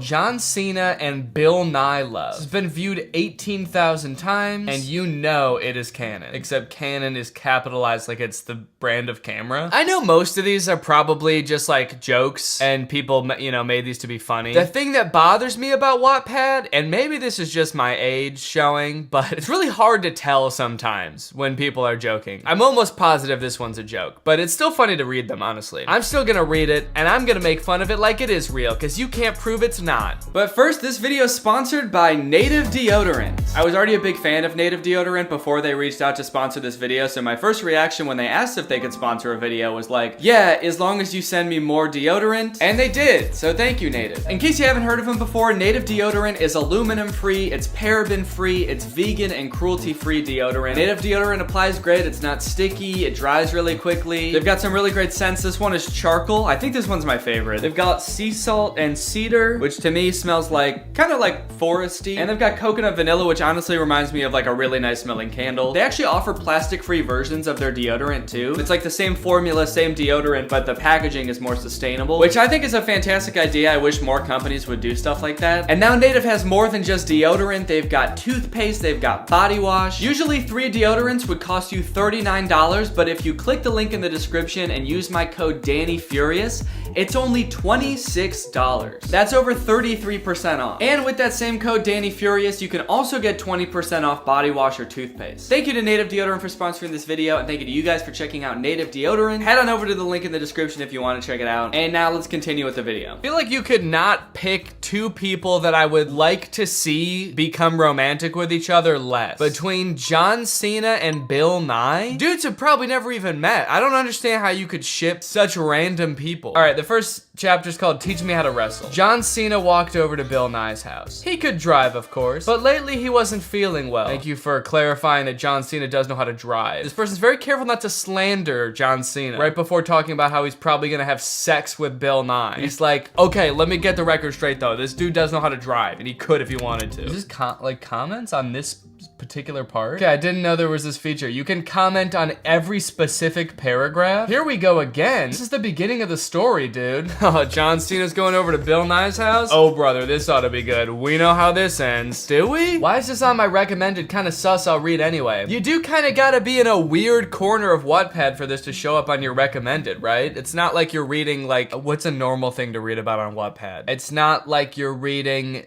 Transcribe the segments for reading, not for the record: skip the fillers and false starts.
John Cena and Bill Nye Love. It's been viewed 18,000 times, and you know it is canon. Except canon is capitalized like it's the brand of camera. I know most of these are probably just like jokes, and people, you know, made these to be funny. The thing that bothers me about Wattpad, and maybe this is just my age showing, but it's really hard to tell sometimes when people are joking. I'm almost positive this one's a joke, but it's still funny to read them, honestly. I'm still gonna read it, and I'm gonna make fun of it like it is real, because you can't prove it's not. But first, this video is sponsored by Native Deodorant. I was already a big fan of Native Deodorant before they reached out to sponsor this video, so my first reaction when they asked if they could sponsor a video was like, yeah, as long as you send me more deodorant. And they did, so thank you, Native. In case you haven't heard of them before, Native Deodorant is aluminum-free, it's paraben-free, it's vegan and cruelty-free deodorant. Native Deodorant applies great, it's not sticky, it dries really quickly. They've got some really great scents. This one is charcoal. I think this one's my favorite. They've got sea salt and cedar, which to me smells like, kind of like foresty. And they've got coconut vanilla, which honestly reminds me of like a really nice smelling candle. They actually offer plastic-free versions of their deodorant too. It's like the same formula, same deodorant, but the packaging is more sustainable, which I think is a fantastic idea. I wish more companies would do stuff like that. And now Native has more than just deodorant. They've got toothpaste, they've got body wash. Usually 3 deodorants would cost you $39, but if you click the link in the description and use my code DannyFurious, it's only $26. That's over 33% off. And with that same code DannyFurious, you can also get 20% off body wash or toothpaste. Thank you to Native Deodorant for sponsoring this video, and thank you to you guys for checking out Native Deodorant. Head on over to the link in the description if you want to check it out. And now let's continue with the video. I feel like you could not pick 2 people that I would like to see become romantic with each other less. Between John Cena and Bill Nye, dudes have probably never even met. I don't understand how you could ship such random people. All right, the first chapter is called Teach Me How to Wrestle. John Cena walked over to Bill Nye's house. He could drive, of course, but lately he wasn't feeling well. Thank you for clarifying that John Cena does know how to drive. This person's very careful not to slander John Cena right before talking about how he's probably gonna have sex with Bill Nye. He's like, okay, let me get the record straight though. This dude does know how to drive, and he could if he wanted to. Is this like comments on this particular part? Okay, I didn't know there was this feature. You can comment on every specific paragraph. Here we go again. This is the beginning of the story, dude. Oh, John Cena's going over to Bill Nye's house? Oh, brother, this ought to be good. We know how this ends. Do we? Why is this on my recommended? Kind of sus, I'll read anyway. You do kind of gotta be in a weird corner of Wattpad for this to show up on your recommended, right? It's not like you're reading like, what's a normal thing to read about on Wattpad? It's not like you're reading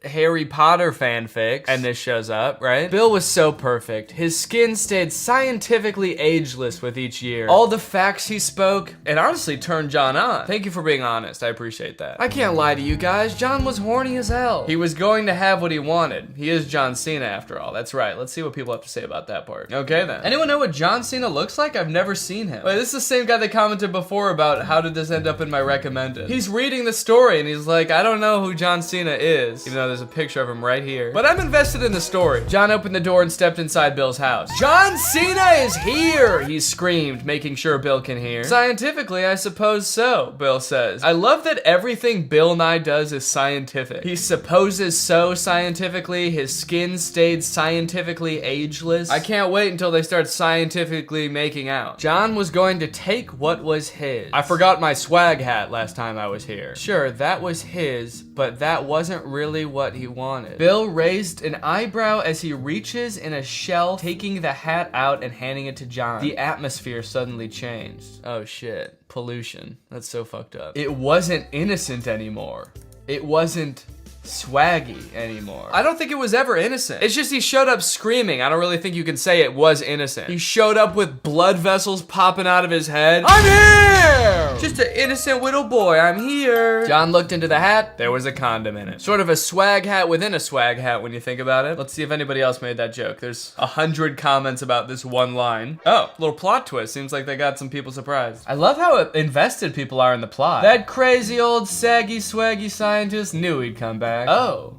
Harry Potter fanfics and this shows up, right? Bill was so perfect. His skin stayed scientifically ageless with each year. All the facts he spoke, it honestly turned John on. Thank you for being honest, I appreciate that. I can't lie to you guys, John was horny as hell. He was going to have what he wanted. He is John Cena after all, that's right. Let's see what people have to say about that part. Okay then. Anyone know what John Cena looks like? I've never seen him. Wait, this is the same guy that commented before about how did this end up in my recommended. He's reading the story and he's like, I don't know who John Cena is, even though there's a picture of him right here. But I'm invested in the story. John opened the door and stepped inside Bill's house. John Cena is here! He screamed, making sure Bill can hear. Scientifically, I suppose so, Bill says. I love that everything Bill Nye does is scientific. He supposes so scientifically, his skin stayed scientifically ageless. I can't wait until they start scientifically making out. John was going to take what was his. I forgot my swag hat last time I was here. Sure, that was his, but that wasn't really what he wanted. Bill raised an eyebrow as he reaches in a shelf, taking the hat out and handing it to John. The atmosphere suddenly changed. Oh shit, pollution. That's so fucked up. It wasn't innocent anymore. It wasn't swaggy anymore. I don't think it was ever innocent. It's just he showed up screaming. I don't really think you can say it was innocent. He showed up with blood vessels popping out of his head. I'm here! Just an innocent little boy, I'm here. John looked into the hat. There was a condom in it. Sort of a swag hat within a swag hat when you think about it. Let's see if anybody else made that joke. There's 100 comments about this one line. Oh, little plot twist. Seems like they got some people surprised. I love how invested people are in the plot. That crazy old saggy swaggy scientist knew he'd come back. So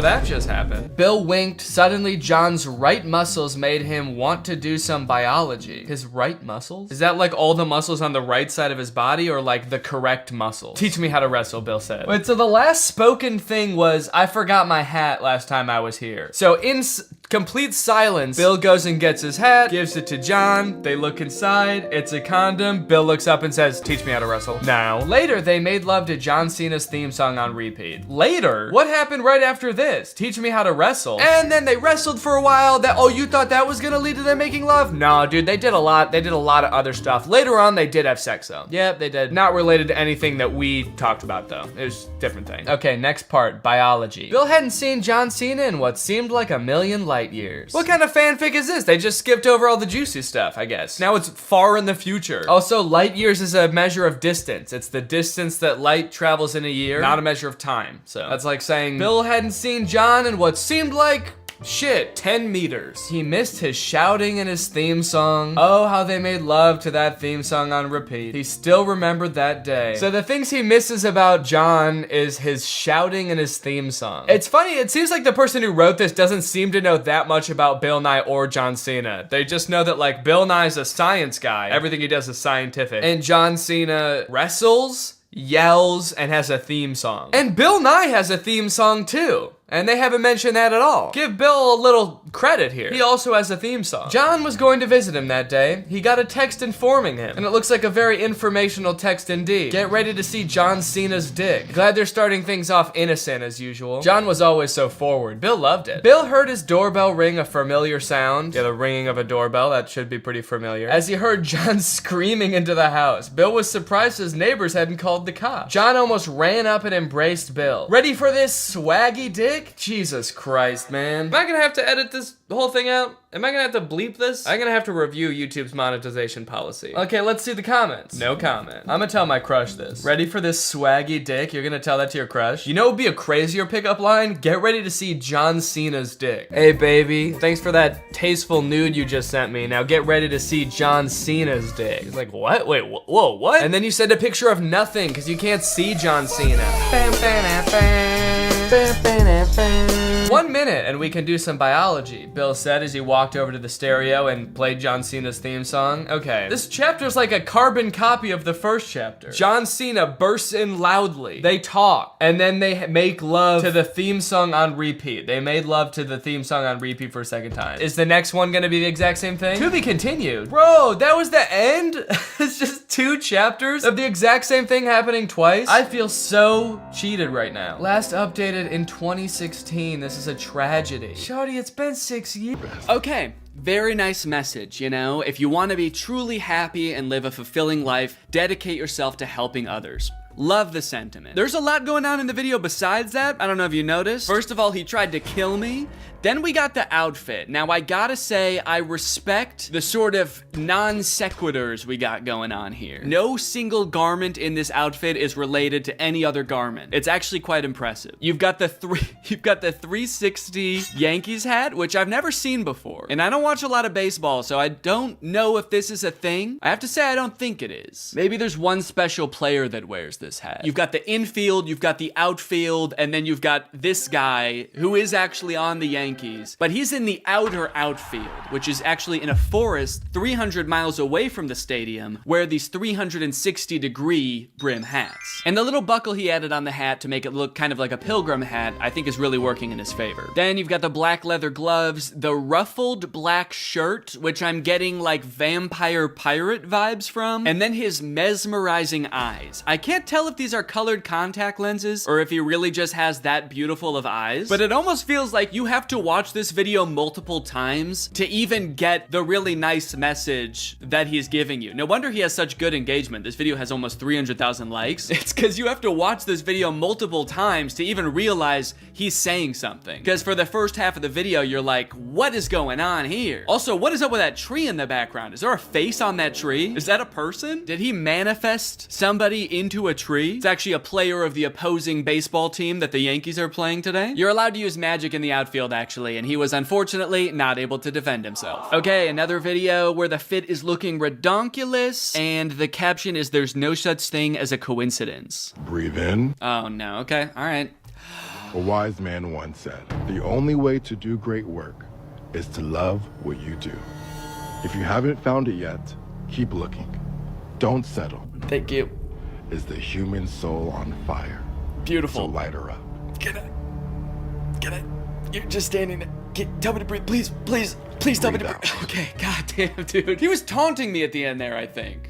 that just happened. Bill winked. Suddenly, John's right muscles made him want to do some biology. His right muscles? Is that like all the muscles on the right side of his body or like the correct muscles? Teach me how to wrestle, Bill said. Wait, so the last spoken thing was, I forgot my hat last time I was here. So complete silence. Bill goes and gets his hat, gives it to John. They look inside. It's a condom. Bill looks up and says, teach me how to wrestle now. Later, they made love to John Cena's theme song on repeat. Later? What happened right after this? Teach me how to wrestle. And then they wrestled for a while. Oh, you thought that was gonna lead to them making love? No, dude, they did a lot. They did a lot of other stuff. Later on, they did have sex though. Yep, they did. Not related to anything that we talked about though. It was a different thing. Okay, next part, biology. Bill hadn't seen John Cena in what seemed like a million light years. What kind of fanfic is this? They just skipped over all the juicy stuff, I guess. Now it's far in the future. Also, light years is a measure of distance. It's the distance that light travels in a year, not a measure of time. So that's like saying Bill hadn't seen John in what seemed like 10 meters. He missed his shouting in his theme song. Oh, how they made love to that theme song on repeat. He still remembered that day. So the things he misses about John is his shouting in his theme song. It's funny, it seems like the person who wrote this doesn't seem to know that much about Bill Nye or John Cena. They just know that like Bill Nye's a science guy. Everything he does is scientific. And John Cena wrestles, yells, and has a theme song. And Bill Nye has a theme song too. And they haven't mentioned that at all. Give Bill a little credit here. He also has a theme song. John was going to visit him that day. He got a text informing him. And it looks like a very informational text indeed. Get ready to see John Cena's dick. Glad they're starting things off innocent as usual. John was always so forward. Bill loved it. Bill heard his doorbell ring a familiar sound. Yeah, the ringing of a doorbell. That should be pretty familiar. As he heard John screaming into the house. Bill was surprised his neighbors hadn't called the cops. John almost ran up and embraced Bill. Ready for this swaggy dick? Jesus Christ, man. Am I gonna have to edit this whole thing out? Am I gonna have to bleep this? I'm gonna have to review YouTube's monetization policy. Okay, let's see the comments. No comment. I'm gonna tell my crush this. Ready for this swaggy dick? You're gonna tell that to your crush? You know what would be a crazier pickup line? Get ready to see John Cena's dick. Hey baby, thanks for that tasteful nude you just sent me. Now get ready to see John Cena's dick. He's like, what? Wait, whoa, what? And then you send a picture of nothing because you can't see John Cena. 1 minute and we can do some biology, Bill said as he walked over to the stereo and played John Cena's theme song. Okay, this chapter's like a carbon copy of the first chapter. John Cena bursts in loudly. They talk, and then they make love to the theme song on repeat. They made love to the theme song on repeat for a second time. Is the next one gonna be the exact same thing? To be continued. Bro, that was the end? It's just 2 chapters of the exact same thing happening twice? I feel so cheated right now. Last updated in 2016. This is a tragedy. Shawty, it's been 6 years. Okay, very nice message, you know? If you want to be truly happy and live a fulfilling life, dedicate yourself to helping others. Love the sentiment. There's a lot going on in the video besides that. I don't know if you noticed. First of all, he tried to kill me. Then we got the outfit. Now, I gotta say, I respect the sort of non sequiturs we got going on here. No single garment in this outfit is related to any other garment. It's actually quite impressive. You've got the 360 Yankees hat, which I've never seen before. And I don't watch a lot of baseball, so I don't know if this is a thing. I have to say, I don't think it is. Maybe there's one special player that wears this hat. You've got the infield, you've got the outfield, and then you've got this guy who is actually on the Yankees. But he's in the outer outfield, which is actually in a forest 300 miles away from the stadium where these 360-degree brim hats. And the little buckle he added on the hat to make it look kind of like a pilgrim hat, I think is really working in his favor. Then you've got the black leather gloves, the ruffled black shirt, which I'm getting like vampire pirate vibes from, and then his mesmerizing eyes. I can't tell if these are colored contact lenses or if he really just has that beautiful of eyes, but it almost feels like you have to watch this video multiple times to even get the really nice message that he's giving you. No wonder he has such good engagement. This video has almost 300,000 likes. It's because you have to watch this video multiple times to even realize he's saying something. Because for the first half of the video, you're like, what is going on here? Also, what is up with that tree in the background? Is there a face on that tree? Is that a person? Did he manifest somebody into a tree? It's actually a player of the opposing baseball team that the Yankees are playing today. You're allowed to use magic in the outfield, actually, and he was unfortunately not able to defend himself. Okay, another video where the fit is looking redonkulous, and the caption is, "There's no such thing as a coincidence." Breathe in. Oh no, okay, all right. A wise man once said, the only way to do great work is to love what you do. If you haven't found it yet, keep looking. Don't settle. Thank you. Is the human soul on fire? Beautiful. So light her up. Get it. Get it. You're just standing there. Tell me to breathe, please, please, please tell me to breathe. Okay, goddamn, dude. He was taunting me at the end there, I think.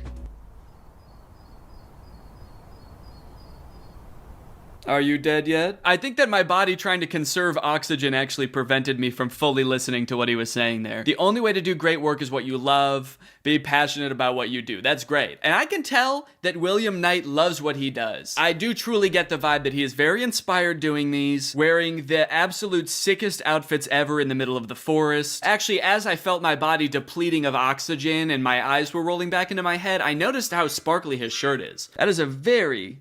Are you dead yet? I think that my body trying to conserve oxygen actually prevented me from fully listening to what he was saying there. The only way to do great work is what you love. Be passionate about what you do. That's great. And I can tell that William Knight loves what he does. I do truly get the vibe that he is very inspired doing these, wearing the absolute sickest outfits ever in the middle of the forest. Actually, as I felt my body depleting of oxygen and my eyes were rolling back into my head, I noticed how sparkly his shirt is. That is a very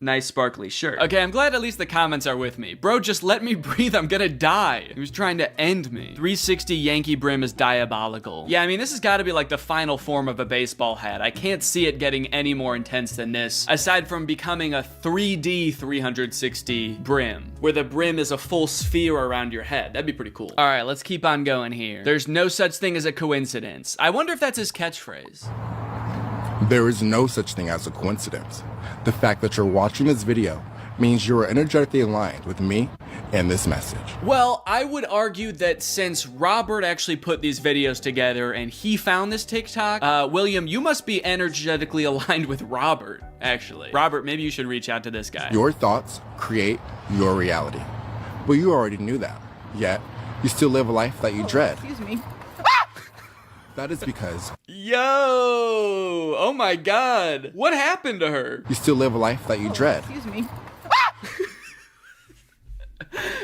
nice sparkly shirt. Okay, I'm glad at least the comments are with me. Bro, just let me breathe, I'm gonna die. He was trying to end me. 360 Yankee brim is diabolical. Yeah, I mean, this has gotta be like the final form of a baseball hat. I can't see it getting any more intense than this, aside from becoming a 3D 360 brim, where the brim is a full sphere around your head. That'd be pretty cool. All right, let's keep on going here. There's no such thing as a coincidence. I wonder if that's his catchphrase. There is no such thing as a coincidence. The fact that you're watching this video means you are energetically aligned with me and this message. Well, I would argue that since Robert actually put these videos together and he found this TikTok, William, you must be energetically aligned with Robert, actually. Robert, maybe you should reach out to this guy. Your thoughts create your reality. But you already knew that. Yet, you still live a life that you dread. Excuse me. That is because Yo! Oh my god. What happened to her? you still live a life that you dread. Excuse me.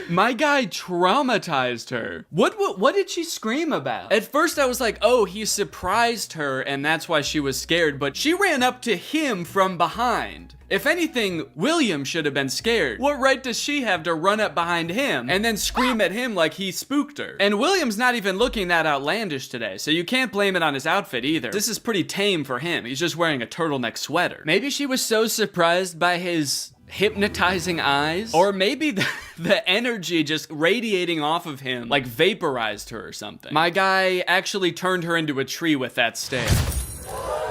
My guy traumatized her. What did she scream about? At first I was like, oh, he surprised her and that's why she was scared, but she ran up to him from behind. If anything, William should have been scared. What right does she have to run up behind him and then scream at him like he spooked her? And William's not even looking that outlandish today, so you can't blame it on his outfit either. This is pretty tame for him. He's just wearing a turtleneck sweater. Maybe she was so surprised by his hypnotizing eyes, or maybe the energy just radiating off of him like vaporized her or something. My guy actually turned her into a tree with that stare.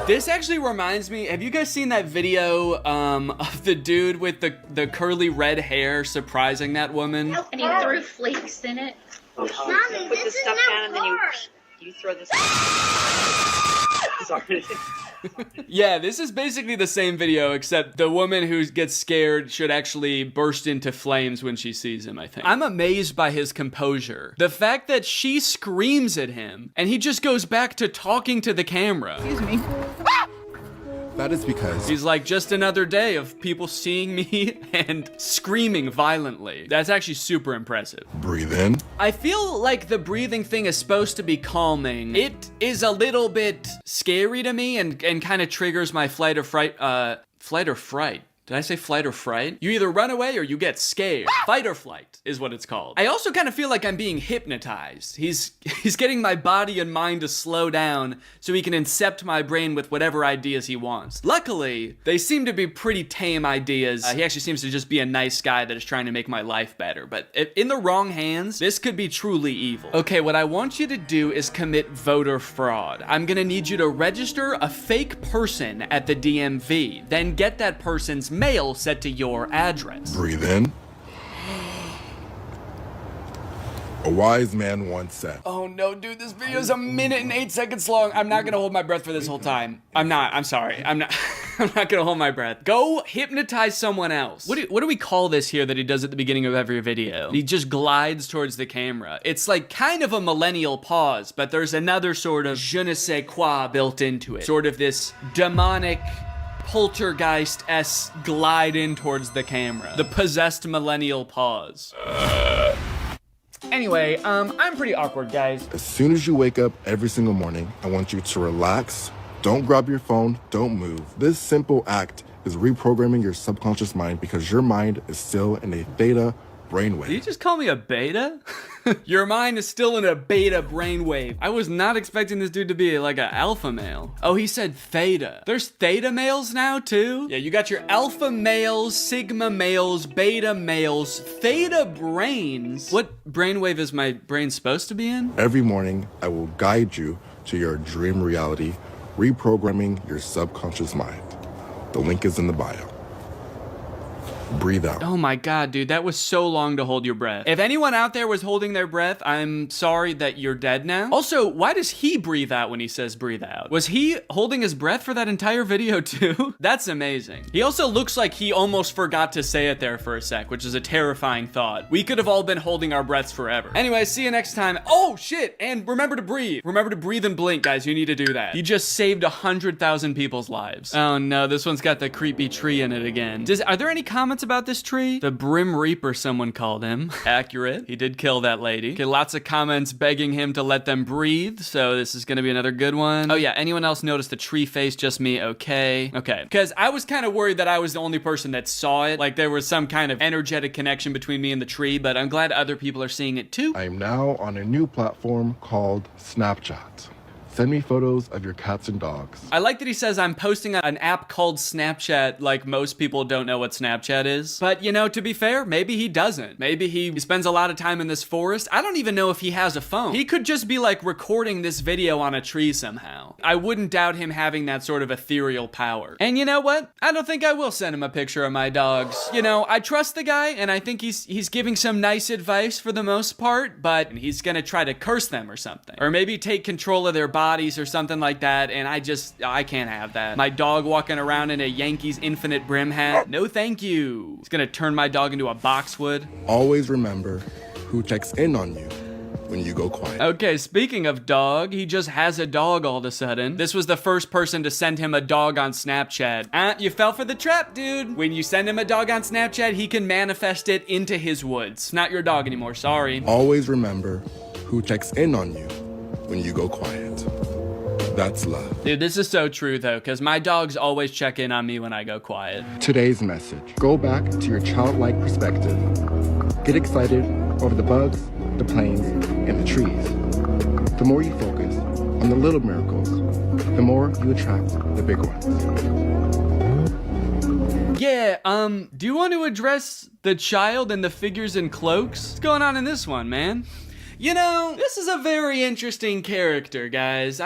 This actually reminds me, have you guys seen that video of the dude with the curly red hair surprising that woman? And he threw flakes in it. Mommy, put the stuff down and then you throw this. Sorry. Yeah, this is basically the same video, except the woman who gets scared should actually burst into flames when she sees him, I think. I'm amazed by his composure. The fact that she screams at him, and he just goes back to talking to the camera. Excuse me. That is because He's like, just another day of people seeing me and screaming violently. That's actually super impressive. breathe in, I feel like the breathing thing is supposed to be calming. It is a little bit scary to me and kind of triggers my flight or fright. Flight or fright? Did I say flight or fright? You either run away or you get scared. Fight or flight is what it's called. I also kind of feel like I'm being hypnotized. He's getting my body and mind to slow down so he can incept my brain with whatever ideas he wants. Luckily, they seem to be pretty tame ideas. He actually seems to just be a nice guy that is trying to make my life better. But if in the wrong hands, this could be truly evil. Okay, what I want you to do is commit voter fraud. I'm gonna need you to register a fake person at the DMV, then get that person's mail set to your address. breathe in. A wise man once said, Oh no, dude, this video is 1 minute and 8 seconds long. I'm not gonna hold my breath for this whole time. I'm sorry. I'm not gonna hold my breath. Go hypnotize someone else. What do we call this here that he does at the beginning of every video? He just glides towards the camera. It's like kind of a millennial pause, but there's another sort of je ne sais quoi built into it. Sort of this demonic poltergeist-esque glide in towards the camera. The possessed millennial pause. Anyway, I'm pretty awkward, guys. as soon as you wake up every single morning, I want you to relax. Don't grab your phone. Don't move. This simple act is reprogramming your subconscious mind because your mind is still in a theta brainwave. Did you just call me a beta? Your mind is still in a beta brainwave. I was not expecting this dude to be like an alpha male. Oh, he said theta. There's theta males now too? Yeah, you got your alpha males, sigma males, beta males, theta brains. What brainwave is my brain supposed to be in? Every morning, I will guide you to your dream reality, reprogramming your subconscious mind. The link is in the bio. breathe out. Oh my god, dude, that was so long to hold your breath. If anyone out there was holding their breath, I'm sorry that you're dead now. Also, why does he breathe out when he says breathe out? Was he holding his breath for that entire video too? That's amazing. He also looks like he almost forgot to say it there for a sec, which is a terrifying thought. We could have all been holding our breaths forever. Anyway, see you next time. Oh shit, and remember to breathe. Remember to breathe and blink, guys. You need to do that. He just saved 100,000 people's lives. Oh no, this one's got the creepy tree in it again. Are there any comments about this tree? The Brim Reaper, someone called him. Accurate. He did kill that lady. Okay, lots of comments begging him to let them breathe, so this is gonna be another good one. Oh yeah, anyone else notice the tree face? Just me? Okay. Okay. Because I was kind of worried that I was the only person that saw it. Like there was some kind of energetic connection between me and the tree, but I'm glad other people are seeing it too. I am now on a new platform called Snapchat. Send me photos of your cats and dogs. I like that he says I'm posting an app called Snapchat, like most people don't know what Snapchat is. But you know, to be fair, maybe he doesn't. Maybe he spends a lot of time in this forest. I don't even know if he has a phone. He could just be like recording this video on a tree somehow. I wouldn't doubt him having that sort of ethereal power. And you know what? I don't think I will send him a picture of my dogs. You know, I trust the guy and I think he's giving some nice advice for the most part, but he's gonna try to curse them or something. Or maybe take control of their bodies or something like that, and I can't have that. My dog walking around in a Yankees infinite brim hat? No thank you. He's gonna turn my dog into a boxwood. Always remember who checks in on you when you go quiet. Okay, speaking of dog, he just has a dog all of a sudden. This was the first person to send him a dog on Snapchat. You fell for the trap, dude. When you send him a dog on Snapchat, he can manifest it into his woods. Not your dog anymore, sorry. Always remember who checks in on you when you go quiet. That's love. Dude, this is so true though, because my dogs always check in on me when I go quiet. Today's message. Go back to your childlike perspective. Get excited over the bugs, the planes, and the trees. The more you focus on the little miracles, the more you attract the big ones. Yeah, do you want to address the child and the figures in cloaks? What's going on in this one, man? You know, this is a very interesting character, guys.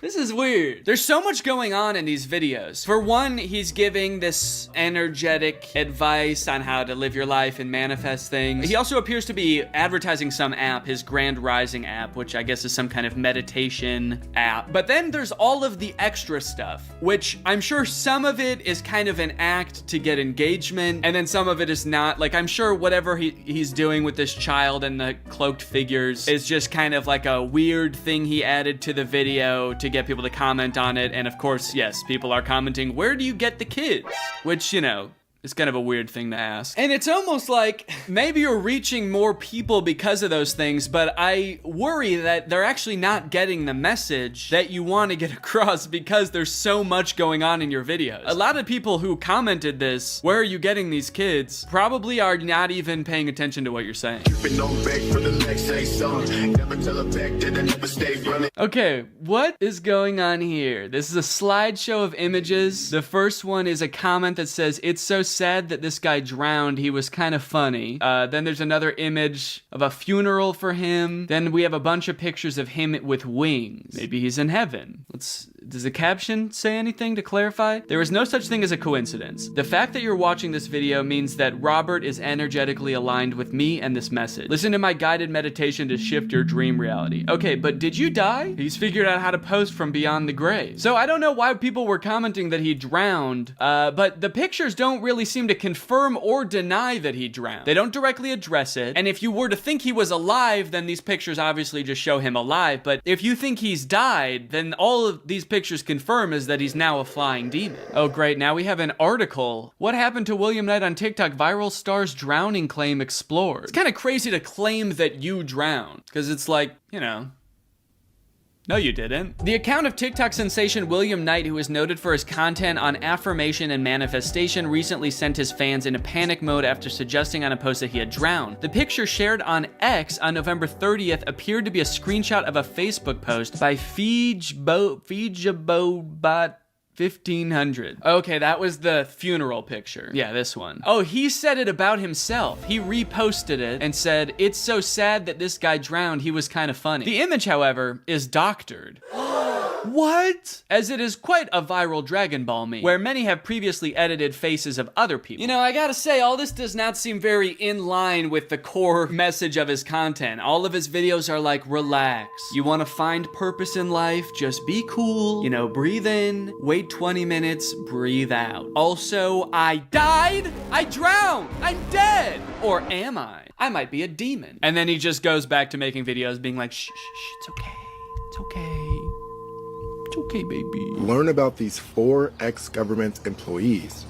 This is weird. There's so much going on in these videos. For one, he's giving this energetic advice on how to live your life and manifest things. He also appears to be advertising some app, his Grand Rising app, which I guess is some kind of meditation app. But then there's all of the extra stuff, which I'm sure some of it is kind of an act to get engagement, and then some of it is not. Like, I'm sure whatever he's doing with this child and the cloaked figures is just kind of like a weird thing he added to the video to get people to comment on it. And of course, yes, people are commenting, where do you get the kids? Which, you know, it's kind of a weird thing to ask. And it's almost like maybe you're reaching more people because of those things, but I worry that they're actually not getting the message that you want to get across because there's so much going on in your videos. A lot of people who commented this, where are you getting these kids, probably are not even paying attention to what you're saying. Okay, what is going on here? This is a slideshow of images. The first one is a comment that says, it's so sad that this guy drowned. He was kind of funny. Then there's another image of a funeral for him. Then we have a bunch of pictures of him with wings. Maybe he's in heaven. Does the caption say anything to clarify? There is no such thing as a coincidence. The fact that you're watching this video means that Robert is energetically aligned with me and this message. Listen to my guided meditation to shift your dream reality. Okay, but did you die? He's figured out how to post from beyond the grave. So I don't know why people were commenting that he drowned, but the pictures don't really seem to confirm or deny that he drowned. They don't directly address it, and if you were to think he was alive, then these pictures obviously just show him alive, but if you think he's died, then all of these pictures confirm is that he's now a flying demon. Oh great, now we have an article. What happened to William Knight on TikTok? Viral star's drowning claim explored. It's kind of crazy to claim that you drowned, because it's like, you know, no, you didn't. The account of TikTok sensation William Knight, who is noted for his content on affirmation and manifestation, recently sent his fans into panic mode after suggesting on a post that he had drowned. The picture shared on X on November 30th appeared to be a screenshot of a Facebook post by Feejabobot 1,500. Okay, that was the funeral picture. Yeah, this one. Oh, he said it about himself. He reposted it and said, "It's so sad that this guy drowned. He was kind of funny." The image, however, is doctored. What? As it is quite a viral Dragon Ball meme, where many have previously edited faces of other people. You know, I gotta say, all this does not seem very in line with the core message of his content. All of his videos are like, relax. You wanna find purpose in life, just be cool. You know, breathe in, wait 20 minutes, breathe out. Also, I died, I drowned, I'm dead. Or am I? I might be a demon. And then he just goes back to making videos being like, shh, shh, shh, it's okay, it's okay. It's okay, baby. Learn about these 4 ex-government employees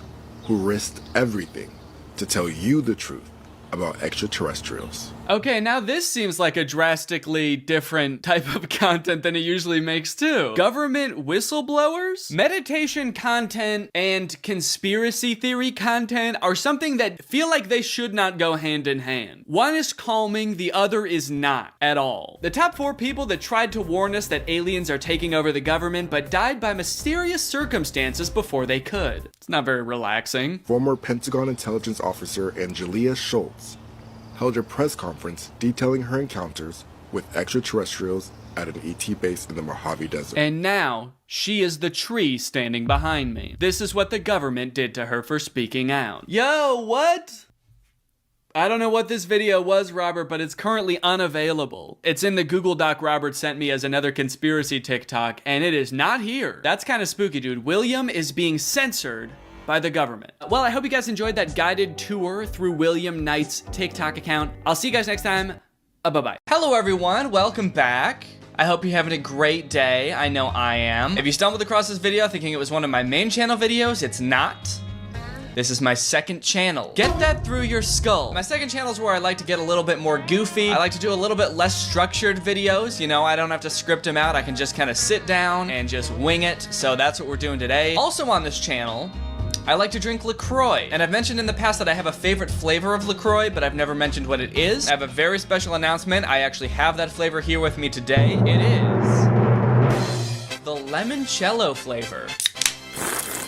who risked everything to tell you the truth about extraterrestrials. Okay, now this seems like a drastically different type of content than he usually makes too. Government whistleblowers? Meditation content and conspiracy theory content are something that feel like they should not go hand in hand. One is calming, the other is not at all. The top 4 people that tried to warn us that aliens are taking over the government but died by mysterious circumstances before they could. It's not very relaxing. Former Pentagon intelligence officer Angelia Schultz held a press conference detailing her encounters with extraterrestrials at an ET base in the Mojave Desert. And now, she is the tree standing behind me. This is what the government did to her for speaking out. Yo, what? I don't know what this video was, Robert, but it's currently unavailable. It's in the Google Doc Robert sent me as another conspiracy TikTok, and it is not here. That's kind of spooky, dude. William is being censored by the government. Well, I hope you guys enjoyed that guided tour through William Knight's TikTok account. I'll see you guys next time. Bye-bye. Hello everyone, welcome back. I hope you're having a great day. I know I am. If you stumbled across this video thinking it was one of my main channel videos, it's not. This is my second channel. Get that through your skull. My second channel is where I like to get a little bit more goofy. I like to do a little bit less structured videos. You know, I don't have to script them out. I can just kind of sit down and just wing it. So that's what we're doing today. Also on this channel, I like to drink LaCroix, and I've mentioned in the past that I have a favorite flavor of LaCroix, but I've never mentioned what it is. I have a very special announcement. I actually have that flavor here with me today. It is the limoncello flavor.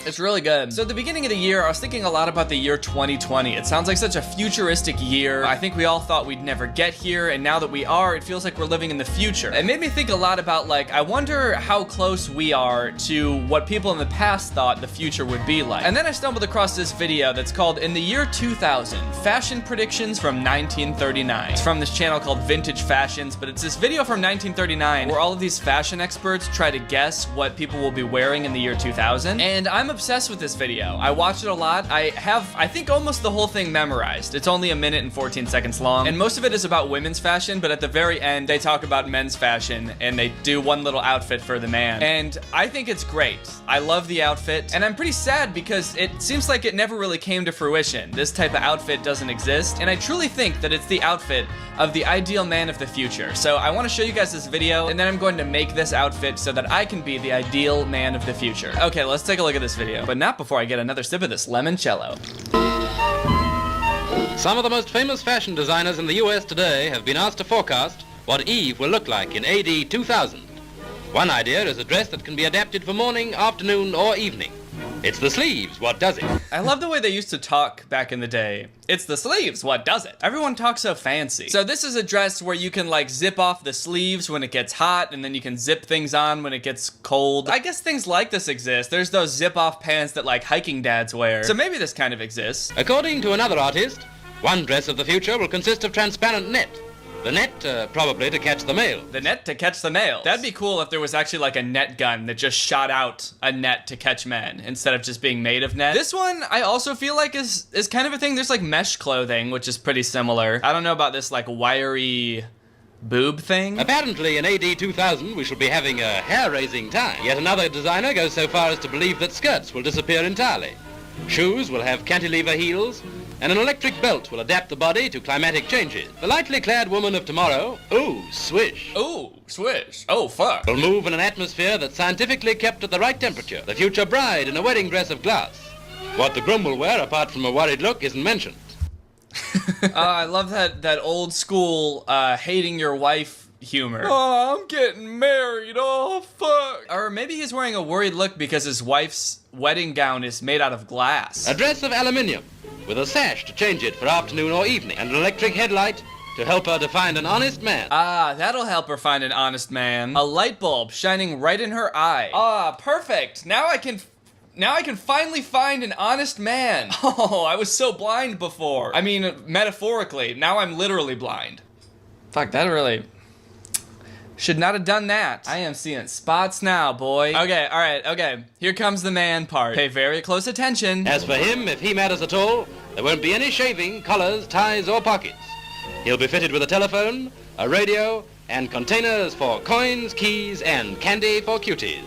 It's really good. So at the beginning of the year, I was thinking a lot about the year 2020. It sounds like such a futuristic year. I think we all thought we'd never get here, and now that we are, it feels like we're living in the future. It made me think a lot about, like, I wonder how close we are to what people in the past thought the future would be like. And then I stumbled across this video that's called In the Year 2000, Fashion Predictions from 1939. It's from this channel called Vintage Fashions, but it's this video from 1939 where all of these fashion experts try to guess what people will be wearing in the year 2000. And I'm obsessed with this video. I watched it a lot. I have, I think, almost the whole thing memorized. It's only 1 minute and 14 seconds long, and most of it is about women's fashion, but at the very end, they talk about men's fashion, and they do one little outfit for the man. And I think it's great. I love the outfit, and I'm pretty sad because it seems like it never really came to fruition. This type of outfit doesn't exist, and I truly think that it's the outfit of the ideal man of the future. So I want to show you guys this video, and then I'm going to make this outfit so that I can be the ideal man of the future. Okay, let's take a look at this video, but not before I get another sip of this limoncello. Some of the most famous fashion designers in the US today have been asked to forecast what Eve will look like in AD 2000. One idea is a dress that can be adapted for morning, afternoon, or evening. It's the sleeves, what does it? I love the way they used to talk back in the day. It's the sleeves, what does it? Everyone talks so fancy. So this is a dress where you can like zip off the sleeves when it gets hot, and then you can zip things on when it gets cold. I guess things like this exist. There's those zip off pants that like hiking dads wear. So maybe this kind of exists. According to another artist, one dress of the future will consist of transparent net. The net, probably to catch the mail. The net to catch the mail. That'd be cool if there was actually like a net gun that just shot out a net to catch men instead of just being made of net. This one I also feel like is kind of a thing. There's like mesh clothing, which is pretty similar. I don't know about this like wiry boob thing. Apparently in AD 2000 we shall be having a hair-raising time. Yet another designer goes so far as to believe that skirts will disappear entirely. Shoes will have cantilever heels, and an electric belt will adapt the body to climatic changes. The lightly clad woman of tomorrow, ooh, swish. Ooh, swish. Oh, fuck. Will move in an atmosphere that's scientifically kept at the right temperature. The future bride in a wedding dress of glass. What the groom will wear, apart from a worried look, isn't mentioned. I love that old school hating your wife humor. Oh, I'm getting married. Oh, fuck. Or maybe he's wearing a worried look because his wife's wedding gown is made out of glass. A dress of aluminium with a sash to change it for afternoon or evening, and an electric headlight to help her to find an honest man. Ah, that'll help her find an honest man. A light bulb shining right in her eye. Ah, perfect. Now I can finally find an honest man. Oh, I was so blind before. I mean, metaphorically. Now I'm literally blind. Fuck, that really... should not have done that. I am seeing spots now, boy. Okay, alright, okay. Here comes the man part. Pay very close attention. As for him, if he matters at all, there won't be any shaving, collars, ties, or pockets. He'll be fitted with a telephone, a radio, and containers for coins, keys, and candy for cuties.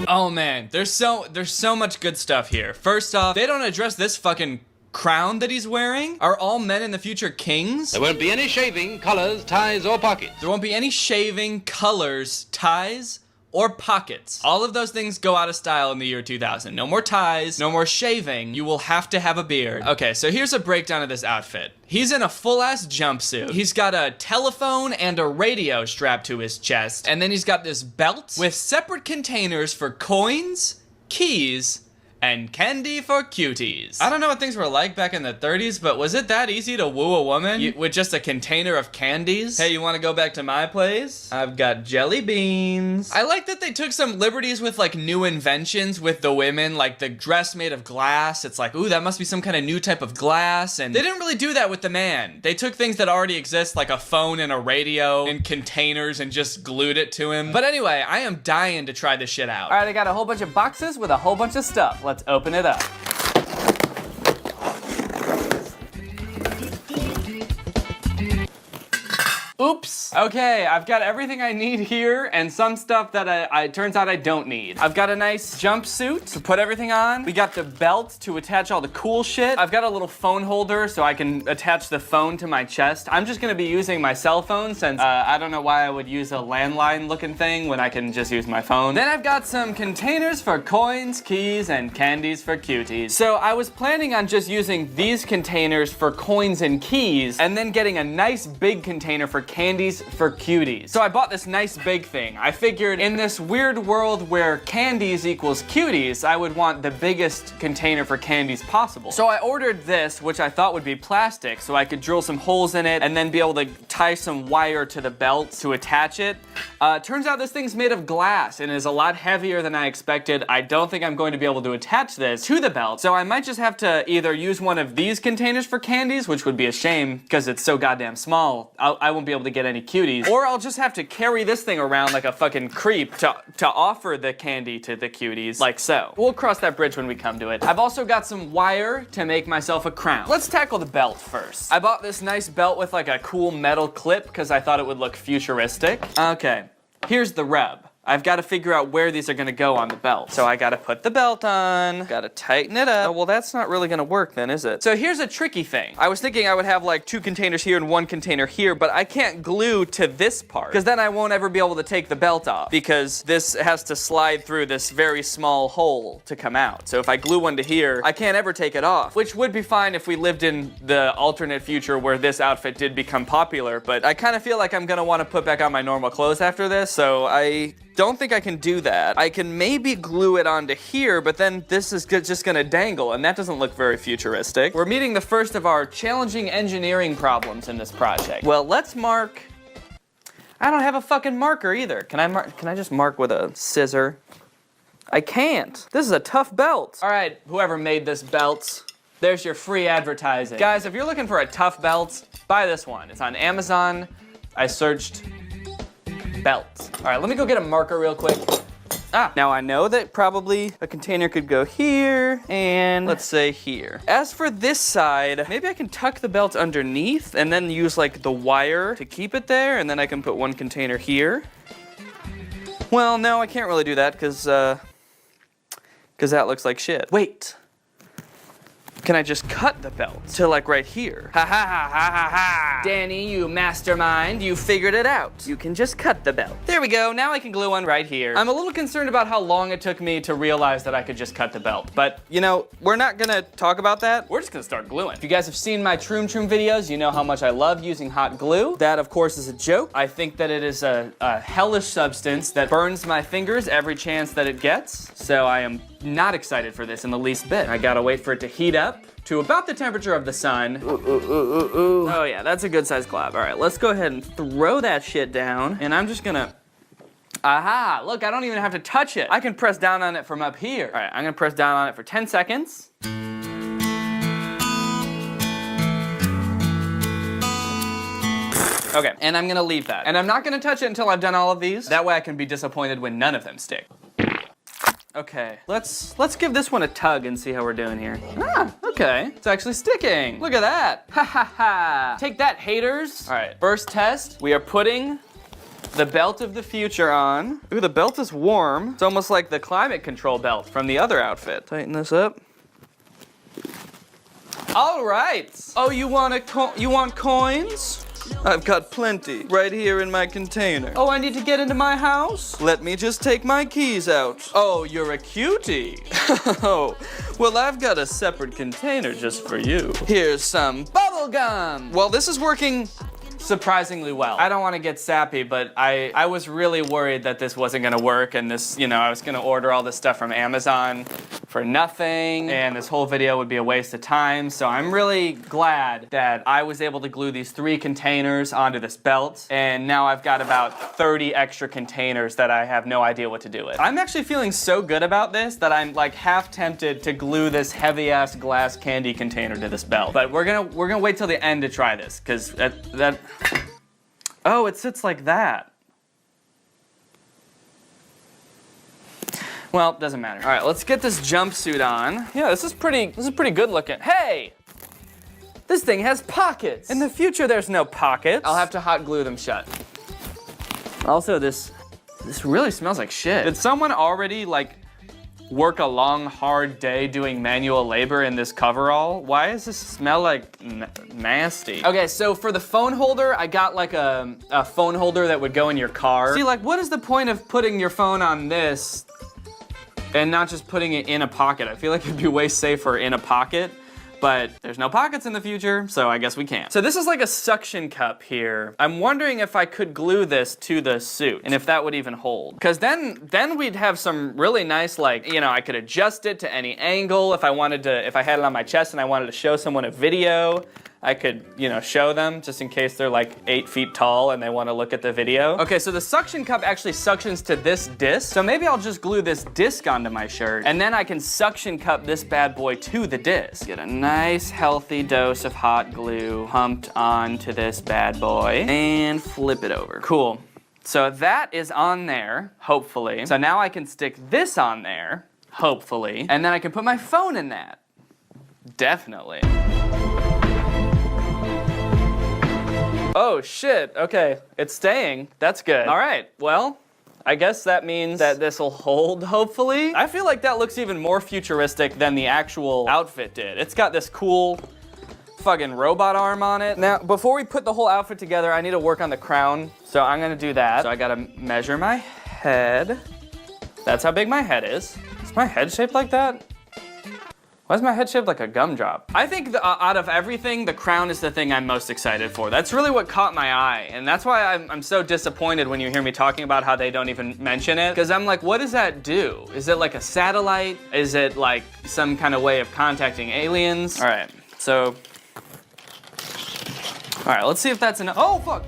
Oh man, there's so much good stuff here. First off, they don't address this fucking crown that he's wearing. Are all men in the future kings? There won't be any shaving, collars, ties, or pockets. There won't be any shaving, colors, ties, or pockets. All of those things go out of style in the year 2000. No more ties, no more shaving. You will have to have a beard. Okay, so here's a breakdown of this outfit. He's in a full-ass jumpsuit. He's got a telephone and a radio strapped to his chest. And then he's got this belt with separate containers for coins, keys, and candy for cuties. I don't know what things were like back in the 30s, but was it that easy to woo a woman with just a container of candies? Hey, you want to go back to my place? I've got jelly beans. I like that they took some liberties with like new inventions with the women, like the dress made of glass. It's like, ooh, that must be some kind of new type of glass. And they didn't really do that with the man. They took things that already exist, like a phone and a radio in containers, and just glued it to him. But anyway, I am dying to try this shit out. All right, I got a whole bunch of boxes with a whole bunch of stuff. Let's open it up. Oops. Okay, I've got everything I need here and some stuff that it turns out I don't need. I've got a nice jumpsuit to put everything on. We got the belt to attach all the cool shit. I've got a little phone holder so I can attach the phone to my chest. I'm just gonna be using my cell phone since I don't know why I would use a landline looking thing when I can just use my phone. Then I've got some containers for coins, keys, and candies for cuties. So I was planning on just using these containers for coins and keys and then getting a nice big container for candies for cuties. So I bought this nice big thing. I figured in this weird world where candies equals cuties, I would want the biggest container for candies possible. So I ordered this, which I thought would be plastic, so I could drill some holes in it and then be able to tie some wire to the belt to attach it. Turns out this thing's made of glass and is a lot heavier than I expected. I don't think I'm going to be able to attach this to the belt, so I might just have to either use one of these containers for candies, which would be a shame because it's so goddamn small. I won't be able to get any cuties. Or I'll just have to carry this thing around like a fucking creep to offer the candy to the cuties, like so. We'll cross that bridge when we come to it. I've also got some wire to make myself a crown. Let's tackle the belt first. I bought this nice belt with like a cool metal clip because I thought it would look futuristic. Okay, here's the rub. I've got to figure out where these are going to go on the belt. So I got to put the belt on, got to tighten it up. Oh, well, that's not really going to work then, is it? So here's a tricky thing. I was thinking I would have like 2 containers here and 1 container here, but I can't glue to this part because then I won't ever be able to take the belt off because this has to slide through this very small hole to come out. So if I glue one to here, I can't ever take it off, which would be fine if we lived in the alternate future where this outfit did become popular, but I kind of feel like I'm going to want to put back on my normal clothes after this, so I don't think I can do that. I can maybe glue it onto here, but then this is just gonna dangle, and that doesn't look very futuristic. We're meeting the first of our challenging engineering problems in this project. Well, let's mark. I don't have a fucking marker either. Can I just mark with a scissor? I can't. This is a tough belt. All right, whoever made this belt, there's your free advertising. Guys, if you're looking for a tough belt, buy this one. It's on Amazon. I searched belt. All right, let me go get a marker real quick. Now I know that probably a container could go here and let's say here. As for this side, maybe I can tuck the belt underneath and then use like the wire to keep it there, and then I can put 1 container here. Well, no, I can't really do that because that looks like shit. Wait. can I just cut the belt to like right here? Ha ha ha ha ha ha. Danny, you mastermind, you figured it out. You can just cut the belt. There we go, now I can glue one right here. I'm a little concerned about how long it took me to realize that I could just cut the belt, but you know, we're not gonna talk about that. We're just gonna start gluing. If you guys have seen my Troom Troom videos, you know how much I love using hot glue. That, of course, is a joke. I think that it is a hellish substance that burns my fingers every chance that it gets, so I am not excited for this in the least bit. I gotta wait for it to heat up to about the temperature of the sun. Oh yeah, that's a good sized glob. All right, let's go ahead and throw that shit down, and I'm just gonna, aha, look, I don't even have to touch it. I can press down on it from up here. All right, I'm gonna press down on it for 10 seconds. Okay, and I'm gonna leave that. And I'm not gonna touch it until I've done all of these. That way I can be disappointed when none of them stick. Okay, let's give this one a tug and see how we're doing here. Ah, okay, it's actually sticking. Look at that, ha ha ha. Take that, haters. All right, first test, we are putting the belt of the future on. Ooh, the belt is warm. It's almost like the climate control belt from the other outfit. Tighten this up. All right. Oh, you want coins? I've got plenty right here in my container. Oh, I need to get into my house? Let me just take my keys out. Oh, you're a cutie. Oh, well, I've got a separate container just for you. Here's some bubble gum. Well, this is working surprisingly well. I don't want to get sappy, but I was really worried that this wasn't gonna work, and this, you know, I was gonna order all this stuff from Amazon for nothing, and this whole video would be a waste of time. So I'm really glad that I was able to glue these 3 containers onto this belt, and now I've got about 30 extra containers that I have no idea what to do with. I'm actually feeling so good about this that I'm like half tempted to glue this heavy ass glass candy container to this belt. But we're gonna wait till the end to try this, because that oh, it sits like that. Well, doesn't matter. All right, let's get this jumpsuit on. Yeah, this is pretty good looking. Hey! This thing has pockets. In the future, there's no pockets. I'll have to hot glue them shut. Also, this really smells like shit. Did someone already, like, work a long, hard day doing manual labor in this coverall? Why does this smell like nasty? Okay, so for the phone holder, I got like a phone holder that would go in your car. See, like, what is the point of putting your phone on this and not just putting it in a pocket? I feel like it'd be way safer in a pocket, but there's no pockets in the future, so I guess we can't. So this is like a suction cup here. I'm wondering if I could glue this to the suit and if that would even hold. Because then we'd have some really nice, like, you know, I could adjust it to any angle. If I had it on my chest and I wanted to show someone a video, I could, you know, show them just in case they're like 8 feet tall and they want to look at the video. Okay, so the suction cup actually suctions to this disc. So maybe I'll just glue this disc onto my shirt and then I can suction cup this bad boy to the disc. Get a nice healthy dose of hot glue pumped onto this bad boy and flip it over. Cool. So that is on there, hopefully. So now I can stick this on there, hopefully, and then I can put my phone in that. Definitely. Oh shit, okay, it's staying. That's good. All right, well, I guess that means that this will hold, hopefully. I feel like that looks even more futuristic than the actual outfit did. It's got this cool fucking robot arm on it. Now, before we put the whole outfit together, I need to work on the crown, so I'm gonna do that. So I gotta measure my head. That's how big my head is. Is my head shaped like that? Why is my head shaped like a gumdrop? I think out of everything, the crown is the thing I'm most excited for. That's really what caught my eye, and that's why I'm so disappointed when you hear me talking about how they don't even mention it, because I'm like, what does that do? Is it like a satellite? Is it like some kind of way of contacting aliens? All right, so, all right, let's see if that's enough. Oh, fuck.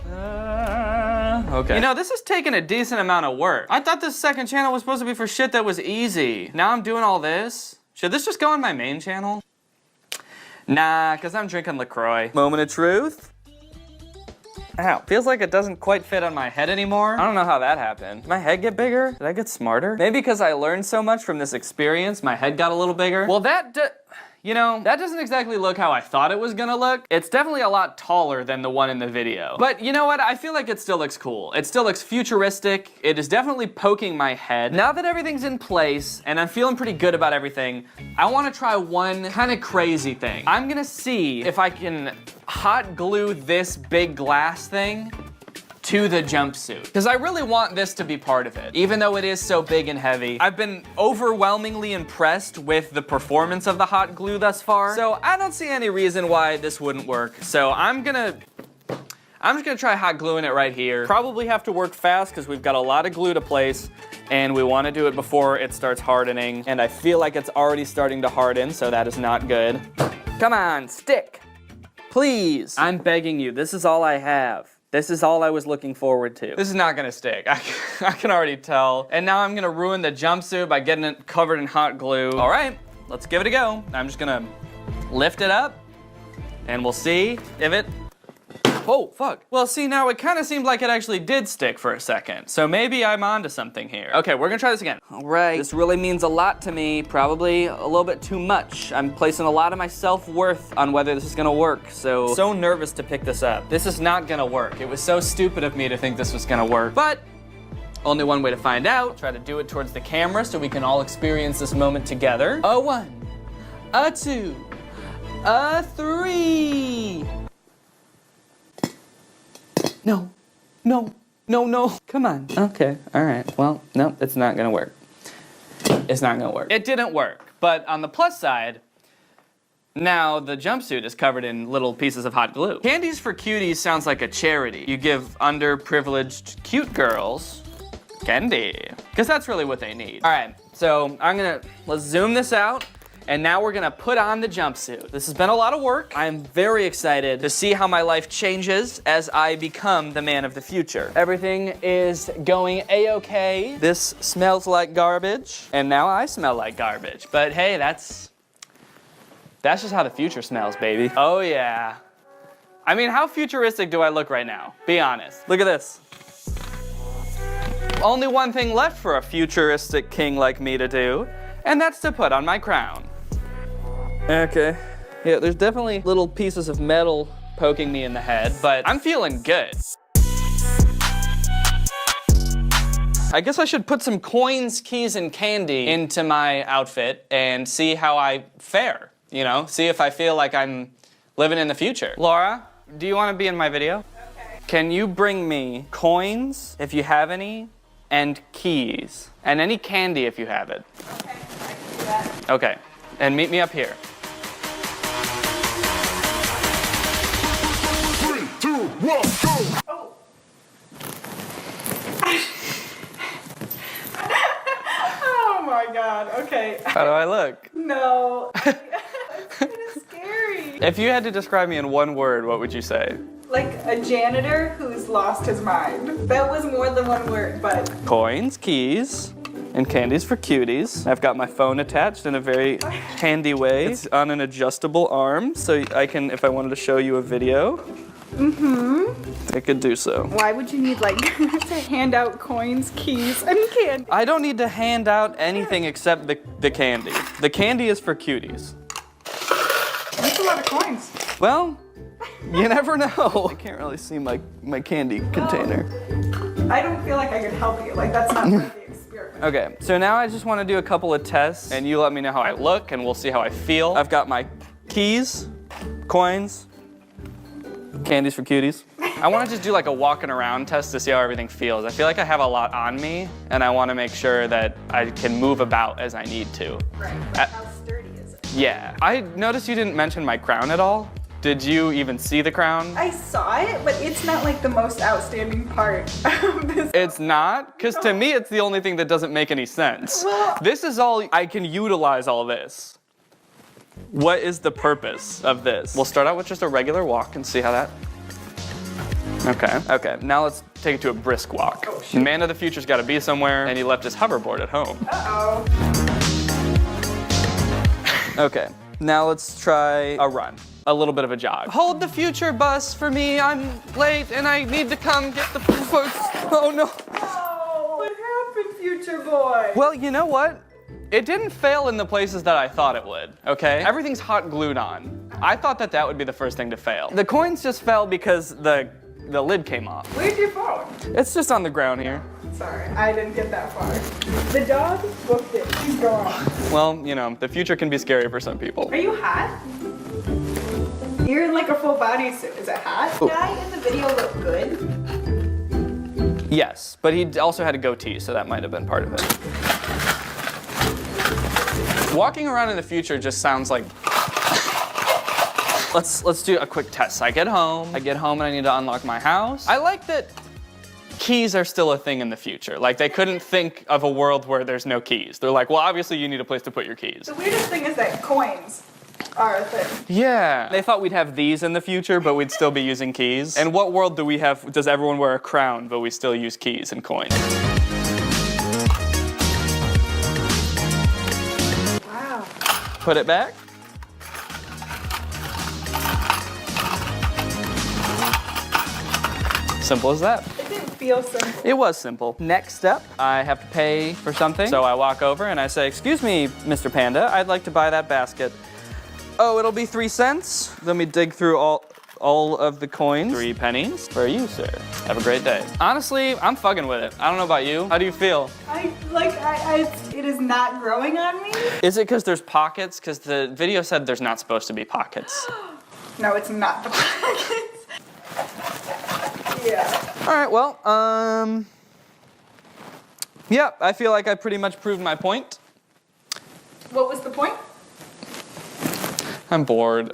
Okay. You know, this is taking a decent amount of work. I thought this second channel was supposed to be for shit that was easy. Now I'm doing all this. Should this just go on my main channel? Nah, because I'm drinking LaCroix. Moment of truth. Ow, feels like it doesn't quite fit on my head anymore. I don't know how that happened. Did my head get bigger? Did I get smarter? Maybe because I learned so much from this experience, my head got a little bigger. Well, You know, that doesn't exactly look how I thought it was gonna look. It's definitely a lot taller than the one in the video. But you know what? I feel like it still looks cool. It still looks futuristic. It is definitely poking my head. Now that everything's in place and I'm feeling pretty good about everything, I wanna try one kind of crazy thing. I'm gonna see if I can hot glue this big glass thing to the jumpsuit, because I really want this to be part of it, even though it is so big and heavy. I've been overwhelmingly impressed with the performance of the hot glue thus far, so I don't see any reason why this wouldn't work. So I'm just gonna try hot gluing it right here. Probably have to work fast because we've got a lot of glue to place, and we want to do it before it starts hardening, and I feel like it's already starting to harden, so that is not good. Come on, stick, please. I'm begging you, this is all I have. This is all I was looking forward to. This is not gonna stick, I can already tell. And now I'm gonna ruin the jumpsuit by getting it covered in hot glue. All right, let's give it a go. I'm just gonna lift it up, and we'll see if it, oh, fuck. Well, see, now it kind of seemed like it actually did stick for a second, so maybe I'm onto something here. Okay, we're gonna try this again. All right, this really means a lot to me, probably a little bit too much. I'm placing a lot of my self-worth on whether this is gonna work, so nervous to pick this up. This is not gonna work. It was so stupid of me to think this was gonna work, but only one way to find out. Try to do it towards the camera so we can all experience this moment together. A 1, a 2, a 3. No, no, no, no. Come on. Okay, all right. Well, no, it's not gonna work. It's not gonna work. It didn't work, but on the plus side, now the jumpsuit is covered in little pieces of hot glue. Candies for Cuties sounds like a charity. You give underprivileged cute girls candy, because that's really what they need. All right, so let's zoom this out. And now we're gonna put on the jumpsuit. This has been a lot of work. I'm very excited to see how my life changes as I become the man of the future. Everything is going a-okay. This smells like garbage, and now I smell like garbage. But hey, that's just how the future smells, baby. Oh yeah. I mean, how futuristic do I look right now? Be honest. Look at this. Only one thing left for a futuristic king like me to do, and that's to put on my crown. Okay. Yeah, there's definitely little pieces of metal poking me in the head, but I'm feeling good. I guess I should put some coins, keys, and candy into my outfit and see how I fare, you know? See if I feel like I'm living in the future. Laura, do you want to be in my video? Okay. Can you bring me coins, if you have any, and keys, and any candy if you have it? Okay, I can do that. Okay, and meet me up here. 3, 2, 1, go! Oh. Oh my God, okay. How do I look? No, it's kind of scary. If you had to describe me in one word, what would you say? Like a janitor who's lost his mind. That was more than one word, but. Coins, keys, and candies for cuties. I've got my phone attached in a very handy way. It's on an adjustable arm, so I can, if I wanted to show you a video, I could do so. Why would you need like to hand out coins, keys, and candy? I don't need to hand out anything except the candy. The candy is for cuties. That's a lot of coins. Well, you never know. I can't really see my candy container. I don't feel like I could help you. Like that's not part of the experiment. Okay, so now I just want to do a couple of tests, and you let me know how I look, and we'll see how I feel. I've got my keys, coins, candies for cuties. I want to just do like a walking around test to see how everything feels. I feel like I have a lot on me, and I want to make sure that I can move about as I need to. Right. Like how sturdy is it? Yeah. I noticed you didn't mention my crown at all. Did you even see the crown? I saw it, but it's not like the most outstanding part of this. It's not? Because to me, it's the only thing that doesn't make any sense. Well, this is all, I can utilize all this. What is the purpose of this? We'll start out with just a regular walk and see how that. Okay, now let's take it to a brisk walk. Oh, shoot. Man of the future's gotta be somewhere, and he left his hoverboard at home. Uh-oh. Okay, now let's try a run. A little bit of a jog. Hold the future bus for me, I'm late and I need to come get the bus. Oh no. Oh, what happened, future boy? Well, you know what? It didn't fail in the places that I thought it would, okay? Everything's hot glued on. I thought that that would be the first thing to fail. The coins just fell because the lid came off. Where's your phone? It's just on the ground here. Sorry, I didn't get that far. The dog booked it. He's gone. Well, you know, the future can be scary for some people. Are you hot? You're in like a full bodysuit. Is it hot? The guy in the video look good? Yes, but he also had a goatee, so that might have been part of it. Walking around in the future just sounds like... Let's do a quick test. I get home and I need to unlock my house. I like that keys are still a thing in the future. Like, they couldn't think of a world where there's no keys. They're like, well, obviously you need a place to put your keys. The weirdest thing is that coins are a thing. Yeah. They thought we'd have these in the future, but we'd still be using keys. And what world does everyone wear a crown, but we still use keys and coins? Wow. Put it back. Simple as that. It didn't feel simple. It was simple. Next step, I have to pay for something. So I walk over and I say, excuse me, Mr. Panda, I'd like to buy that basket. Oh, it'll be 3 cents. Let me dig through all of the coins. 3 pennies for you, sir. Have a great day. Honestly, I'm fucking with it. I don't know about you. How do you feel? It is not growing on me. Is it because there's pockets? Because the video said there's not supposed to be pockets. No, it's not the pockets. Yeah. All right, well, yeah, I feel like I pretty much proved my point. What was the point? I'm bored.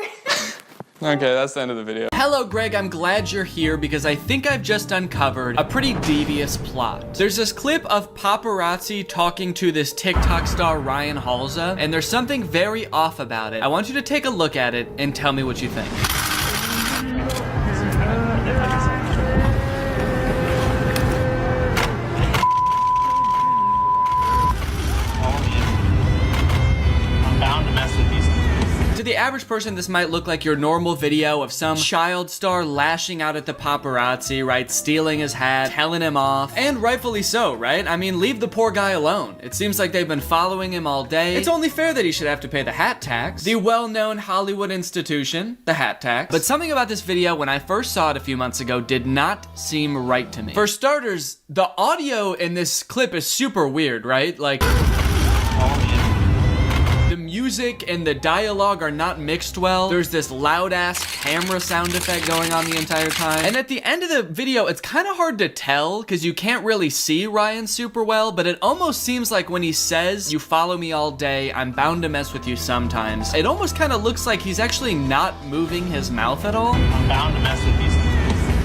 Okay, that's the end of the video. Hello, Greg, I'm glad you're here because I think I've just uncovered a pretty devious plot. There's this clip of paparazzi talking to this TikTok star Ryan Halza, and there's something very off about it. I want you to take a look at it and tell me what you think. To the average person, this might look like your normal video of some child star lashing out at the paparazzi, right? Stealing his hat, telling him off, and rightfully so, right? I mean, leave the poor guy alone. It seems like they've been following him all day. It's only fair that he should have to pay the hat tax. The well-known Hollywood institution, the hat tax. But something about this video, when I first saw it a few months ago, did not seem right to me. For starters, the audio in this clip is super weird, right? Like... music and the dialogue are not mixed well. There's this loud ass camera sound effect going on the entire time. And at the end of the video, it's kind of hard to tell because you can't really see Ryan super well, but it almost seems like when he says, "You follow me all day, I'm bound to mess with you sometimes," it almost kind of looks like he's actually not moving his mouth at all. I'm bound to mess with you.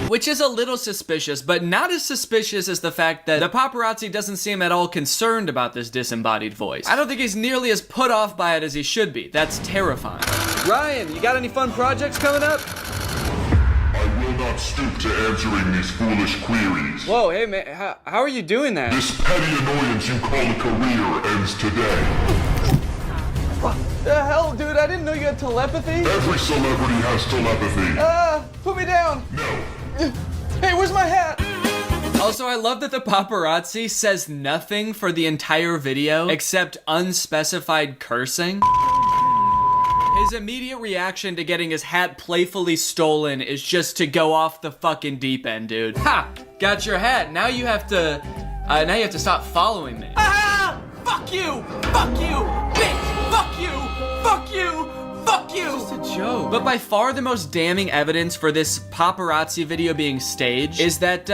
Which is a little suspicious, but not as suspicious as the fact that the paparazzi doesn't seem at all concerned about this disembodied voice. I don't think he's nearly as put off by it as he should be. That's terrifying. Ryan, you got any fun projects coming up? I will not stoop to answering these foolish queries. Whoa, hey man, how are you doing that? This petty annoyance you call a career ends today. What the hell, dude? I didn't know you had telepathy. Every celebrity has telepathy. Put me down. No. Hey, where's my hat? Also, I love that the paparazzi says nothing for the entire video except unspecified cursing. His immediate reaction to getting his hat playfully stolen is just to go off the fucking deep end, dude. Ha! Got your hat. Now you have to stop following me. Ah! Fuck you! Fuck you! Bitch! Fuck you! Fuck you! Fuck you! It's just a joke. But by far the most damning evidence for this paparazzi video being staged is that,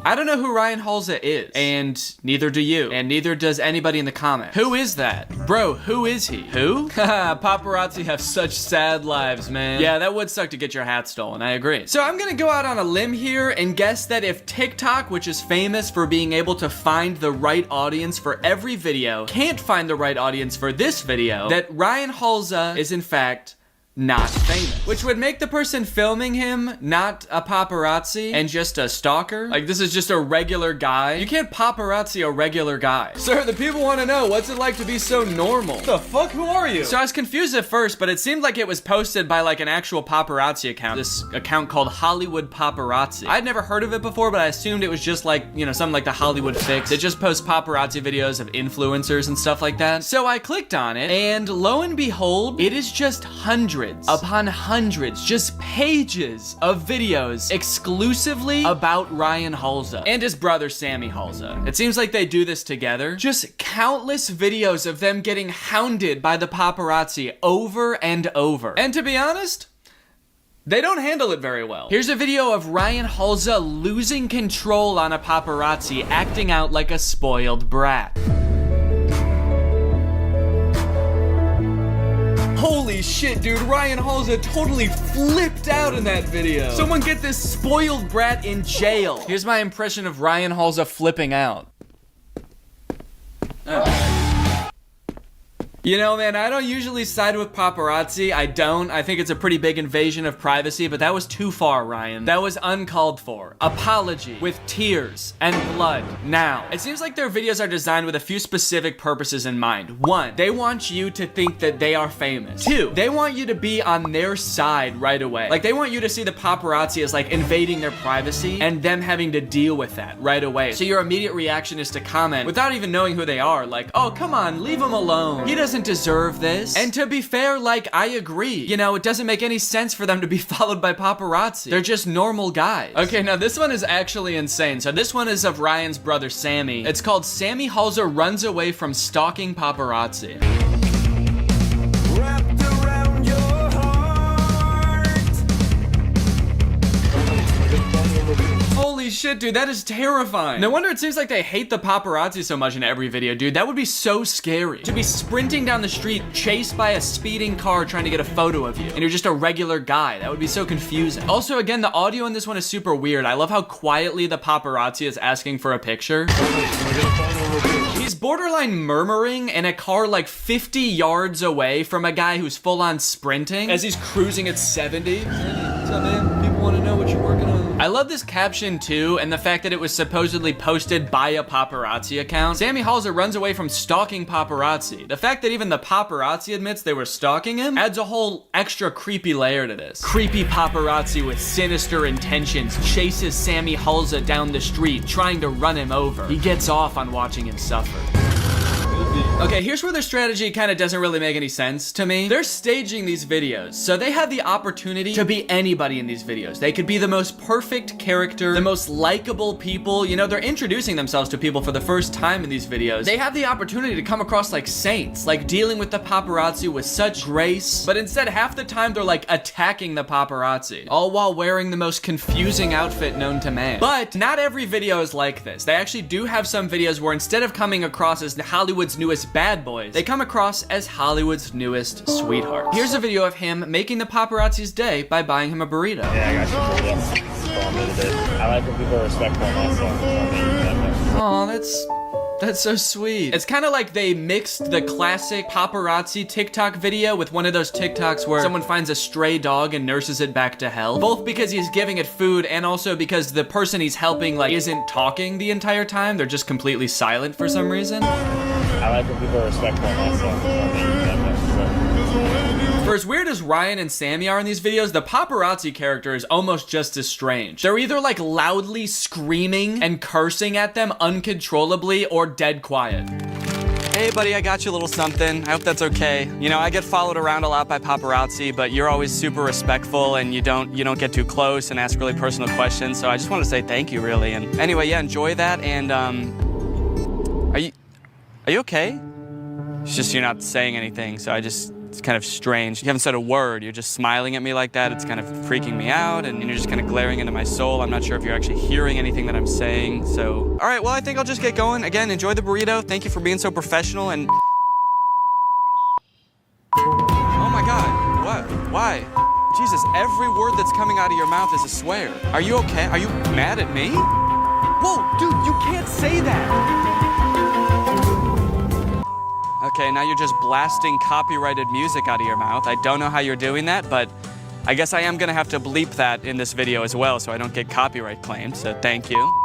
I don't know who Ryan Halza is, and neither do you, and neither does anybody in the comments. Who is that? Bro, who is he? Who? Haha, paparazzi have such sad lives, man. Yeah, that would suck to get your hat stolen, I agree. So I'm gonna go out on a limb here and guess that if TikTok, which is famous for being able to find the right audience for every video, can't find the right audience for this video, that Ryan Halza is in fact not famous. Which would make the person filming him not a paparazzi and just a stalker. Like, this is just a regular guy. You can't paparazzi a regular guy. Sir, the people want to know, what's it like to be so normal? What the fuck? Who are you? So I was confused at first, but it seemed like it was posted by like an actual paparazzi account. This account called Hollywood Paparazzi. I'd never heard of it before, but I assumed it was just like, you know, something like the Hollywood Fix. It just posts paparazzi videos of influencers and stuff like that. So I clicked on it, and lo and behold, it is just hundreds upon hundreds, just pages of videos exclusively about Ryan Halsey and his brother Sammy Halsey. It seems like they do this together. Just countless videos of them getting hounded by the paparazzi over and over. And to be honest, they don't handle it very well. Here's a video of Ryan Halsey losing control on a paparazzi, acting out like a spoiled brat. Holy shit, dude, Ryan Halsey totally flipped out in that video. Someone get this spoiled brat in jail. Here's my impression of Ryan Halsey flipping out. You know, man, I don't usually side with paparazzi. I don't. I think it's a pretty big invasion of privacy, but that was too far, Ryan. That was uncalled for. Apology with tears and blood now. It seems like their videos are designed with a few specific purposes in mind. 1, they want you to think that they are famous. 2, they want you to be on their side right away. Like, they want you to see the paparazzi as like invading their privacy and them having to deal with that right away. So your immediate reaction is to comment without even knowing who they are. Like, oh, come on, leave him alone. He doesn't deserve this. And to be fair, like, I agree. You know, it doesn't make any sense for them to be followed by paparazzi. They're just normal guys. Okay, now this one is actually insane. So this one is of Ryan's brother, Sammy. It's called Sammy Halsey Runs Away from Stalking Paparazzi. Holy shit, dude, that is terrifying. No wonder it seems like they hate the paparazzi so much in every video, dude. That would be so scary. To be sprinting down the street, chased by a speeding car trying to get a photo of you, and you're just a regular guy. That would be so confusing. Also, again, the audio in this one is super weird. I love how quietly the paparazzi is asking for a picture. He's borderline murmuring in a car like 50 yards away from a guy who's full on sprinting as he's cruising at 70. What's up, man? People want to know what you're working on. I love this caption too, and the fact that it was supposedly posted by a paparazzi account. Sammy Halsey runs away from stalking paparazzi. The fact that even the paparazzi admits they were stalking him adds a whole extra creepy layer to this. Creepy paparazzi with sinister intentions chases Sammy Halsey down the street, trying to run him over. He gets off on watching him suffer. Okay, here's where their strategy kind of doesn't really make any sense to me. They're staging these videos, so they have the opportunity to be anybody in these videos. They could be the most perfect character, the most likable people. You know, they're introducing themselves to people for the first time in these videos. They have the opportunity to come across like saints, like dealing with the paparazzi with such grace, but instead half the time they're like attacking the paparazzi, all while wearing the most confusing outfit known to man. But not every video is like this. They actually do have some videos where instead of coming across as Hollywood's newest bad boys, they come across as Hollywood's newest sweethearts. Here's a video of him making the paparazzi's day by buying him a burrito. Yeah, I got you burrito. I like when people are respectful and stuff. Aw, that's so sweet. It's kind of like they mixed the classic paparazzi TikTok video with one of those TikToks where someone finds a stray dog and nurses it back to health. Both because he's giving it food and also because the person he's helping like isn't talking the entire time. They're just completely silent for some reason. I like when people are respectful and stuff. For as weird as Ryan and Sammy are in these videos, the paparazzi character is almost just as strange. They're either like loudly screaming and cursing at them uncontrollably or dead quiet. Hey buddy, I got you a little something. I hope that's okay. You know, I get followed around a lot by paparazzi, but you're always super respectful and you don't get too close and ask really personal questions. So I just want to say thank you, really. And anyway, yeah, enjoy that. And are you okay? It's just you're not saying anything, so it's kind of strange. You haven't said a word. You're just smiling at me like that. It's kind of freaking me out, and you're just kind of glaring into my soul. I'm not sure if you're actually hearing anything that I'm saying, so... All right, well, I think I'll just get going. Again, enjoy the burrito. Thank you for being so professional, and... Oh my God, what? Why? Jesus, every word that's coming out of your mouth is a swear. Are you okay? Are you mad at me? Whoa, dude, you can't say that. Okay, now you're just blasting copyrighted music out of your mouth. I don't know how you're doing that, but I guess I am gonna have to bleep that in this video as well so I don't get copyright claimed, so thank you.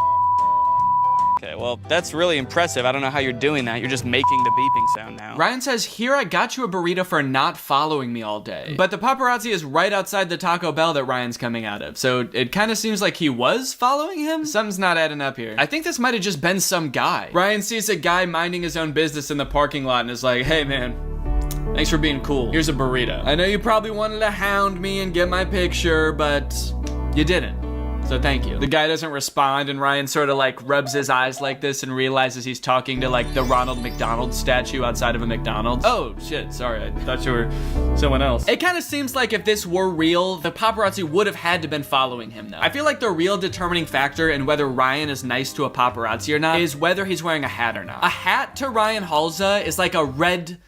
Okay, well, that's really impressive. I don't know how you're doing that. You're just making the beeping sound now. Ryan says, here I got you a burrito for not following me all day. But the paparazzi is right outside the Taco Bell that Ryan's coming out of, so it kind of seems like he was following him. Something's not adding up here. I think this might have just been some guy. Ryan sees a guy minding his own business in the parking lot and is like, hey man, thanks for being cool. Here's a burrito. I know you probably wanted to hound me and get my picture, but you didn't. So thank you. The guy doesn't respond and Ryan sort of like rubs his eyes like this and realizes he's talking to like the Ronald McDonald statue outside of a McDonald's. Oh shit, sorry, I thought you were someone else. It kind of seems like if this were real, the paparazzi would have had to been following him though. I feel like the real determining factor in whether Ryan is nice to a paparazzi or not is whether he's wearing a hat or not. A hat to Ryan Halza is like a red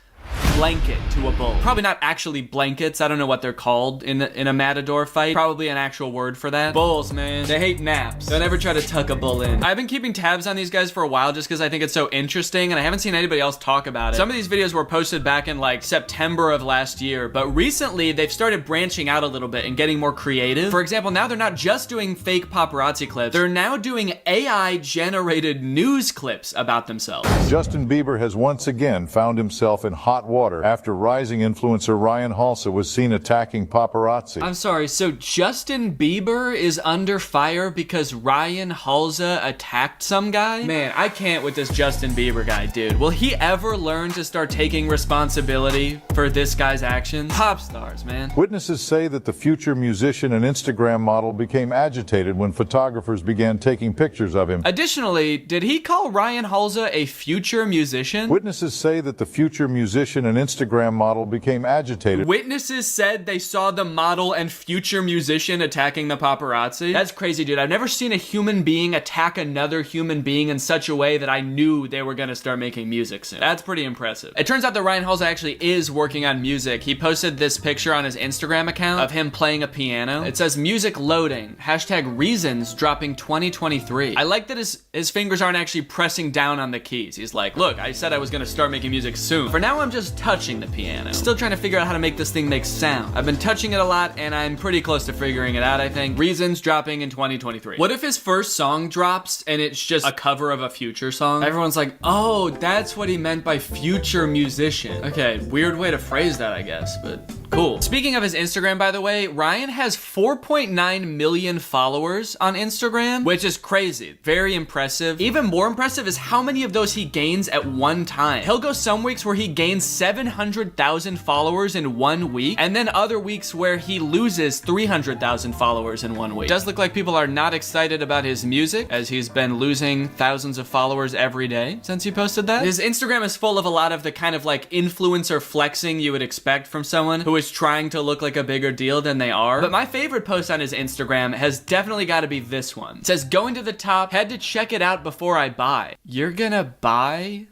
blanket to a bull. Probably not actually blankets. I don't know what they're called in a matador fight. Probably an actual word for that. Bulls, man. They hate naps. Don't ever try to tuck a bull in. I've been keeping tabs on these guys for a while just because I think it's so interesting and I haven't seen anybody else talk about it. Some of these videos were posted back in like September of last year, but recently they've started branching out a little bit and getting more creative. For example, now they're not just doing fake paparazzi clips. They're now doing AI generated news clips about themselves. Justin Bieber has once again found himself in hot water after rising influencer Ryan Halsa was seen attacking paparazzi. I'm sorry, so Justin Bieber is under fire because Ryan Halsa attacked some guy? Man, I can't with this Justin Bieber guy, dude. Will he ever learn to start taking responsibility for this guy's actions? Pop stars, man. Witnesses say that the future musician and Instagram model became agitated when photographers began taking pictures of him. Additionally, did he call Ryan Halsa a future musician? Witnesses say that the future musician and Instagram model became agitated. Witnesses said they saw the model and future musician attacking the paparazzi. That's crazy, dude. I've never seen a human being attack another human being in such a way that I knew they were gonna start making music soon. That's pretty impressive. It turns out that Ryan Halsa actually is working on music. He posted this picture on his Instagram account of him playing a piano. It says music loading, #reasons dropping 2023. I like that his fingers aren't actually pressing down on the keys. He's like, look, I said I was gonna start making music soon. For now, I'm just touching the piano. Still trying to figure out how to make this thing make sound. I've been touching it a lot and I'm pretty close to figuring it out, I think. Reasons dropping in 2023. What if his first song drops and it's just a cover of a future song? Everyone's like, oh, that's what he meant by future musician. Okay, weird way to phrase that, I guess, but cool. Speaking of his Instagram, by the way, Ryan has 4.9 million followers on Instagram, which is crazy. Very impressive. Even more impressive is how many of those he gains at one time. He'll go some weeks where he gains 700,000 followers in 1 week, and then other weeks where he loses 300,000 followers in 1 week. It does look like people are not excited about his music, as he's been losing thousands of followers every day since he posted that. His Instagram is full of a lot of the kind of like influencer flexing you would expect from someone who is trying to look like a bigger deal than they are. But my favorite post on his Instagram has definitely got to be this one. It says, going to the top, had to check it out before I buy. You're gonna buy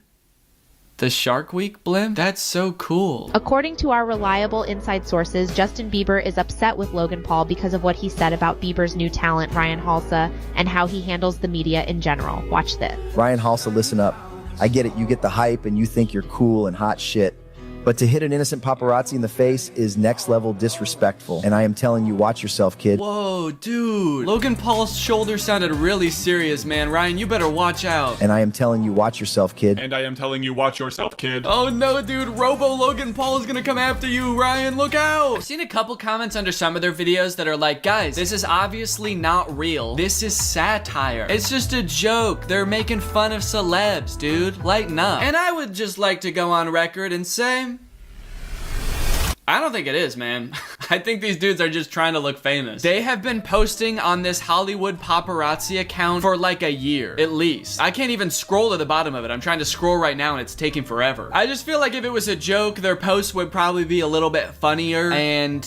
the Shark Week blimp? That's so cool. According to our reliable inside sources, Justin Bieber is upset with Logan Paul because of what he said about Bieber's new talent, Ryan Halsa, and how he handles the media in general. Watch this. Ryan Halsa, listen up. I get it. You get the hype and you think you're cool and hot shit. But to hit an innocent paparazzi in the face is next level disrespectful. And I am telling you, watch yourself, kid. Whoa, dude. Logan Paul's shoulder sounded really serious, man. Ryan, you better watch out. And I am telling you, watch yourself, kid. And I am telling you, watch yourself, kid. Oh no, dude. Robo Logan Paul is gonna come after you, Ryan. Look out. I've seen a couple comments under some of their videos that are like, guys, this is obviously not real. This is satire. It's just a joke. They're making fun of celebs, dude. Lighten up. And I would just like to go on record and say, I don't think it is, man. I think these dudes are just trying to look famous. They have been posting on this Hollywood paparazzi account for like a year, at least. I can't even scroll to the bottom of it. I'm trying to scroll right now and it's taking forever. I just feel like if it was a joke, their posts would probably be a little bit funnier and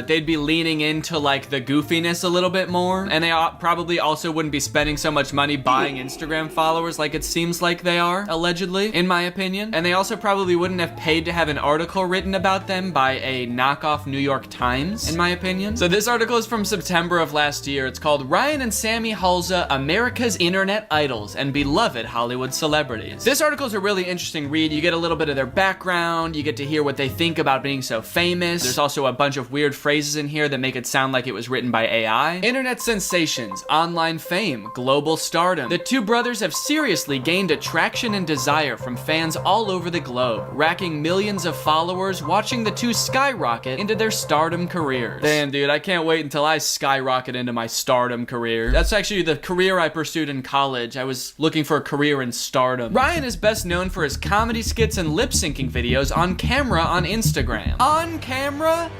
they'd be leaning into like the goofiness a little bit more. And they probably also wouldn't be spending so much money buying Instagram followers like it seems like they are, allegedly, in my opinion. And they also probably wouldn't have paid to have an article written about them by a knockoff New York York Times, in my opinion. So this article is from September of last year. It's called Ryan and Sammy Halsey, America's Internet Idols and Beloved Hollywood Celebrities. This article is a really interesting read. You get a little bit of their background, you get to hear what they think about being so famous. There's also a bunch of weird phrases in here that make it sound like it was written by AI. Internet sensations, online fame, global stardom. The two brothers have seriously gained attraction and desire from fans all over the globe, racking millions of followers, watching the two skyrocket into their stardom careers. Damn, dude, I can't wait until I skyrocket into my stardom career. That's actually the career I pursued in college. I was looking for a career in stardom. Ryan is best known for his comedy skits and lip-syncing videos on camera on Instagram. On camera?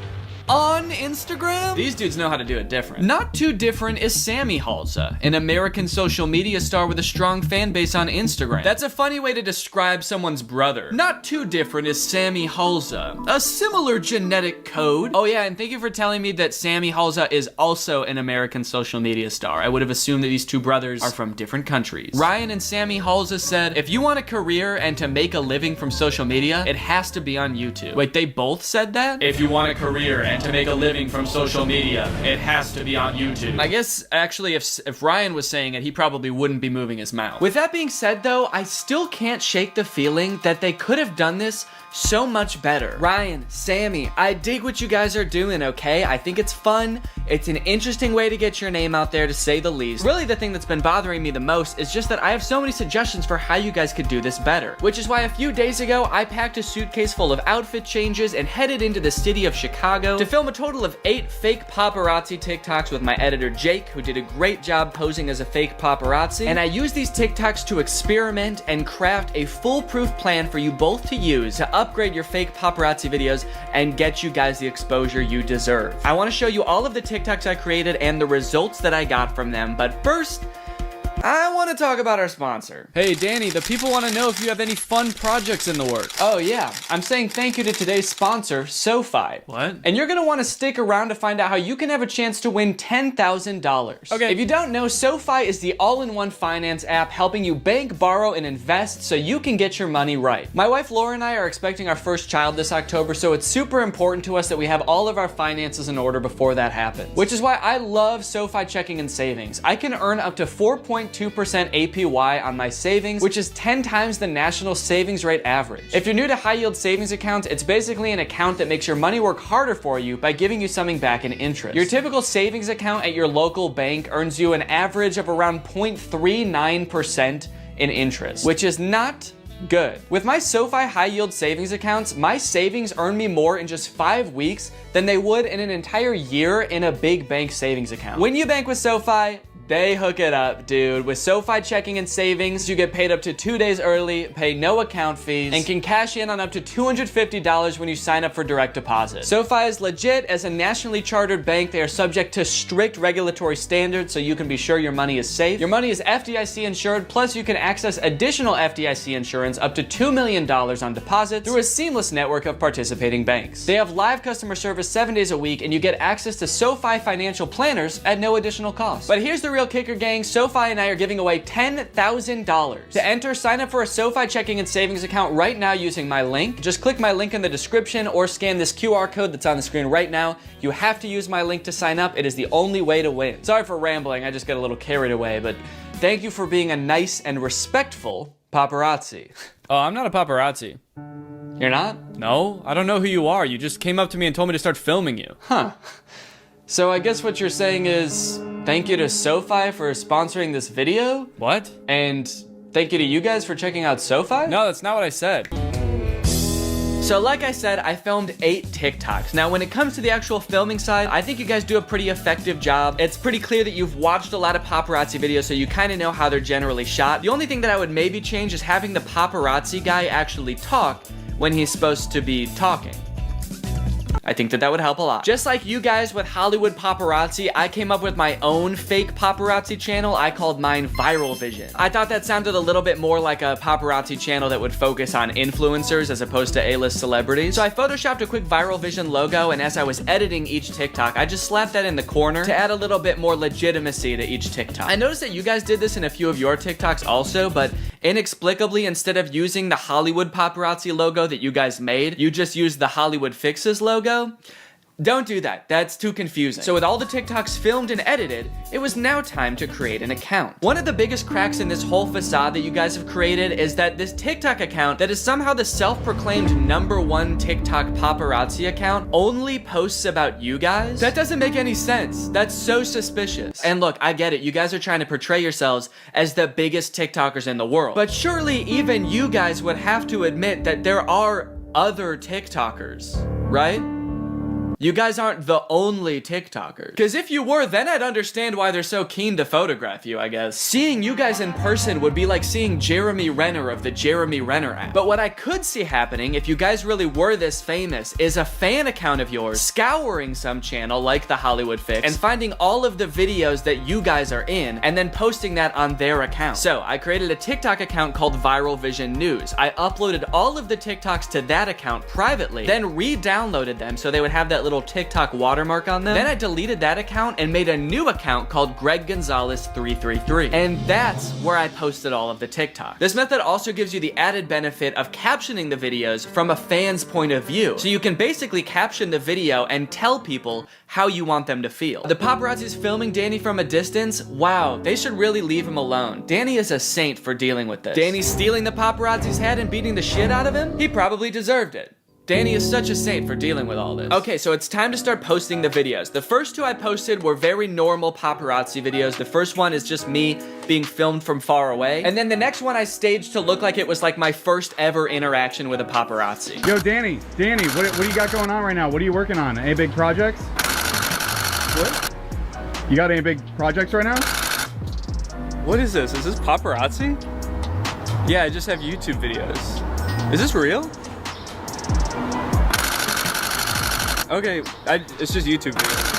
On Instagram? These dudes know how to do it different. Not too different is Sammy Halsey, an American social media star with a strong fan base on Instagram. That's a funny way to describe someone's brother. Not too different is Sammy Halsey, a similar genetic code. Oh yeah, and thank you for telling me that Sammy Halsey is also an American social media star. I would have assumed that these two brothers are from different countries. Ryan and Sammy Halsey said, if you want a career and to make a living from social media, it has to be on YouTube. Wait, they both said that? If you want a career and to make a living from social media, it has to be on YouTube. I guess, actually, if Ryan was saying it, he probably wouldn't be moving his mouth. With that being said, though, I still can't shake the feeling that they could have done this so much better. Ryan, Sammy, I dig what you guys are doing, okay? I think it's fun. It's an interesting way to get your name out there, to say the least. Really, the thing that's been bothering me the most is just that I have so many suggestions for how you guys could do this better. Which is why a few days ago, I packed a suitcase full of outfit changes and headed into the city of Chicago to film a total of 8 fake paparazzi TikToks with my editor Jake, who did a great job posing as a fake paparazzi. And I used these TikToks to experiment and craft a foolproof plan for you both to use to upgrade your fake paparazzi videos and get you guys the exposure you deserve. I want to show you all of the TikToks I created and the results that I got from them, but first, I want to talk about our sponsor. Hey Danny, the people want to know if you have any fun projects in the works. Oh yeah, I'm saying thank you to today's sponsor, SoFi. What? And you're going to want to stick around to find out how you can have a chance to win $10,000. Okay. If you don't know, SoFi is the all-in-one finance app helping you bank, borrow, and invest so you can get your money right. My wife Laura and I are expecting our first child this October, so it's super important to us that we have all of our finances in order before that happens. Which is why I love SoFi checking and savings. I can earn up to 4.2% APY on my savings, which is 10 times the national savings rate average. If you're new to high yield savings accounts, it's basically an account that makes your money work harder for you by giving you something back in interest. Your typical savings account at your local bank earns you an average of around 0.39% in interest, which is not good. With my SoFi high yield savings accounts, my savings earn me more in just 5 weeks than they would in an entire year in a big bank savings account. When you bank with SoFi, they hook it up, dude. With SoFi checking and savings, you get paid up to 2 days early, pay no account fees, and can cash in on up to $250 when you sign up for direct deposit. SoFi is legit. As a nationally chartered bank, they are subject to strict regulatory standards, so you can be sure your money is safe. Your money is FDIC insured, plus you can access additional FDIC insurance up to $2 million on deposits through a seamless network of participating banks. They have live customer service 7 days a week, and you get access to SoFi financial planners at no additional cost. But here's the real kicker, gang. SoFi and I are giving away $10,000. To enter, sign up for a SoFi checking and savings account right now using my link. Just click my link in the description or scan this QR code that's on the screen right now. You have to use my link to sign up. It is the only way to win. Sorry for rambling, I just got a little carried away, but thank you for being a nice and respectful paparazzi. Oh, I'm not a paparazzi. You're not? No, I don't know who you are. You just came up to me and told me to start filming you. Huh. So I guess what you're saying is, thank you to SoFi for sponsoring this video? What? And thank you to you guys for checking out SoFi? No, that's not what I said. So like I said, I filmed 8 TikToks. Now when it comes to the actual filming side, I think you guys do a pretty effective job. It's pretty clear that you've watched a lot of paparazzi videos, so you kind of know how they're generally shot. The only thing that I would maybe change is having the paparazzi guy actually talk when he's supposed to be talking. I think that would help a lot. Just like you guys with Hollywood Paparazzi, I came up with my own fake paparazzi channel. I called mine Viral Vision. I thought that sounded a little bit more like a paparazzi channel that would focus on influencers as opposed to A-list celebrities. So I photoshopped a quick Viral Vision logo, and as I was editing each TikTok, I just slapped that in the corner to add a little bit more legitimacy to each TikTok. I noticed that you guys did this in a few of your TikToks also, but inexplicably, instead of using the Hollywood Paparazzi logo that you guys made, you just used the Hollywood Fixes logo. Don't do that. That's too confusing. So with all the TikToks filmed and edited, it was now time to create an account. One of the biggest cracks in this whole facade that you guys have created is that this TikTok account that is somehow the self-proclaimed #1 TikTok paparazzi account only posts about you guys. That doesn't make any sense. That's so suspicious. And look, I get it. You guys are trying to portray yourselves as the biggest TikTokers in the world. But surely even you guys would have to admit that there are other TikTokers, right? You guys aren't the only TikTokers. Because if you were, then I'd understand why they're so keen to photograph you, I guess. Seeing you guys in person would be like seeing Jeremy Renner of the Jeremy Renner app. But what I could see happening, if you guys really were this famous, is a fan account of yours scouring some channel like The Hollywood Fix and finding all of the videos that you guys are in and then posting that on their account. So I created a TikTok account called Viral Vision News. I uploaded all of the TikToks to that account privately, then re-downloaded them so they would have that little TikTok watermark on them. Then I deleted that account and made a new account called Greg Gonzalez 333. And that's where I posted all of the TikToks. This method also gives you the added benefit of captioning the videos from a fan's point of view. So you can basically caption the video and tell people how you want them to feel. The paparazzi's filming Danny from a distance. Wow, they should really leave him alone. Danny is a saint for dealing with this. Danny stealing the paparazzi's head and beating the shit out of him? He probably deserved it. Danny is such a saint for dealing with all this. Okay, so it's time to start posting the videos. The first two I posted were very normal paparazzi videos. The first one is just me being filmed from far away. And then the next one I staged to look like it was like my first ever interaction with a paparazzi. Yo, Danny, what do you got going on right now? What are you working on? Any big projects? What? You got any big projects right now? What is this? Is this paparazzi? Yeah, I just have YouTube videos. Is this real? Okay, it's just YouTube videos.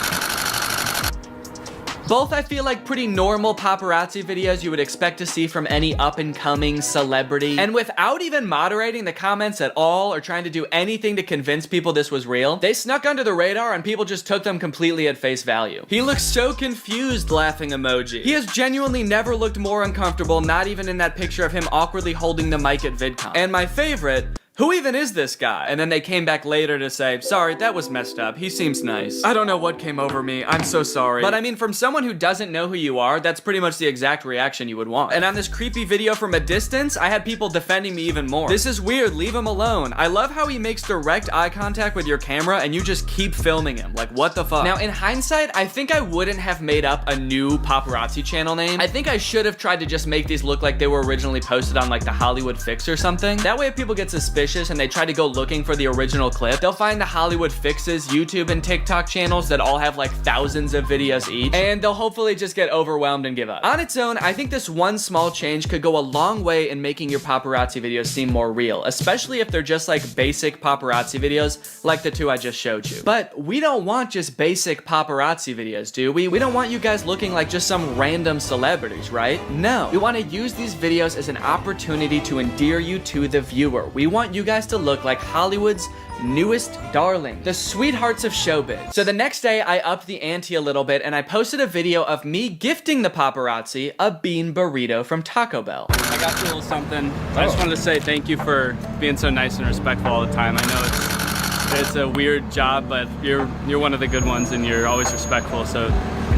Both I feel like pretty normal paparazzi videos you would expect to see from any up-and-coming celebrity. And without even moderating the comments at all or trying to do anything to convince people this was real, they snuck under the radar and people just took them completely at face value. He looks so confused, laughing emoji. He has genuinely never looked more uncomfortable, not even in that picture of him awkwardly holding the mic at VidCon. And my favorite, who even is this guy? And then they came back later to say, sorry, that was messed up. He seems nice. I don't know what came over me. I'm so sorry. But I mean, from someone who doesn't know who you are, that's pretty much the exact reaction you would want. And on this creepy video from a distance, I had people defending me even more. This is weird. Leave him alone. I love how he makes direct eye contact with your camera and you just keep filming him. Like, what the fuck? Now, in hindsight, I think I wouldn't have made up a new paparazzi channel name. I think I should have tried to just make these look like they were originally posted on like the Hollywood Fix or something. That way, if people get suspicious and they try to go looking for the original clip, they'll find the Hollywood Fix's YouTube and TikTok channels that all have like thousands of videos each, and they'll hopefully just get overwhelmed and give up. On its own, I think this one small change could go a long way in making your paparazzi videos seem more real, especially if they're just like basic paparazzi videos like the two I just showed you. But we don't want just basic paparazzi videos, do we? We don't want you guys looking like just some random celebrities, right? No. We want to use these videos as an opportunity to endear you to the viewer. We want you guys to look like Hollywood's newest darling, the sweethearts of showbiz. So the next day, I upped the ante a little bit and I posted a video of me gifting the paparazzi a bean burrito from Taco Bell. I got you a little something. I just wanted to say thank you for being so nice and respectful all the time. I know it's a weird job, but you're one of the good ones and you're always respectful, so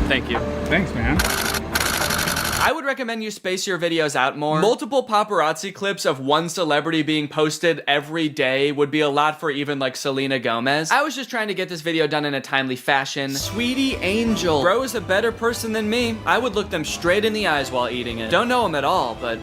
thank you. Thanks, man. I would recommend you space your videos out more. Multiple paparazzi clips of one celebrity being posted every day would be a lot for even like Selena Gomez. I was just trying to get this video done in a timely fashion. Sweetie Angel. Bro is a better person than me. I would look them straight in the eyes while eating it. Don't know him at all, but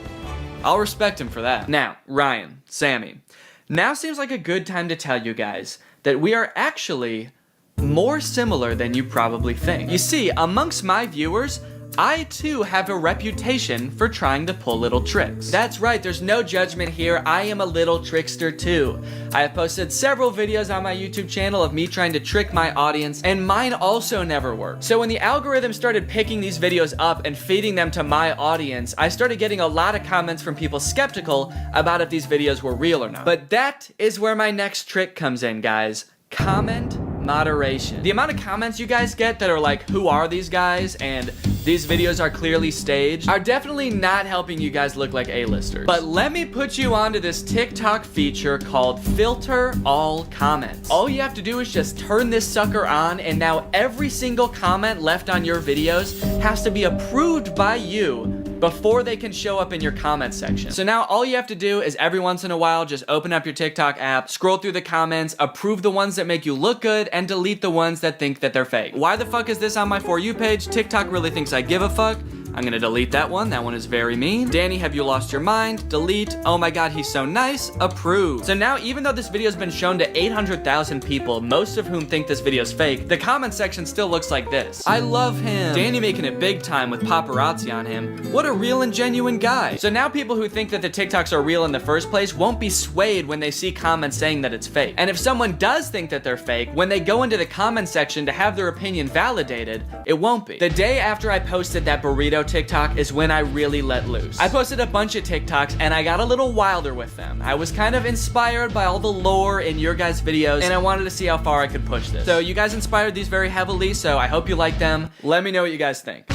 I'll respect him for that. Now, Ryan, Sammy. Now seems like a good time to tell you guys that we are actually more similar than you probably think. You see, amongst my viewers, I too have a reputation for trying to pull little tricks. That's right, there's no judgment here. I am a little trickster too. I have posted several videos on my YouTube channel of me trying to trick my audience, and mine also never worked. So when the algorithm started picking these videos up and feeding them to my audience, I started getting a lot of comments from people skeptical about if these videos were real or not. But that is where my next trick comes in, guys. Comment moderation. The amount of comments you guys get that are like, who are these guys? And these videos are clearly staged, are definitely not helping you guys look like A-listers. But let me put you onto this TikTok feature called Filter All Comments. All you have to do is just turn this sucker on, and now every single comment left on your videos has to be approved by you before they can show up in your comment section. So now all you have to do is every once in a while just open up your TikTok app, scroll through the comments, approve the ones that make you look good, and delete the ones that think that they're fake. Why the fuck is this on my For You page? TikTok really thinks I give a fuck. I'm gonna delete that one. That one is very mean. Danny, have you lost your mind? Delete. Oh my god, he's so nice. Approve. So now, even though this video's been shown to 800,000 people, most of whom think this video's fake, the comment section still looks like this. I love him. Danny making it big time with paparazzi on him. What a real and genuine guy. So now people who think that the TikToks are real in the first place won't be swayed when they see comments saying that it's fake. And if someone does think that they're fake, when they go into the comment section to have their opinion validated, it won't be. The day after I posted that burrito TikTok is when I really let loose. I posted a bunch of TikToks and I got a little wilder with them. I was kind of inspired by all the lore in your guys' videos, and I wanted to see how far I could push this. So you guys inspired these very heavily, so I hope you like them. Let me know what you guys think.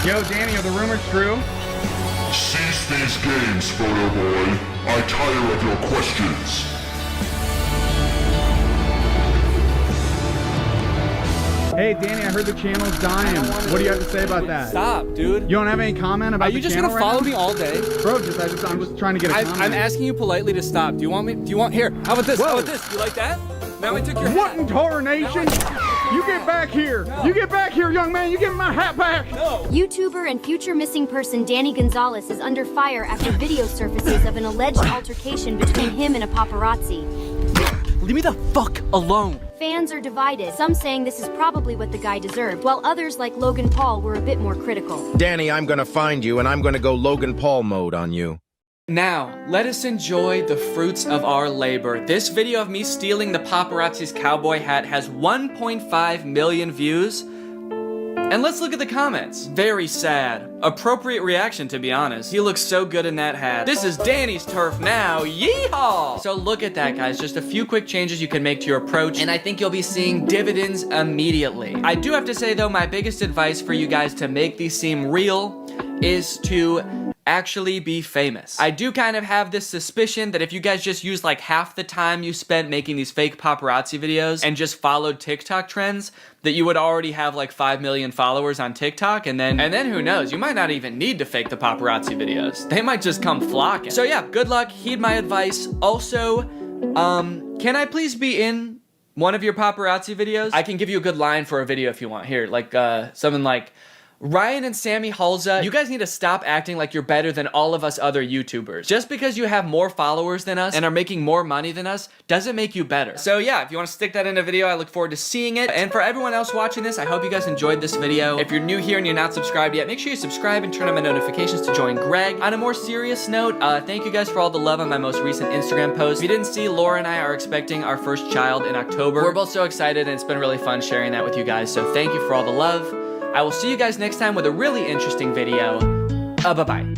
Yo, Danny, are the rumors true? Cease these games, photo boy. I tire of your questions. Hey, Danny, I heard the channel's dying. What do you have to say about that? Stop, dude. You don't have any comment about the channel? Are you just gonna follow me all day? Bro, I'm just trying to get a comment. I'm asking you politely to stop. Do you want here? How about this? Whoa. How about this? You like that? Now I took your What hat. in tarnation? You get back here. No. You get back here, young man. You give me my hat back. No. YouTuber and future missing person Danny Gonzalez is under fire after video surfaces of an alleged altercation between him and a paparazzi. Leave me the fuck alone. Fans are divided, some saying this is probably what the guy deserved, while others like Logan Paul were a bit more critical. Danny, I'm gonna find you and I'm gonna go Logan Paul mode on you. Now, let us enjoy the fruits of our labor. This video of me stealing the paparazzi's cowboy hat has 1.5 million views. And let's look at the comments. Very sad. Appropriate reaction, to be honest. He looks so good in that hat. This is Danny's turf now. Yeehaw! So look at that, guys. Just a few quick changes you can make to your approach, and I think you'll be seeing dividends immediately. I do have to say, though, my biggest advice for you guys to make these seem real is to actually be famous. I do kind of have this suspicion that if you guys just used like half the time you spent making these fake paparazzi videos and just followed TikTok trends, that you would already have like 5 million followers on TikTok, and then who knows, you might not even need to fake the paparazzi videos. They might just come flocking. So yeah, good luck, heed my advice. Also, can I please be in one of your paparazzi videos? I can give you a good line for a video if you want. Here, like something like, Ryan and Sammy Halza, you guys need to stop acting like you're better than all of us other YouTubers. Just because you have more followers than us and are making more money than us doesn't make you better. So yeah, if you want to stick that in a video, I look forward to seeing it. And for everyone else watching this, I hope you guys enjoyed this video. If you're new here and you're not subscribed yet, make sure you subscribe and turn on my notifications to join Greg. On a more serious note, thank you guys for all the love on my most recent Instagram post. If you didn't see, Laura and I are expecting our first child in October. We're both so excited, and it's been really fun sharing that with you guys. So thank you for all the love. I will see you guys next time with a really interesting video. Bye-bye.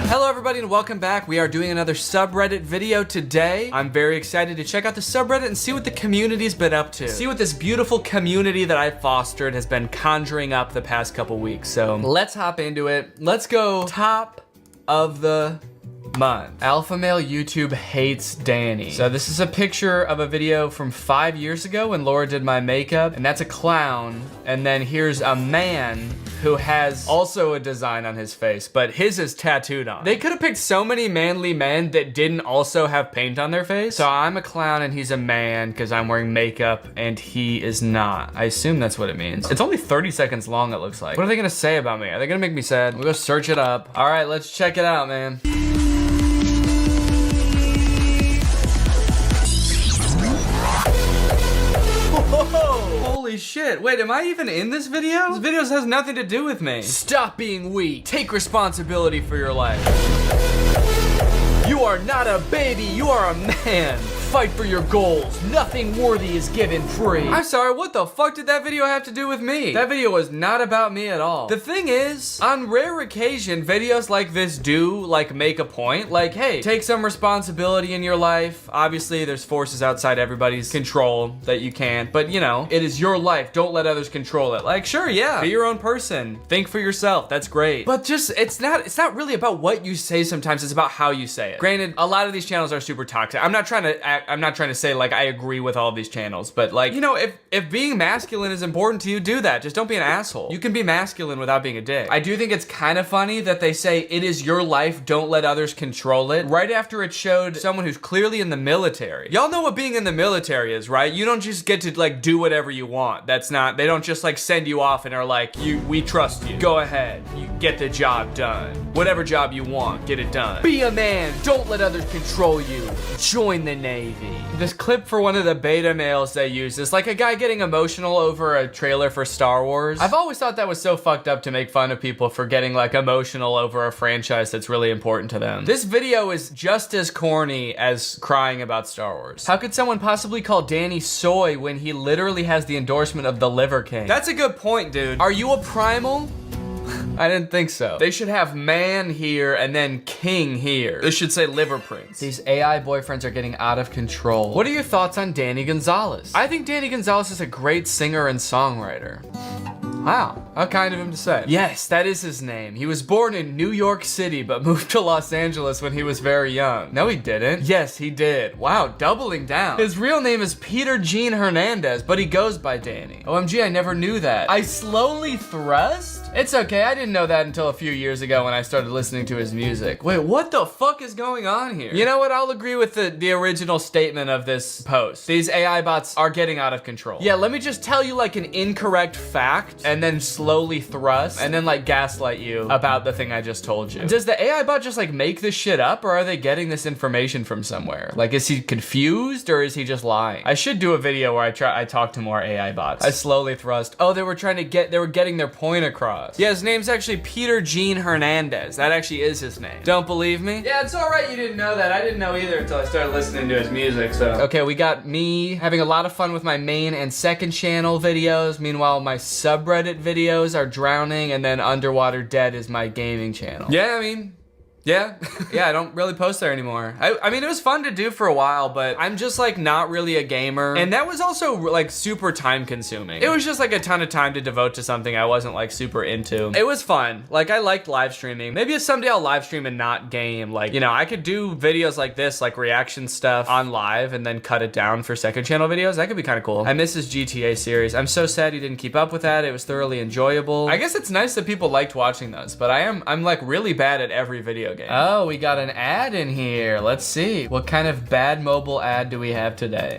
Hello everybody and welcome back. We are doing another subreddit video today. I'm very excited to check out the subreddit and see what the community's been up to. See what this beautiful community that I fostered has been conjuring up the past couple weeks. So let's hop into it. Let's go top of the month. Alpha male YouTube hates Danny. So this is a picture of a video from 5 years ago when Laura did my makeup, and that's a clown. And then here's a man who has also a design on his face, but his is tattooed on. They could have picked so many manly men that didn't also have paint on their face. So I'm a clown and he's a man because I'm wearing makeup and he is not. I assume that's what it means. It's only 30 seconds long, it looks like. What are they gonna say about me? Are they gonna make me sad? We'll go search it up. All right, let's check it out, man. Whoa, holy shit. Wait, am I even in this video? This video has nothing to do with me. Stop being weak. Take responsibility for your life. You are not a baby, you are a man. Fight for your goals. Nothing worthy is given free. I'm sorry, what the fuck did that video have to do with me? That video was not about me at all. The thing is, on rare occasion, videos like this do like make a point. Like, hey, take some responsibility in your life. Obviously, there's forces outside everybody's control that you can't, but you know, it is your life. Don't let others control it. Like, sure, yeah, be your own person. Think for yourself. That's great. But just, it's not really about what you say sometimes, it's about how you say it. Granted, a lot of these channels are super toxic. I'm not trying to say like I agree with all of these channels, but like, you know, if being masculine is important to you, do that. Just don't be an asshole. You can be masculine without being a dick. I do think it's kind of funny that they say it is your life, don't let others control it, right after it showed someone who's clearly in the military. Y'all know what being in the military is, right? You don't just get to like do whatever you want. That's not, they don't just like send you off and are like, we trust you. Go ahead, you get the job done. Whatever job you want, get it done. Be a man, don't let others control you. Join the Navy. This clip for one of the beta males they use is like a guy getting emotional over a trailer for Star Wars. I've always thought that was so fucked up to make fun of people for getting like emotional over a franchise that's really important to them. This video is just as corny as crying about Star Wars. How could someone possibly call Danny soy when he literally has the endorsement of the Liver King? That's a good point, dude. Are you a primal? I didn't think so. They should have man here and then king here. This should say liver prince. These AI boyfriends are getting out of control. What are your thoughts on Danny Gonzalez? I think Danny Gonzalez is a great singer and songwriter. Wow, how kind of him to say. Yes, that is his name. He was born in New York City, but moved to Los Angeles when he was very young. No, he didn't. Yes, he did. Wow, doubling down. His real name is Peter Gene Hernandez, but he goes by Danny. OMG, I never knew that. I slowly thrust? It's okay, I didn't know that until a few years ago when I started listening to his music. Wait, what the fuck is going on here? You know what, I'll agree with the original statement of this post. These AI bots are getting out of control. Yeah, let me just tell you like an incorrect fact, and then slowly thrust, and then like gaslight you about the thing I just told you. Does the AI bot just like make this shit up, or are they getting this information from somewhere? Like, is he confused, or is he just lying? I should do a video where I talk to more AI bots. I slowly thrust. Oh, they were getting their point across. Yeah, his name's actually Peter Gene Hernandez. That actually is his name. Don't believe me? Yeah, it's all right you didn't know that. I didn't know either until I started listening to his music, so. Okay, we got me having a lot of fun with my main and second channel videos. Meanwhile, my subreddit videos are drowning, and then Underwater Dead is my gaming channel. Yeah, I mean, yeah, I don't really post there anymore. I mean, it was fun to do for a while, but I'm just like not really a gamer. And that was also like super time consuming. It was just like a ton of time to devote to something I wasn't like super into. It was fun. Like I liked live streaming. Maybe someday I'll live stream and not game. Like, you know, I could do videos like this, like reaction stuff on live and then cut it down for second channel videos. That could be kind of cool. I miss his GTA series. I'm so sad he didn't keep up with that. It was thoroughly enjoyable. I guess it's nice that people liked watching those, but I'm like really bad at every video game. Oh, we got an ad in here. Let's see. What kind of bad mobile ad do we have today?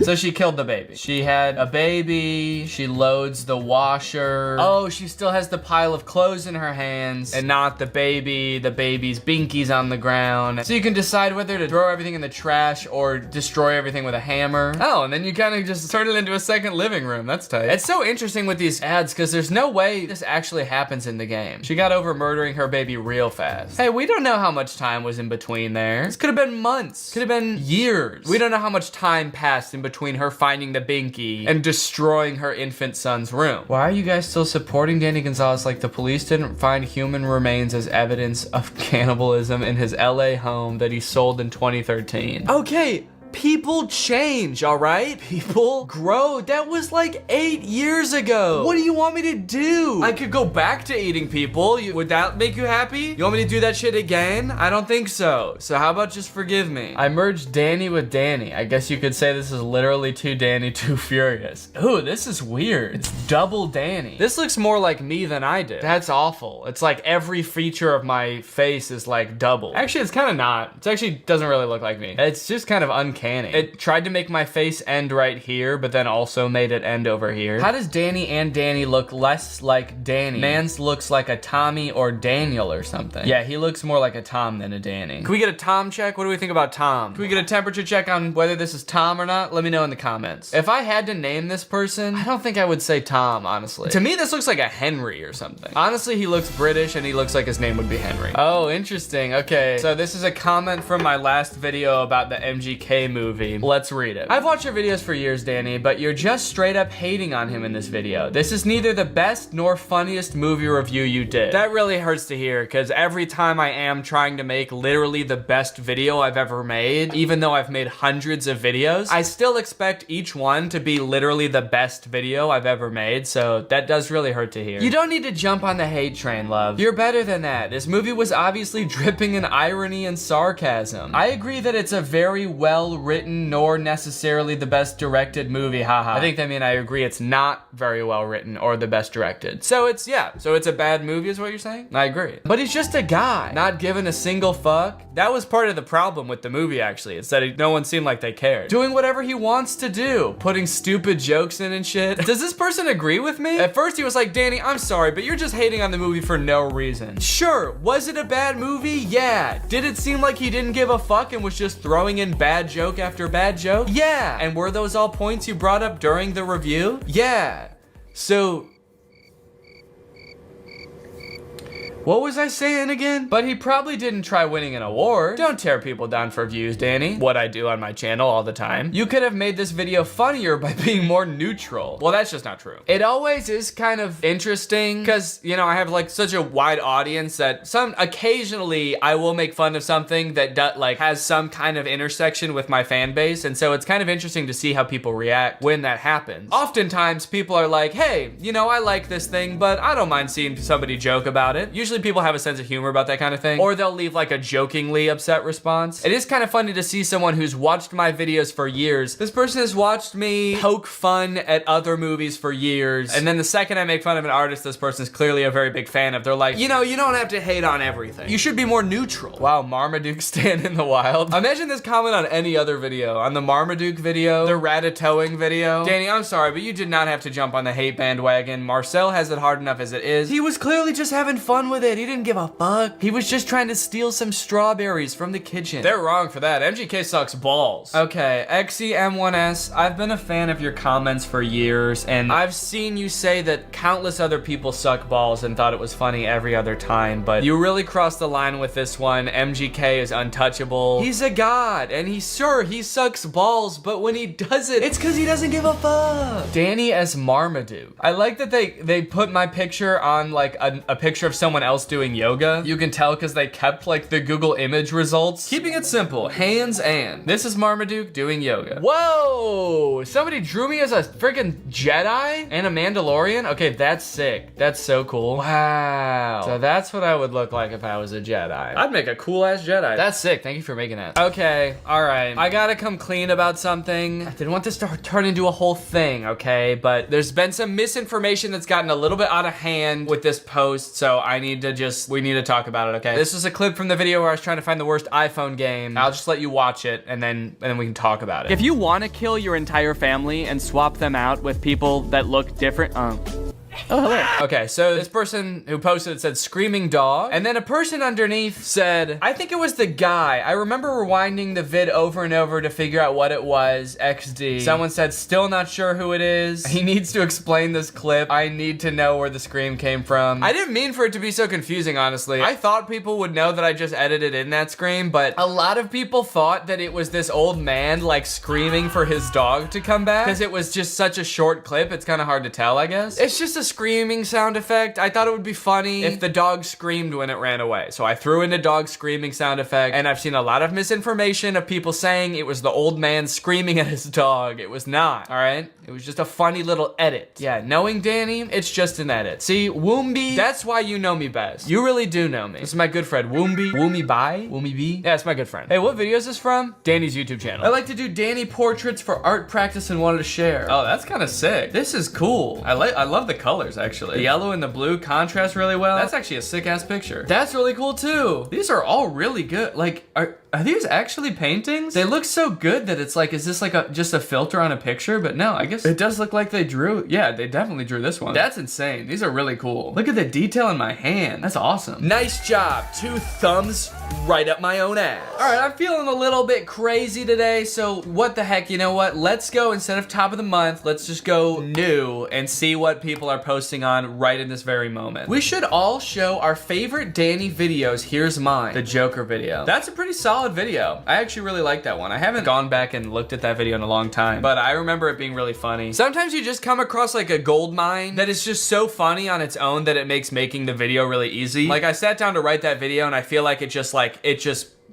So she killed the baby. She had a baby, she loads the washer. Oh, she still has the pile of clothes in her hands and not the baby. The baby's binkies on the ground. So you can decide whether to throw everything in the trash or destroy everything with a hammer. Oh, and then you kind of just turn it into a second living room. That's tight. It's so interesting with these ads because there's no way this actually happens in the game. She got over murdering her baby real fast. Hey, we don't know how much time was in between there. This could have been months. Could have been years. We don't know how much time passed in between her finding the binky and destroying her infant son's room. Why are you guys still supporting Danny Gonzalez like the police didn't find human remains as evidence of cannibalism in his LA home that he sold in 2013? Okay. People change, all right? People grow. That was like 8 years ago. What do you want me to do? I could go back to eating people. Would that make you happy? You want me to do that shit again? I don't think so. So how about just forgive me? I merged Danny with Danny. I guess you could say this is literally Too Danny, Too Furious. Ooh, this is weird. It's double Danny. This looks more like me than I did. That's awful. It's like every feature of my face is like double. Actually, it's kind of not. It actually doesn't really look like me. It's just kind of uncanny. uncanny. It tried to make my face end right here, but then also made it end over here. How does Danny and Danny look less like Danny? Mans looks like a Tommy or Daniel or something. Yeah, he looks more like a Tom than a Danny. Can we get a Tom check? What do we think about Tom? Can we get a temperature check on whether this is Tom or not? Let me know in the comments. If I had to name this person, I don't think I would say Tom, honestly. To me, this looks like a Henry or something. Honestly, he looks British and he looks like his name would be Henry. Oh, interesting. Okay, so this is a comment from my last video about the MGK movie. Let's read it. I've watched your videos for years, Danny, but you're just straight up hating on him in this video. This is neither the best nor funniest movie review you did. That really hurts to hear, because every time I am trying to make literally the best video I've ever made, even though I've made hundreds of videos, I still expect each one to be literally the best video I've ever made, so that does really hurt to hear. You don't need to jump on the hate train, love. You're better than that. This movie was obviously dripping in irony and sarcasm. I agree that it's a very well written nor necessarily the best directed movie, haha. I think they mean I agree it's not very well written or the best directed. So it's a bad movie is what you're saying? I agree. But he's just a guy, not giving a single fuck. That was part of the problem with the movie, actually. It's that no one seemed like they cared. Doing whatever he wants to do, putting stupid jokes in and shit. Does this person agree with me? At first he was like, Danny, I'm sorry, but you're just hating on the movie for no reason. Sure, was it a bad movie? Yeah. Did it seem like he didn't give a fuck and was just throwing in bad joke after bad joke? Yeah. And were those all points you brought up during the review? Yeah. So, what was I saying again? But he probably didn't try winning an award. Don't tear people down for views, Danny. What I do on my channel all the time. You could have made this video funnier by being more neutral. Well, that's just not true. It always is kind of interesting because, you know, I have like such a wide audience that occasionally I will make fun of something that has some kind of intersection with my fan base. And so it's kind of interesting to see how people react when that happens. Oftentimes people are like, hey, you know, I like this thing, but I don't mind seeing somebody joke about it. Usually people have a sense of humor about that kind of thing, or they'll leave like a jokingly upset response. It is kind of funny to see someone who's watched my videos for years. This person has watched me poke fun at other movies for years, and then the second I make fun of an artist this person's clearly a very big fan of, they're like, you know, you don't have to hate on everything. You should be more neutral. Wow, Marmaduke stand in the wild. Imagine this comment on any other video. On the Marmaduke video, the Ratatouille video. Danny, I'm sorry, but you did not have to jump on the hate bandwagon. Marcel has it hard enough as it is. He was clearly just having fun with it. He didn't give a fuck. He was just trying to steal some strawberries from the kitchen. They're wrong for that. MGK sucks balls. Okay, XEM1S, I've been a fan of your comments for years, and I've seen you say that countless other people suck balls and thought it was funny every other time, but you really crossed the line with this one. MGK is untouchable. He's a god, and he sucks balls, but when he does it, it's because he doesn't give a fuck. Danny as Marmaduke. I like that they put my picture on like a picture of someone else doing yoga. You can tell because they kept like the Google image results. Keeping it simple, hands and. This is Marmaduke doing yoga. Whoa! Somebody drew me as a freaking Jedi and a Mandalorian? Okay, that's sick. That's so cool. Wow. So that's what I would look like if I was a Jedi. I'd make a cool ass Jedi. That's sick. Thank you for making that. Okay, all right. I gotta come clean about something. I didn't want this to turn into a whole thing, okay? But there's been some misinformation that's gotten a little bit out of hand with this post, so we need to talk about it, okay? This is a clip from the video where I was trying to find the worst iPhone game. I'll just let you watch it and then we can talk about it. If you want to kill your entire family and swap them out with people that look different, Oh, hello. Okay, so this person who posted it said screaming dog, and then a person underneath said, I think it was the guy. I remember rewinding the vid over and over to figure out what it was, XD. Someone said, still not sure who it is. He needs to explain this clip. I need to know where the scream came from. I didn't mean for it to be so confusing, honestly. I thought people would know that I just edited in that scream, but a lot of people thought that it was this old man like screaming for his dog to come back, because it was just such a short clip. It's kind of hard to tell, I guess. It's just a screaming sound effect. I thought it would be funny if the dog screamed when it ran away. So I threw in a dog screaming sound effect, and I've seen a lot of misinformation of people saying it was the old man screaming at his dog. It was not, all right? It was just a funny little edit. Yeah, knowing Danny, it's just an edit. See, Woombi, that's why you know me best. You really do know me. This is my good friend, Woombi. Woomy Bai? Woomy B? Yeah, it's my good friend. Hey, what video is this from? Danny's YouTube channel. I like to do Danny portraits for art practice and wanted to share. Oh, that's kind of sick. This is cool. I love the colors, actually. The yellow and the blue contrast really well. That's actually a sick ass picture. That's really cool too. These are all really good. Like, Are these actually paintings? They look so good that it's like, is this like just a filter on a picture? But no, I guess it does look like they drew. Yeah, they definitely drew this one. That's insane. These are really cool. Look at the detail in my hand. That's awesome. Nice job. 2 thumbs right up my own ass. All right, I'm feeling a little bit crazy today, so what the heck, you know what? Let's go, instead of top of the month, let's just go new and see what people are posting on right in this very moment. We should all show our favorite Danny videos. Here's mine, the Joker video. That's a pretty solid video. I actually really like that one. I haven't gone back and looked at that video in a long time, but I remember it being really funny. Sometimes you just come across like a gold mine that is just so funny on its own that it makes making the video really easy. Like I sat down to write that video and I feel like it just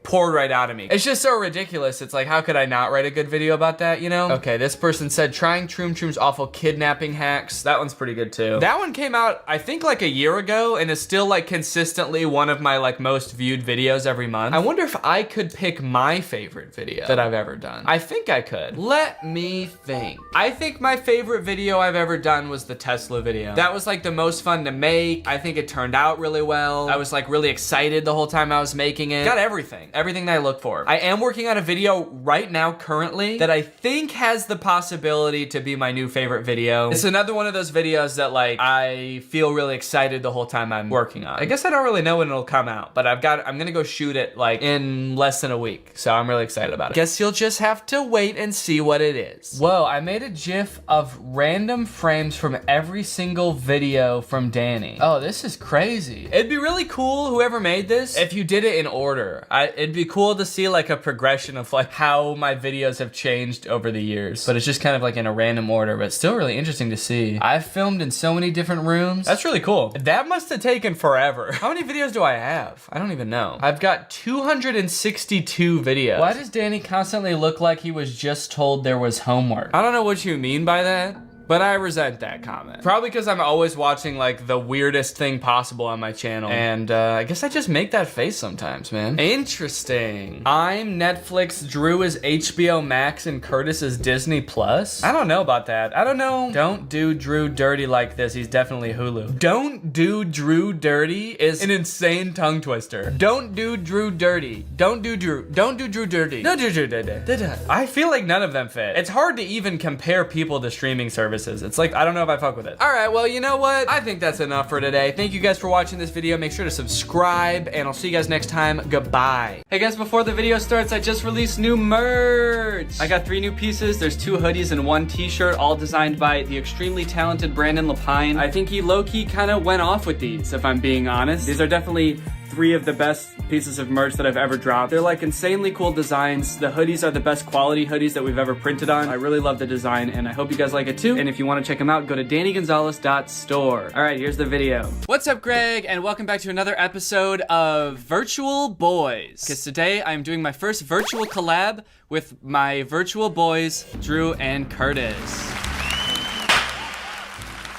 poured right out of me. It's just so ridiculous. It's like, how could I not write a good video about that, you know? Okay, this person said, trying Troom Troom's awful kidnapping hacks. That one's pretty good too. That one came out, I think like a year ago, and is still like consistently one of my like most viewed videos every month. I wonder if I could pick my favorite video that I've ever done. I think I could. Let me think. I think my favorite video I've ever done was the Tesla video. That was like the most fun to make. I think it turned out really well. I was like really excited the whole time I was making it. Got everything that I look for. I am working on a video right now currently that I think has the possibility to be my new favorite video. It's another one of those videos that like I feel really excited the whole time I'm working on. I guess I don't really know when it'll come out, but I'm gonna go shoot it like in less than a week. So I'm really excited about it. Guess you'll just have to wait and see what it is. Whoa, I made a GIF of random frames from every single video from Danny. Oh, this is crazy. It'd be really cool, whoever made this, if you did it in order. It'd be cool to see like a progression of like how my videos have changed over the years, but it's just kind of like in a random order, but still really interesting to see. I've filmed in so many different rooms. That's really cool. That must have taken forever. How many videos do I have? I don't even know. I've got 262 videos. Why does Danny constantly look like he was just told there was homework? I don't know what you mean by that, but I resent that comment. Probably because I'm always watching like the weirdest thing possible on my channel. And I guess I just make that face sometimes, man. Interesting. I'm Netflix, Drew is HBO Max, and Curtis is Disney Plus. I don't know about that. I don't know. Don't do Drew dirty like this. He's definitely Hulu. Don't do Drew dirty is an insane tongue twister. Don't do Drew dirty. Don't do Drew. Don't do Drew dirty. Don't do Drew dirty. I feel like none of them fit. It's hard to even compare people to streaming services. It's like, I don't know if I fuck with it. All right, well, you know what? I think that's enough for today. Thank you guys for watching this video. Make sure to subscribe, and I'll see you guys next time. Goodbye. Hey guys, before the video starts, I just released new merch. I got 3 new pieces. There's 2 hoodies and 1 t-shirt, all designed by the extremely talented Brandon Lapine. I think he low-key kind of went off with these, if I'm being honest. These are definitely 3 of the best pieces of merch that I've ever dropped. They're like insanely cool designs. The hoodies are the best quality hoodies that we've ever printed on. I really love the design, and I hope you guys like it too. And if you want to check them out, go to DannyGonzalez.store. All right, here's the video. What's up, Greg? And welcome back to another episode of Virtual Boys. Because today I'm doing my first virtual collab with my virtual boys, Drew and Curtis.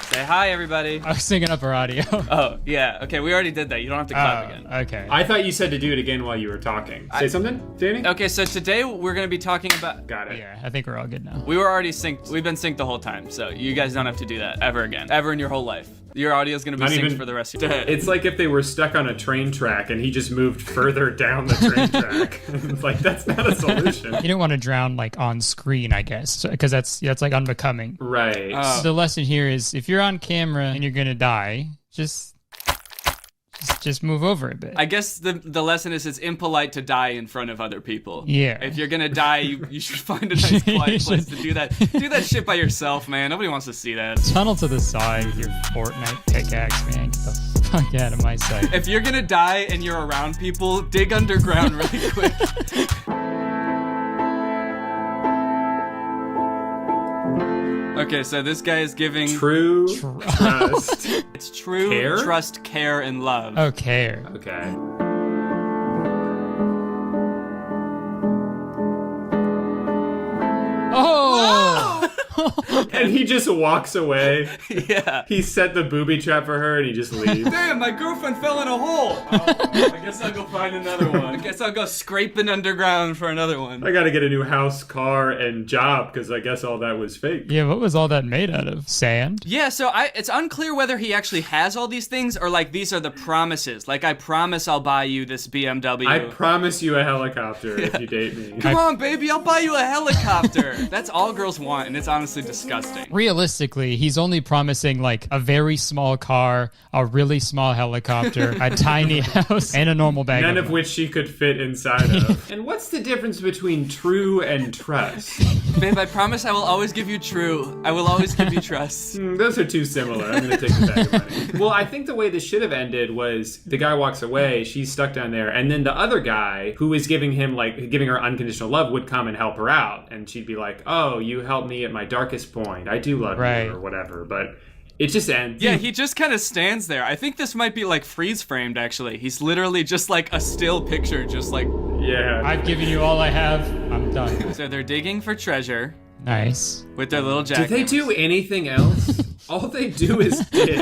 Say hi, everybody. I was syncing up our audio. Oh, yeah. Okay, we already did that. You don't have to clap again. Okay. I thought you said to do it again while you were talking. Say something, Danny? Okay, so today we're going to be talking about... Got it. Yeah, I think we're all good now. We were already synced. We've been synced the whole time, so you guys don't have to do that ever again. Ever in your whole life. Your audio is going to be synced for the rest of your day. It's like if they were stuck on a train track and he just moved further down the train track. It's like, that's not a solution. You don't want to drown like on screen, I guess, because that's like unbecoming. Right. So the lesson here is if you're on camera and you're going to die, just move over a bit. I guess the lesson is it's impolite to die in front of other people. Yeah. If you're gonna die, you should find a nice quiet place to do that. Do that shit by yourself, man. Nobody wants to see that. Tunnel to the side with your Fortnite pickaxe, man. Get the fuck out of my sight. If you're gonna die and you're around people, dig underground really quick. Okay, so this guy is giving true trust. It's true care? Trust, care, and love. Oh, care. Okay. Oh! And he just walks away. Yeah. He set the booby trap for her and he just leaves. Damn, my girlfriend fell in a hole. I guess I'll go find another one. I guess I'll go scraping underground for another one. I gotta get a new house, car, and job because I guess all that was fake. Yeah, what was all that made out of? Sand? Yeah, so it's unclear whether he actually has all these things or like these are the promises. Like, I promise I'll buy you this BMW. I promise you a helicopter if you date me. Come on, baby, I'll buy you a helicopter. That's all girls want, and it's honestly disgusting. Realistically, he's only promising like a very small car, a really small helicopter, a tiny house, and a normal bag. None of which she could fit inside of. And what's the difference between true and trust? Babe, I promise I will always give you true. I will always give you trust. Those are too similar. I'm gonna take the bag of money. Well, I think the way this should have ended was the guy walks away, she's stuck down there, and then the other guy who is giving her unconditional love would come and help her out, and she'd be like, "Oh, you helped me at my darkest point. I do love you," or whatever. But it just ends. Yeah, he just kind of stands there. I think this might be like freeze framed, actually. He's literally just like a still picture, just like... Yeah. I've given you all I have. I'm done. So they're digging for treasure. Nice. With their little jackhammers. Do they do anything else? All they do is dig.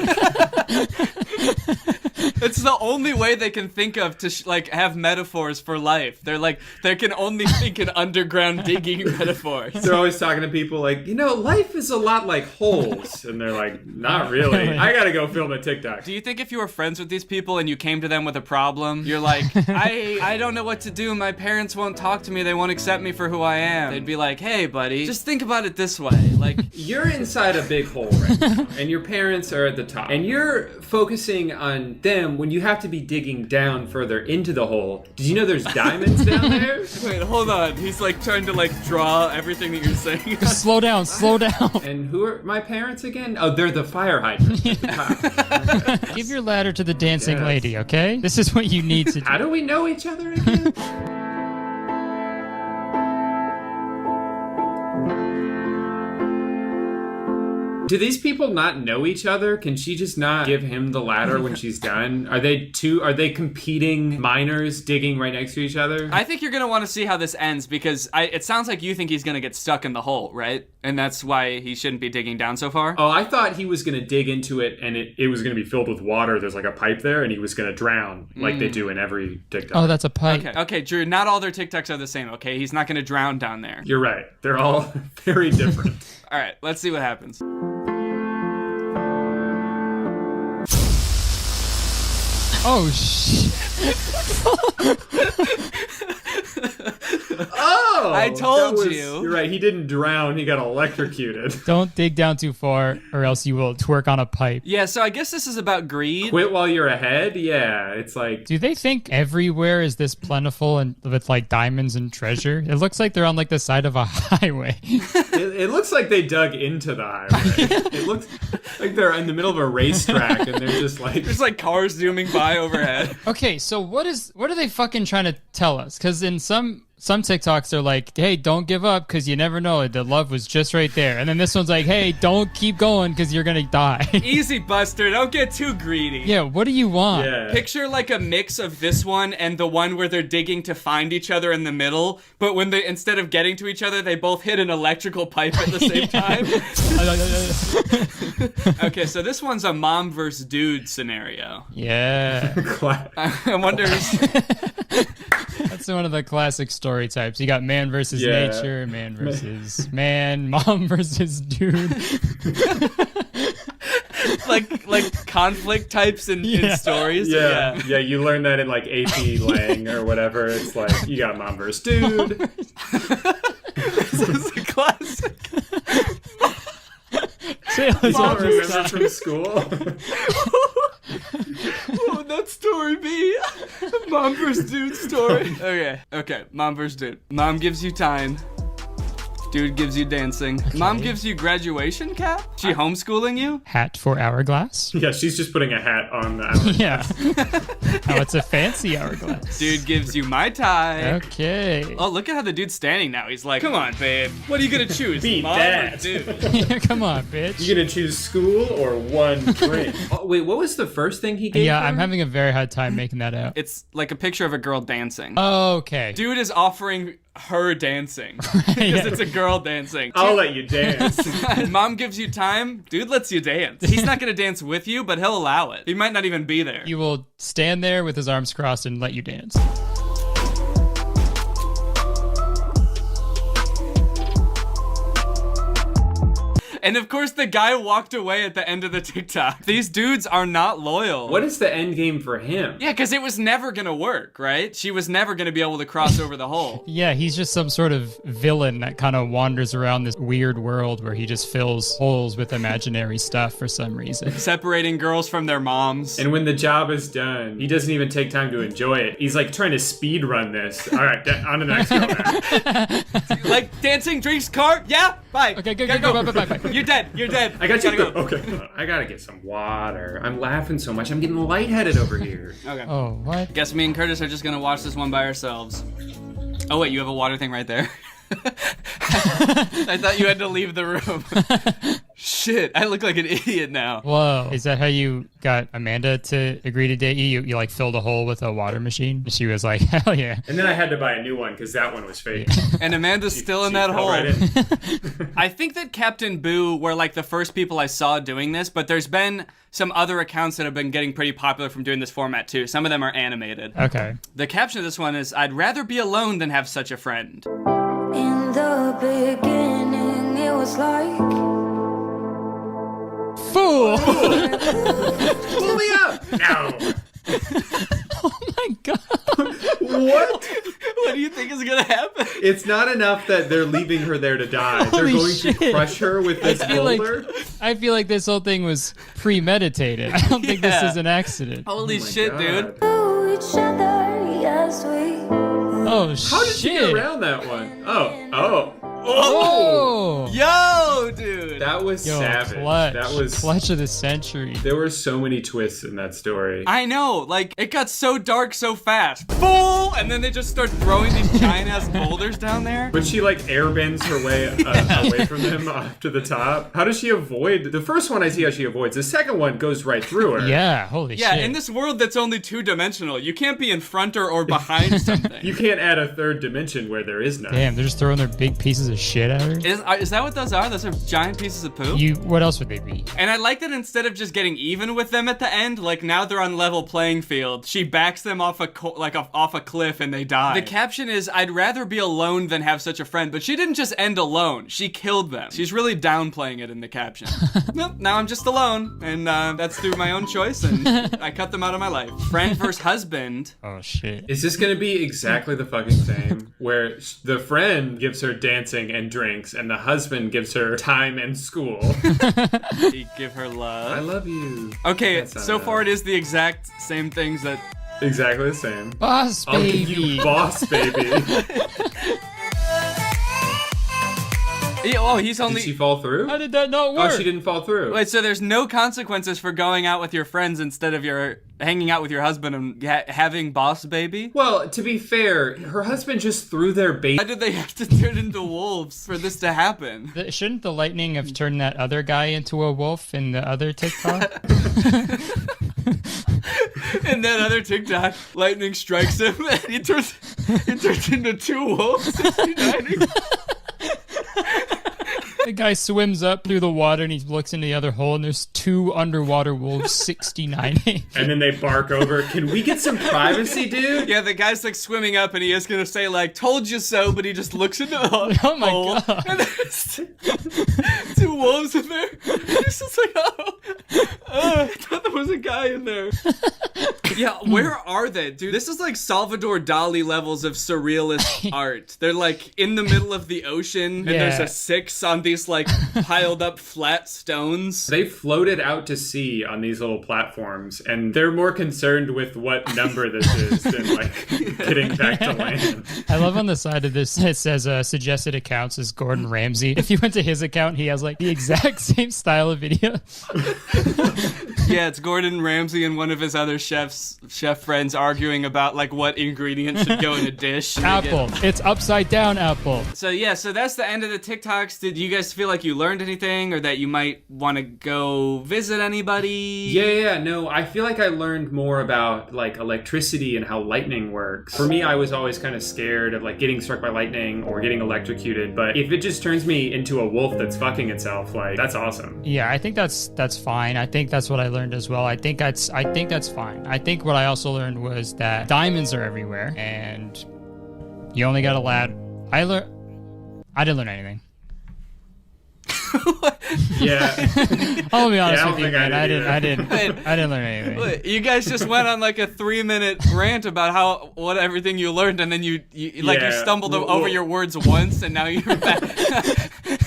It's the only way they can think of to like have metaphors for life. They can only think in underground digging metaphors. They're always talking to people like, life is a lot like holes. And they're like, not really. I gotta go film a TikTok. Do you think if you were friends with these people and you came to them with a problem, you're like, I don't know what to do. My parents won't talk to me. They won't accept me for who I am. They'd be like, hey, buddy, just think about it this way. Like, you're inside a big hole right now, and your parents are at the top. And you're focusing on them when you have to be digging down further into the hole. Did you know there's diamonds down there? Wait, hold on. He's like trying to like draw everything that you're saying. Just slow down. And who are my parents again? Oh, they're the fire hydrant at the top. Okay. Give your ladder to the dancing lady, okay? This is what you need to do. How do we know each other again? Do these people not know each other? Can she just not give him the ladder when she's done? Are they competing miners digging right next to each other? I think you're gonna want to see how this ends because it sounds like you think he's gonna get stuck in the hole, right? And that's why he shouldn't be digging down so far? Oh, I thought he was gonna dig into it and it was gonna be filled with water. There's like a pipe there and he was gonna drown like they do in every TikTok. Oh, that's a pipe. Okay, Drew, not all their TikToks are the same, okay? He's not gonna drown down there. You're right. They're all very different. All right, let's see what happens. Oh, shit. Oh! I told you. You're right, he didn't drown, he got electrocuted. Don't dig down too far or else you will twerk on a pipe. Yeah, so I guess this is about greed. Quit while you're ahead? Yeah, it's like... Do they think everywhere is this plentiful and with like diamonds and treasure? It looks like they're on like the side of a highway. It looks like they dug into the highway. It looks like they're in the middle of a racetrack and they're just like... There's like cars zooming by overhead. Okay, so what are they fucking trying to tell us? Because in some TikToks are like, hey, don't give up because you never know. The love was just right there. And then this one's like, hey, don't keep going because you're going to die. Easy, Buster. Don't get too greedy. Yeah, what do you want? Yeah. Picture like a mix of this one and the one where they're digging to find each other in the middle. But when they, instead of getting to each other, they both hit an electrical pipe at the same time. Okay, so this one's a mom versus dude scenario. Yeah. I wonder... That's one of the classic story types. You got man versus nature, man versus man, mom versus dude. like conflict types in stories. Yeah, you learn that in like AP Lang or whatever. It's like, you got mom versus dude. This is a classic. Mom remember from school. What would that story be? Mom versus dude story. Okay. Mom versus dude. Mom gives you time. Dude gives you dancing. Okay. Mom gives you graduation cap? She homeschooling you? Hat for hourglass? Yeah, she's just putting a hat on the hourglass. Yeah. Oh, it's a fancy hourglass. Dude gives you my tie. Okay. Oh, look at how the dude's standing now. He's like, come on, babe. What are you gonna choose? Beat Mom that. or dude? Yeah, come on, bitch. You gonna choose school or one drink? Oh, wait, what was the first thing he gave Yeah, her? I'm having a very hard time making that out. It's like a picture of a girl dancing. Oh, okay. Dude is offering her dancing because it's a girl dancing. I'll let you dance. Mom gives you time, dude lets you dance. He's not gonna dance with you, but he'll allow it. He might not even be there. He will stand there with his arms crossed and let you dance. And of course, the guy walked away at the end of the TikTok. These dudes are not loyal. What is the end game for him? Yeah, because it was never gonna work, right? She was never gonna be able to cross over the hole. Yeah, he's just some sort of villain that kind of wanders around this weird world where he just fills holes with imaginary stuff for some reason. Separating girls from their moms. And when the job is done, he doesn't even take time to enjoy it. He's like trying to speed run this. All right, on to the next girl. Like dancing, drinks, car? Yeah? Bye. Okay, go. Bye. You're dead. I got you. Go. Okay. I gotta get some water. I'm laughing so much. I'm getting lightheaded over here. Okay. Oh, what? Guess me and Curtis are just gonna watch this one by ourselves. Oh wait, you have a water thing right there. I thought you had to leave the room. Shit, I look like an idiot now. Whoa. Is that how you got Amanda to agree to date you? You like filled a hole with a water machine? She was like, hell yeah. And then I had to buy a new one because that one was fake. And Amanda's still in that hole. Right in. I think that Captain Boo were like the first people I saw doing this, but there's been some other accounts that have been getting pretty popular from doing this format too. Some of them are animated. Okay. The caption of this one is, "I'd rather be alone than have such a friend." In the beginning, it was like... Fool! Pull me up! No! Oh my god. What? What do you think is gonna happen? It's not enough that they're leaving her there to die. Holy They're going shit. to crush her with this boulder. I feel like this whole thing was premeditated. I don't think this is an accident. Holy shit, God. dude. To each other, yes, we... Oh, shit. How did she get around that one? Oh. Oh! Yo, dude! That was savage. Clutch. That was clutch of the century. There were so many twists in that story. I know, like, it got so dark so fast. Fool! And then they just start throwing these giant-ass boulders down there. But she, like, airbends her way away from them up to the top. How does she avoid? The first one I see how she avoids. The second one goes right through her. Yeah, holy shit. Yeah, in this world that's only two-dimensional, you can't be in front or behind something. You can't add a third dimension where there is none. Damn, they're just throwing their big pieces of shit at her? Is that what those are? Those are giant pieces of poop? What else would they be? And I like that instead of just getting even with them at the end, like now they're on level playing field, she backs them off off a cliff and they die. The caption is, "I'd rather be alone than have such a friend," but she didn't just end alone. She killed them. She's really downplaying it in the caption. Nope, now I'm just alone, and that's through my own choice, and I cut them out of my life. Friend versus husband. Oh shit. Is this gonna be exactly the fucking same? Where the friend gives her dancing and drinks, and the husband gives her time and school. You give her love. I love you. Okay, so far it is the exact same things that... Exactly the same. Boss baby. I'll give you boss baby. Oh, he's only... Did she fall through? How did that not work? Oh, she didn't fall through. Wait, so there's no consequences for going out with your friends instead of your hanging out with your husband and having boss baby? Well, to be fair, her husband just threw their baby. Why did they have to turn into wolves for this to happen? Shouldn't the lightning have turned that other guy into a wolf in the other TikTok? In that other TikTok, lightning strikes him and he turns into two wolves. 69ing. The guy swims up through the water and he looks into the other hole and there's two underwater wolves 69ing. And then they bark over, "Can we get some privacy, dude?" Yeah, the guy's like swimming up and he is gonna say like, "Told you so," but he just looks into the hole. Oh my god. And there's two wolves in there. He's just like, I thought there was a guy in there. Yeah, where are they, dude? This is like Salvador Dali levels of surrealist art. They're like in the middle of the ocean and there's a 6 on these like piled up flat stones. They floated out to sea on these little platforms, and they're more concerned with what number this is than like getting back to land. I love on the side of this it says suggested accounts is Gordon Ramsay. If you went to his account, he has like the exact same style of video. Yeah, it's Gordon Ramsay and one of his other chef friends arguing about like what ingredients should go in a dish. Apple. It's upside down apple. So yeah, so that's the end of the TikToks. Did you guys guys feel like you learned anything or that you might want to go visit anybody? Yeah, no, I feel like I learned more about like electricity and how lightning works. For me, I was always kind of scared of like getting struck by lightning or getting electrocuted, but if it just turns me into a wolf that's fucking itself, like that's awesome. Yeah, I think that's fine. I think that's what I learned as well. I think that's fine. I think what I also learned was that diamonds are everywhere and you only got a lad. I didn't learn anything. Yeah. I'll be honest Yeah, with you, man. I didn't learn anything. Wait, you guys just went on like a 3-minute rant about what everything you learned, and then you stumbled over your words once, and now you're back.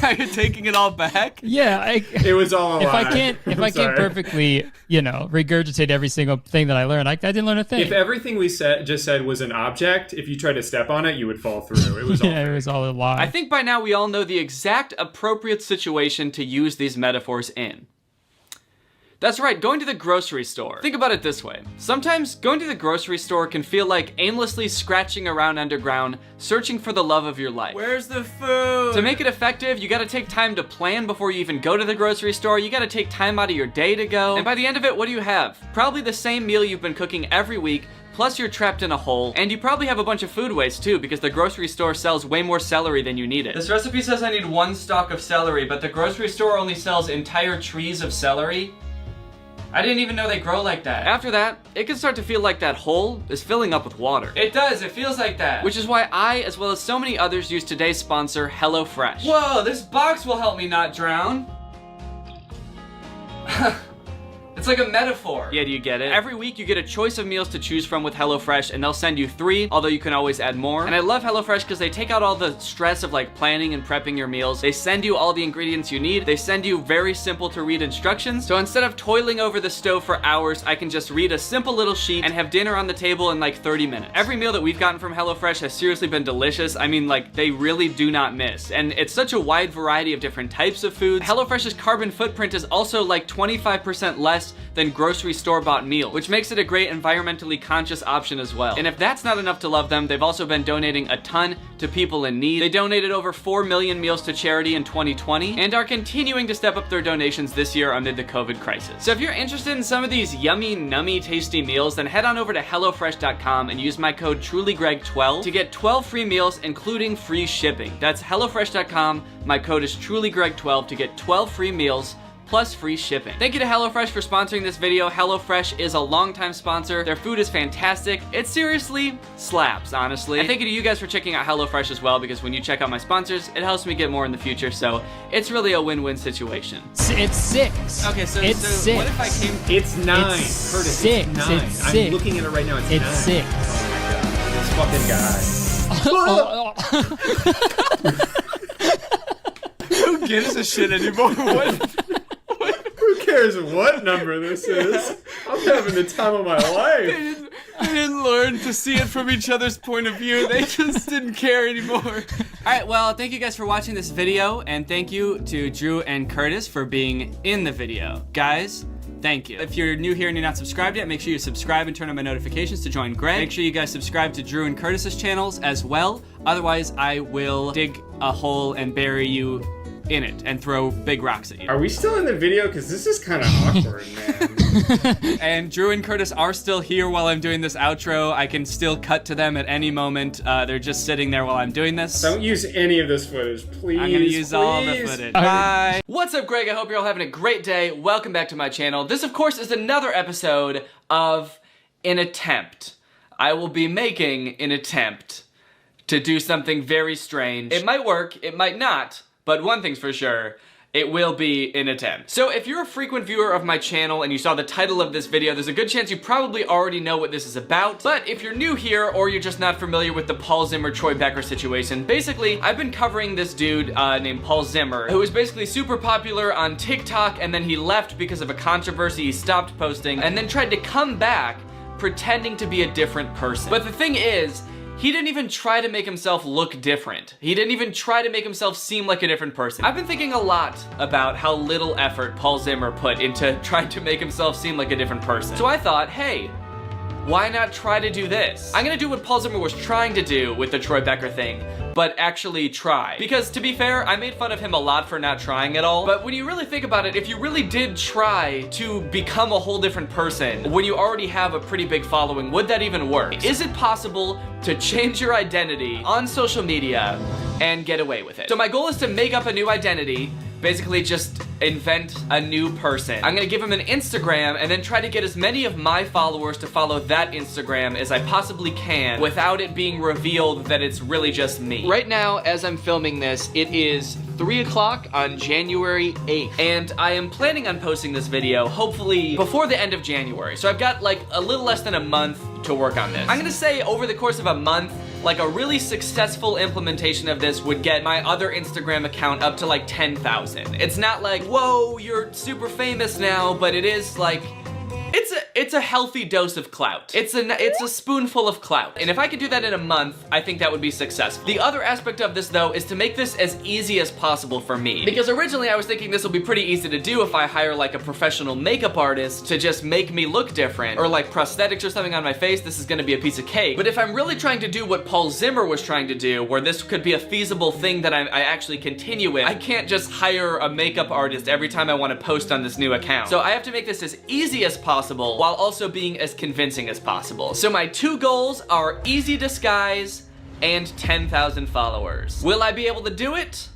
Now you're taking it all back. Yeah, it was all a if lie. If I can't perfectly, regurgitate every single thing that I learned, I didn't learn a thing. If everything we just said was an object, if you tried to step on it, you would fall through. It was all it was all a lie. I think by now we all know the exact appropriate situation to use these metaphors in. That's right, going to the grocery store. Think about it this way. Sometimes going to the grocery store can feel like aimlessly scratching around underground, searching for the love of your life. Where's the food? To make it effective, you gotta take time to plan before you even go to the grocery store. You gotta take time out of your day to go. And by the end of it, what do you have? Probably the same meal you've been cooking every week, plus you're trapped in a hole, and you probably have a bunch of food waste too, because the grocery store sells way more celery than you need it. This recipe says I need 1 stalk of celery, but the grocery store only sells entire trees of celery. I didn't even know they grow like that. After that, it can start to feel like that hole is filling up with water. It does, it feels like that. Which is why I, as well as so many others, use today's sponsor, HelloFresh. Whoa, this box will help me not drown. It's like a metaphor. Yeah, do you get it? Every week you get a choice of meals to choose from with HelloFresh, and they'll send you 3, although you can always add more. And I love HelloFresh because they take out all the stress of like planning and prepping your meals. They send you all the ingredients you need. They send you very simple to read instructions. So instead of toiling over the stove for hours, I can just read a simple little sheet and have dinner on the table in like 30 minutes. Every meal that we've gotten from HelloFresh has seriously been delicious. I mean, like, they really do not miss. And it's such a wide variety of different types of foods. HelloFresh's carbon footprint is also like 25% less than grocery store-bought meals, which makes it a great environmentally conscious option as well. And if that's not enough to love them, they've also been donating a ton to people in need. They donated over 4 million meals to charity in 2020 and are continuing to step up their donations this year amid the COVID crisis. So if you're interested in some of these yummy, nummy, tasty meals, then head on over to HelloFresh.com and use my code TrulyGreg12 to get 12 free meals, including free shipping. That's HelloFresh.com. My code is TrulyGreg12 to get 12 free meals plus free shipping. Thank you to HelloFresh for sponsoring this video. HelloFresh is a longtime sponsor. Their food is fantastic. It seriously slaps, honestly. And thank you to you guys for checking out HelloFresh as well, because when you check out my sponsors, it helps me get more in the future, so it's really a win-win situation. It's 6. Okay, so it's 6. What if I came... It's 9. It's Curtis, 6. It's 9. It's I'm 6. looking at it right now. It's 9. It's 6. Oh my god. This fucking guy. Who gives a shit anymore? Who cares what number this is? I'm having the time of my life. They didn't learn to see it from each other's point of view. They just didn't care anymore. All right, well, thank you guys for watching this video, and thank you to Drew and Curtis for being in the video. Guys, thank you. If you're new here and you're not subscribed yet, make sure you subscribe and turn on my notifications to join Greg. Make sure you guys subscribe to Drew and Curtis's channels as well. Otherwise, I will dig a hole and bury you in it and throw big rocks at you. Are we still in the video? Because this is kind of awkward, man. And Drew and Curtis are still here while I'm doing this outro. I can still cut to them at any moment. They're just sitting there while I'm doing this. Don't use any of this footage, please. I'm gonna use all the footage. Bye. What's up, Greg? I hope you're all having a great day. Welcome back to my channel. This, of course, is another episode of An Attempt. I will be making an attempt to do something very strange. It might work, it might not, but one thing's for sure, it will be an attempt. So if you're a frequent viewer of my channel and you saw the title of this video, there's a good chance you probably already know what this is about. But if you're new here or you're just not familiar with the Paul Zimmer, Troy Becker situation, basically, I've been covering this dude named Paul Zimmer, who was basically super popular on TikTok, and then he left because of a controversy. He stopped posting and then tried to come back pretending to be a different person. But the thing is, he didn't even try to make himself look different. He didn't even try to make himself seem like a different person. I've been thinking a lot about how little effort Paul Zimmer put into trying to make himself seem like a different person. So I thought, hey, why not try to do this? I'm gonna do what Paul Zimmer was trying to do with the Troy Becker thing, but actually try. Because to be fair, I made fun of him a lot for not trying at all, but when you really think about it, if you really did try to become a whole different person when you already have a pretty big following, would that even work? Is it possible to change your identity on social media and get away with it? So my goal is to make up a new identity, basically just invent a new person. I'm gonna give him an Instagram and then try to get as many of my followers to follow that Instagram as I possibly can without it being revealed that it's really just me. Right now, as I'm filming this, it is 3 o'clock on January 8th, and I am planning on posting this video hopefully before the end of January. So I've got like a little less than a month to work on this. I'm gonna say over the course of a month, like a really successful implementation of this would get my other Instagram account up to like 10,000. It's not like, whoa, you're super famous now, but it is like, it's a healthy dose of clout. It's a spoonful of clout. And if I could do that in a month, I think that would be successful. The other aspect of this though is to make this as easy as possible for me. Because originally I was thinking this will be pretty easy to do if I hire like a professional makeup artist to just make me look different, or like prosthetics or something on my face. This is gonna be a piece of cake. But if I'm really trying to do what Paul Zimmer was trying to do, where this could be a feasible thing that I actually continue with, I can't just hire a makeup artist every time I want to post on this new account. So I have to make this as easy as possible while also being as convincing as possible. So my two goals are easy disguise and 10,000 followers. Will I be able to do it?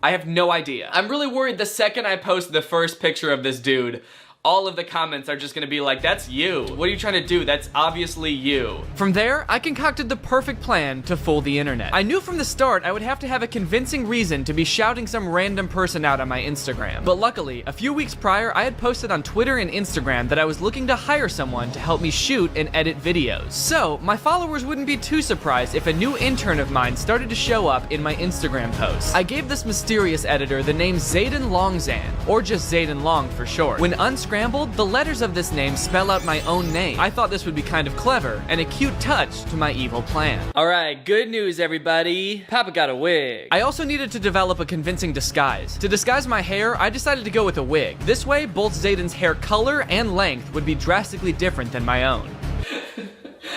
I have no idea. I'm really worried the second I post the first picture of this dude, all of the comments are just gonna be like, that's you. What are you trying to do? That's obviously you. From there, I concocted the perfect plan to fool the internet. I knew from the start I would have to have a convincing reason to be shouting some random person out on my Instagram. But luckily, a few weeks prior, I had posted on Twitter and Instagram that I was looking to hire someone to help me shoot and edit videos. So, my followers wouldn't be too surprised if a new intern of mine started to show up in my Instagram posts. I gave this mysterious editor the name Zayden Longzan, or just Zayden Long for short. When unscrambled, the letters of this name spell out my own name. I thought this would be kind of clever and a cute touch to my evil plan. Alright, good news everybody. Papa got a wig. I also needed to develop a convincing disguise. To disguise my hair, I decided to go with a wig. This way, both Zayden's hair color and length would be drastically different than my own.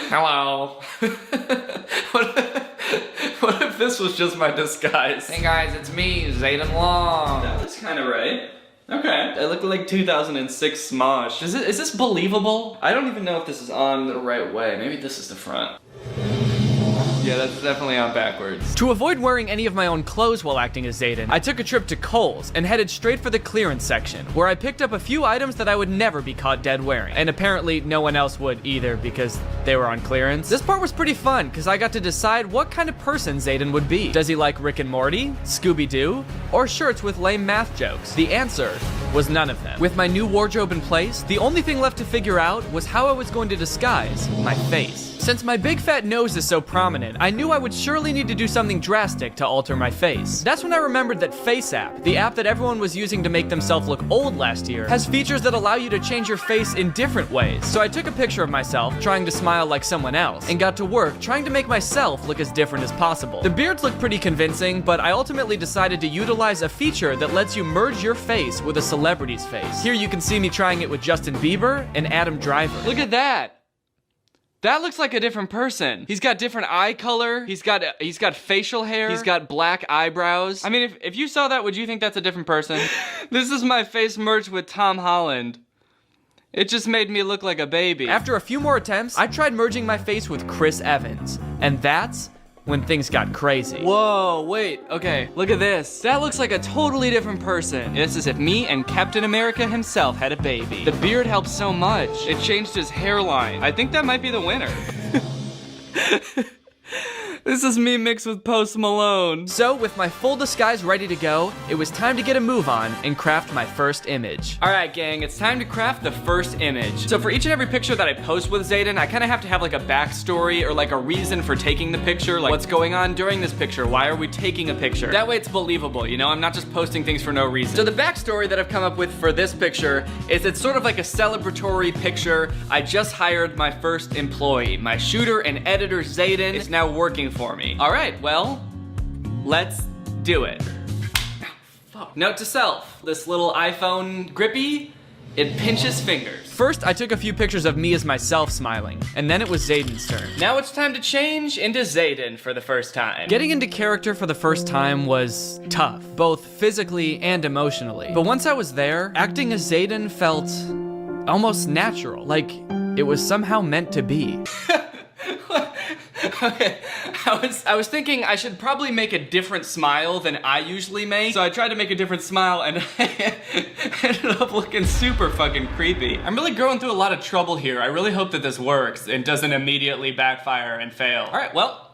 Hello. What if this was just my disguise? Hey guys, it's me, Zayden Long. That was kind of right. Okay. I look like 2006 Smosh. Is this believable? I don't even know if this is on the right way. Maybe this is the front. Yeah, that's definitely on backwards. To avoid wearing any of my own clothes while acting as Zayden, I took a trip to Kohl's and headed straight for the clearance section, where I picked up a few items that I would never be caught dead wearing. And apparently no one else would either because they were on clearance. This part was pretty fun because I got to decide what kind of person Zayden would be. Does he like Rick and Morty, Scooby-Doo, or shirts with lame math jokes? The answer was none of them. With my new wardrobe in place, the only thing left to figure out was how I was going to disguise my face. Since my big fat nose is so prominent, I knew I would surely need to do something drastic to alter my face. That's when I remembered that FaceApp, the app that everyone was using to make themselves look old last year, has features that allow you to change your face in different ways. So I took a picture of myself, trying to smile like someone else, and got to work trying to make myself look as different as possible. The beards look pretty convincing, but I ultimately decided to utilize a feature that lets you merge your face with a celebrity's face. Here you can see me trying it with Justin Bieber and Adam Driver. Look at that! That looks like a different person. He's got different eye color. He's got facial hair. He's got black eyebrows. I mean, if you saw that, would you think that's a different person? This is my face merged with Tom Holland. It just made me look like a baby. After a few more attempts, I tried merging my face with Chris Evans. And that's when things got crazy. Whoa, wait, okay, look at this. That looks like a totally different person. It's as if me and Captain America himself had a baby. The beard helps so much. It changed his hairline. I think that might be the winner. This is me mixed with Post Malone. So, with my full disguise ready to go, it was time to get a move on and craft my first image. Alright gang, it's time to craft the first image. So for each and every picture that I post with Zayden, I kind of have to have like a backstory or like a reason for taking the picture, like what's going on during this picture, why are we taking a picture? That way it's believable, you know, I'm not just posting things for no reason. So the backstory that I've come up with for this picture is it's sort of like a celebratory picture. I just hired my first employee. My shooter and editor Zayden is now working for me. All right, well, let's do it. Fuck. Note to self, this little iPhone grippy It pinches fingers. First, I took a few pictures of me as myself smiling, and then it was Zayden's turn. Now it's time to change into Zayden for the first time. Getting into character for the first time was tough, both physically and emotionally. But once I was there, acting as Zayden felt almost natural, like it was somehow meant to be. Okay, I was thinking I should probably make a different smile than I usually make, so I tried to make a different smile and I ended up looking super fucking creepy. I'm really going through a lot of trouble here. I really hope that this works and doesn't immediately backfire and fail. All right, well,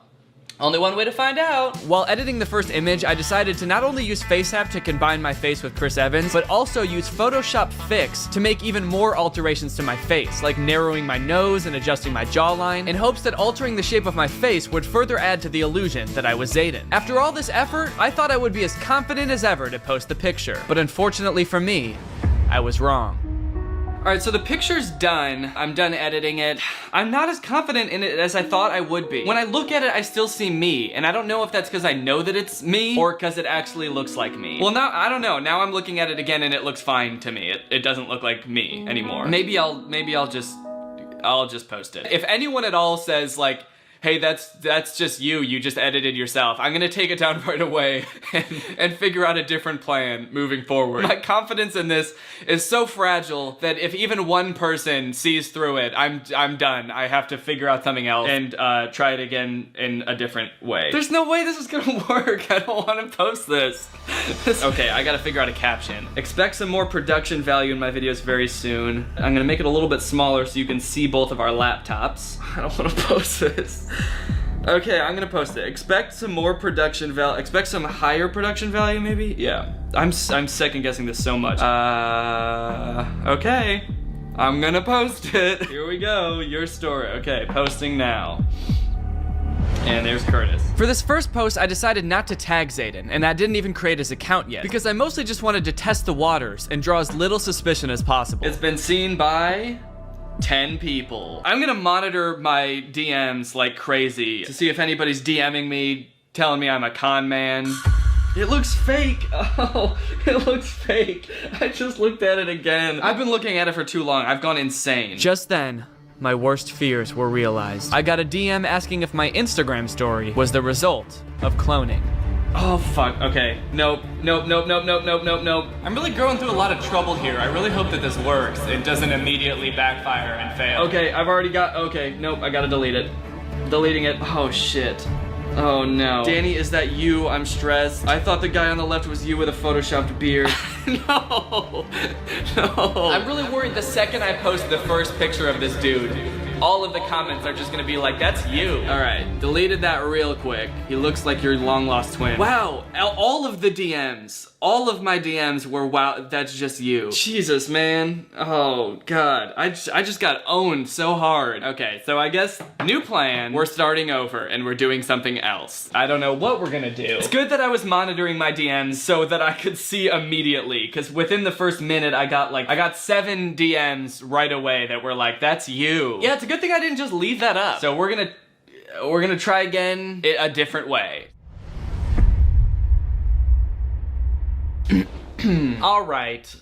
only one way to find out. While editing the first image, I decided to not only use FaceApp to combine my face with Chris Evans, but also use Photoshop Fix to make even more alterations to my face, like narrowing my nose and adjusting my jawline, in hopes that altering the shape of my face would further add to the illusion that I was Zayden. After all this effort, I thought I would be as confident as ever to post the picture, but unfortunately for me, I was wrong. Alright, so the picture's done. I'm done editing it. I'm not as confident in it as I thought I would be. When I look at it, I still see me, and I don't know if that's because I know that it's me, or because it actually looks like me. Well, now, I don't know. Now I'm looking at it again, and it looks fine to me. It doesn't look like me anymore. Maybe I'll just post it. If anyone at all says, like, hey, that's just you just edited yourself, I'm gonna take it down right away and figure out a different plan moving forward. My confidence in this is so fragile that if even one person sees through it, I'm done. I have to figure out something else and try it again in a different way. There's no way this is gonna work. I don't wanna post this. Okay, I gotta figure out a caption. Expect some more production value in my videos very soon. I'm gonna make it a little bit smaller so you can see both of our laptops. I don't wanna post this. Okay, I'm gonna post it. Expect some more production value. Expect some higher production value, maybe? Yeah. I'm second guessing this so much. Okay. I'm gonna post it. Here we go. Your story. Okay, posting now. And there's Curtis. For this first post, I decided not to tag Zayden, and I didn't even create his account yet, because I mostly just wanted to test the waters and draw as little suspicion as possible. It's been seen by 10 people. I'm gonna monitor my DMs like crazy to see if anybody's DMing me, telling me I'm a con man. It looks fake. Oh, it looks fake. I just looked at it again. I've been looking at it for too long. I've gone insane. Just then, my worst fears were realized. I got a DM asking if my Instagram story was the result of cloning. Oh, fuck. Okay. Nope. Nope. I'm really going through a lot of trouble here. I really hope that this works. It doesn't immediately backfire and fail. Okay, I've already got... Okay, nope. I gotta delete it. Deleting it. Oh, shit. Oh, no. Danny, is that you? I'm stressed. I thought the guy on the left was you with a photoshopped beard. No. I'm really worried the second I post the first picture of this dude, all of the comments are just gonna be like, that's you. All right, deleted that real quick. He looks like your long lost twin. Wow, all of the DMs, all of my DMs were, wow, that's just you. Jesus, man. Oh, God. I just got owned so hard. Okay, so I guess new plan. We're starting over and we're doing something else. I don't know what we're gonna do. It's good that I was monitoring my DMs so that I could see immediately, because within the first minute, I got 7 DMs right away that were like, that's you. Yeah, it's a good thing I didn't just leave that up. So we're gonna try again a different way. All right,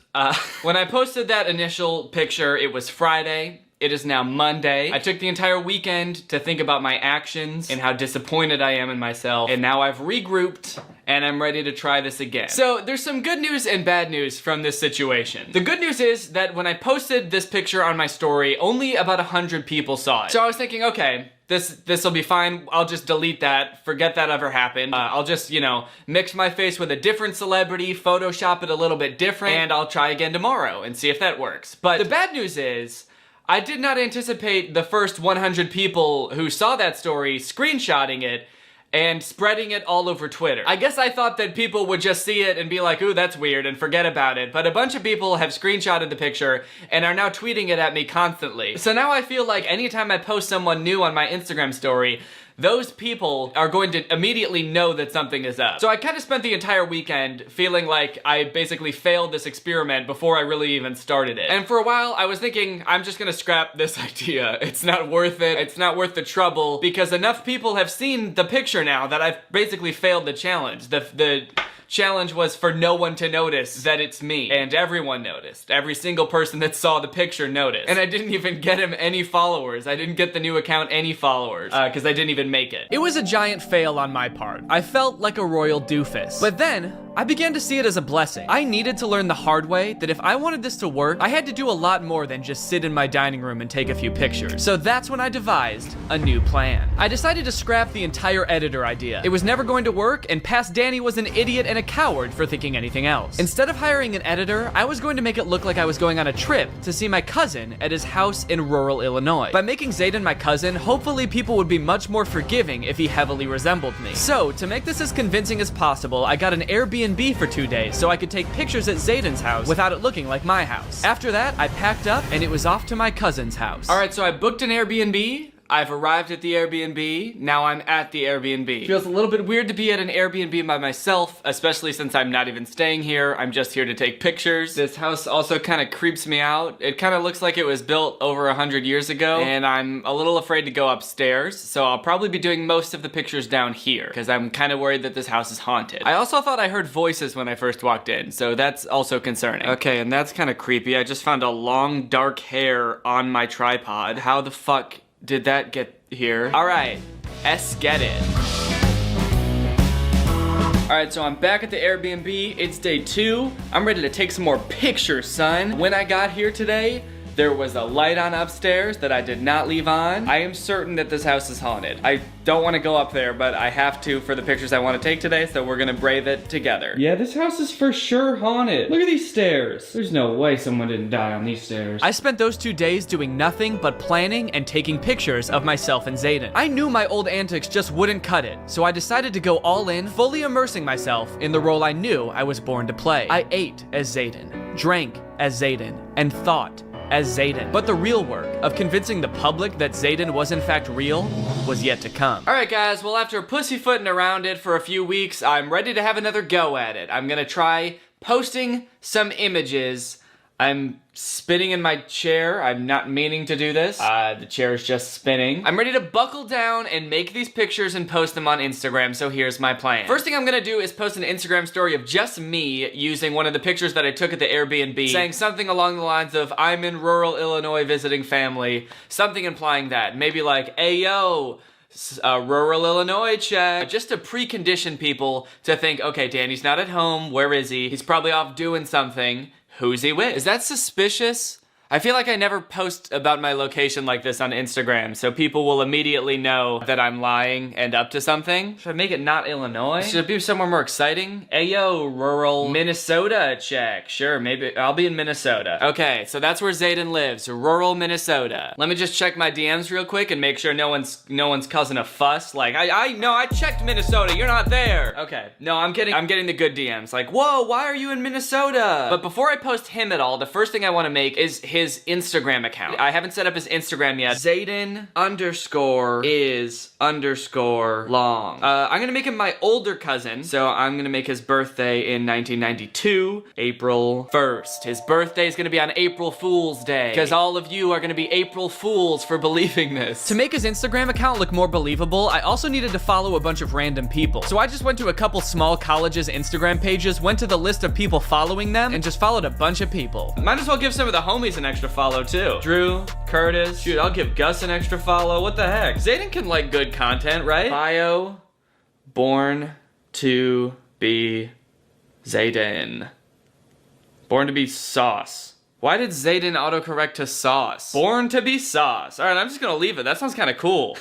when I posted that initial picture, it was Friday. It is now Monday. I took the entire weekend to think about my actions and how disappointed I am in myself. And now I've regrouped and I'm ready to try this again. So there's some good news and bad news from this situation. The good news is that when I posted this picture on my story, only about 100 people saw it. So I was thinking, okay, this'll be fine. I'll just delete that, forget that ever happened. I'll just, you know, mix my face with a different celebrity, Photoshop it a little bit different, and I'll try again tomorrow and see if that works. But the bad news is, I did not anticipate the first 100 people who saw that story screenshotting it and spreading it all over Twitter. I guess I thought that people would just see it and be like, ooh, that's weird, and forget about it, but a bunch of people have screenshotted the picture and are now tweeting it at me constantly. So now I feel like anytime I post someone new on my Instagram story, those people are going to immediately know that something is up. So I kind of spent the entire weekend feeling like I basically failed this experiment before I really even started it. And for a while, I was thinking, I'm just gonna scrap this idea. It's not worth it. It's not worth the trouble, because enough people have seen the picture now that I've basically failed the challenge. The challenge was for no one to notice that it's me. And everyone noticed. Every single person that saw the picture noticed. And I didn't even get him any followers. I didn't get the new account any followers, because I didn't even make it. It was a giant fail on my part. I felt like a royal doofus. But then, I began to see it as a blessing. I needed to learn the hard way that if I wanted this to work, I had to do a lot more than just sit in my dining room and take a few pictures. So that's when I devised a new plan. I decided to scrap the entire editor idea. It was never going to work, and past Danny was an idiot and a coward for thinking anything else. Instead of hiring an editor, I was going to make it look like I was going on a trip to see my cousin at his house in rural Illinois. By making Zayden my cousin, hopefully people would be much more forgiving if he heavily resembled me. So, to make this as convincing as possible, I got an Airbnb for 2 days so I could take pictures at Zayden's house without it looking like my house. After that, I packed up and it was off to my cousin's house. Alright, so I booked an Airbnb. I've arrived at the Airbnb, now I'm at the Airbnb. Feels a little bit weird to be at an Airbnb by myself, especially since I'm not even staying here, I'm just here to take pictures. This house also kind of creeps me out. It kind of looks like it was built over 100 years ago, and I'm a little afraid to go upstairs, so I'll probably be doing most of the pictures down here, because I'm kind of worried that this house is haunted. I also thought I heard voices when I first walked in, so that's also concerning. Okay, and that's kind of creepy. I just found a long dark hair on my tripod. How the fuck did that get here? Alright, let's get it. Alright, so I'm back at the Airbnb. It's day 2. I'm ready to take some more pictures, son. When I got here today, there was a light on upstairs that I did not leave on. I am certain that this house is haunted. I don't want to go up there, but I have to for the pictures I want to take today, so we're gonna brave it together. Yeah, this house is for sure haunted. Look at these stairs. There's no way someone didn't die on these stairs. I spent those 2 days doing nothing but planning and taking pictures of myself and Zayden. I knew my old antics just wouldn't cut it, so I decided to go all in, fully immersing myself in the role I knew I was born to play. I ate as Zayden, drank as Zayden, and thought as Zayden. But the real work of convincing the public that Zayden was in fact real was yet to come. Alright guys, well after pussyfooting around it for a few weeks, I'm ready to have another go at it. I'm gonna try posting some images. I'm spinning in my chair. I'm not meaning to do this. The chair is just spinning. I'm ready to buckle down and make these pictures and post them on Instagram, so here's my plan. First thing I'm gonna do is post an Instagram story of just me using one of the pictures that I took at the Airbnb, saying something along the lines of, I'm in rural Illinois visiting family, something implying that. Maybe like, ayo, rural Illinois check, just to precondition people to think, okay, Danny's not at home, where is he? He's probably off doing something. Who's he with? Is that suspicious? I feel like I never post about my location like this on Instagram, so people will immediately know that I'm lying and up to something. Should I make it not Illinois? Should it be somewhere more exciting? Ayo, rural Minnesota check. Sure, maybe I'll be in Minnesota. Okay, so that's where Zayden lives, rural Minnesota. Let me just check my DMs real quick and make sure no one's causing a fuss. Like, I checked Minnesota, you're not there. Okay, no, I'm getting the good DMs. Like, whoa, why are you in Minnesota? But before I post him at all, the first thing I want to make is his Instagram account. I haven't set up his Instagram yet. Zayden _ long. I'm gonna make him my older cousin, so I'm gonna make his birthday in 1992, April 1st. His birthday is gonna be on April Fool's Day, because all of you are gonna be April Fools for believing this. To make his Instagram account look more believable, I also needed to follow a bunch of random people. So I just went to a couple small colleges' Instagram pages, went to the list of people following them, and just followed a bunch of people. Might as well give some of the homies an extra follow too. Drew, Curtis, shoot, I'll give Gus an extra follow. What the heck? Zayden can like good content, right? Bio, born to be Zayden. Born to be sauce. Why did Zayden autocorrect to sauce? Born to be sauce. All right, I'm just gonna leave it. That sounds kind of cool.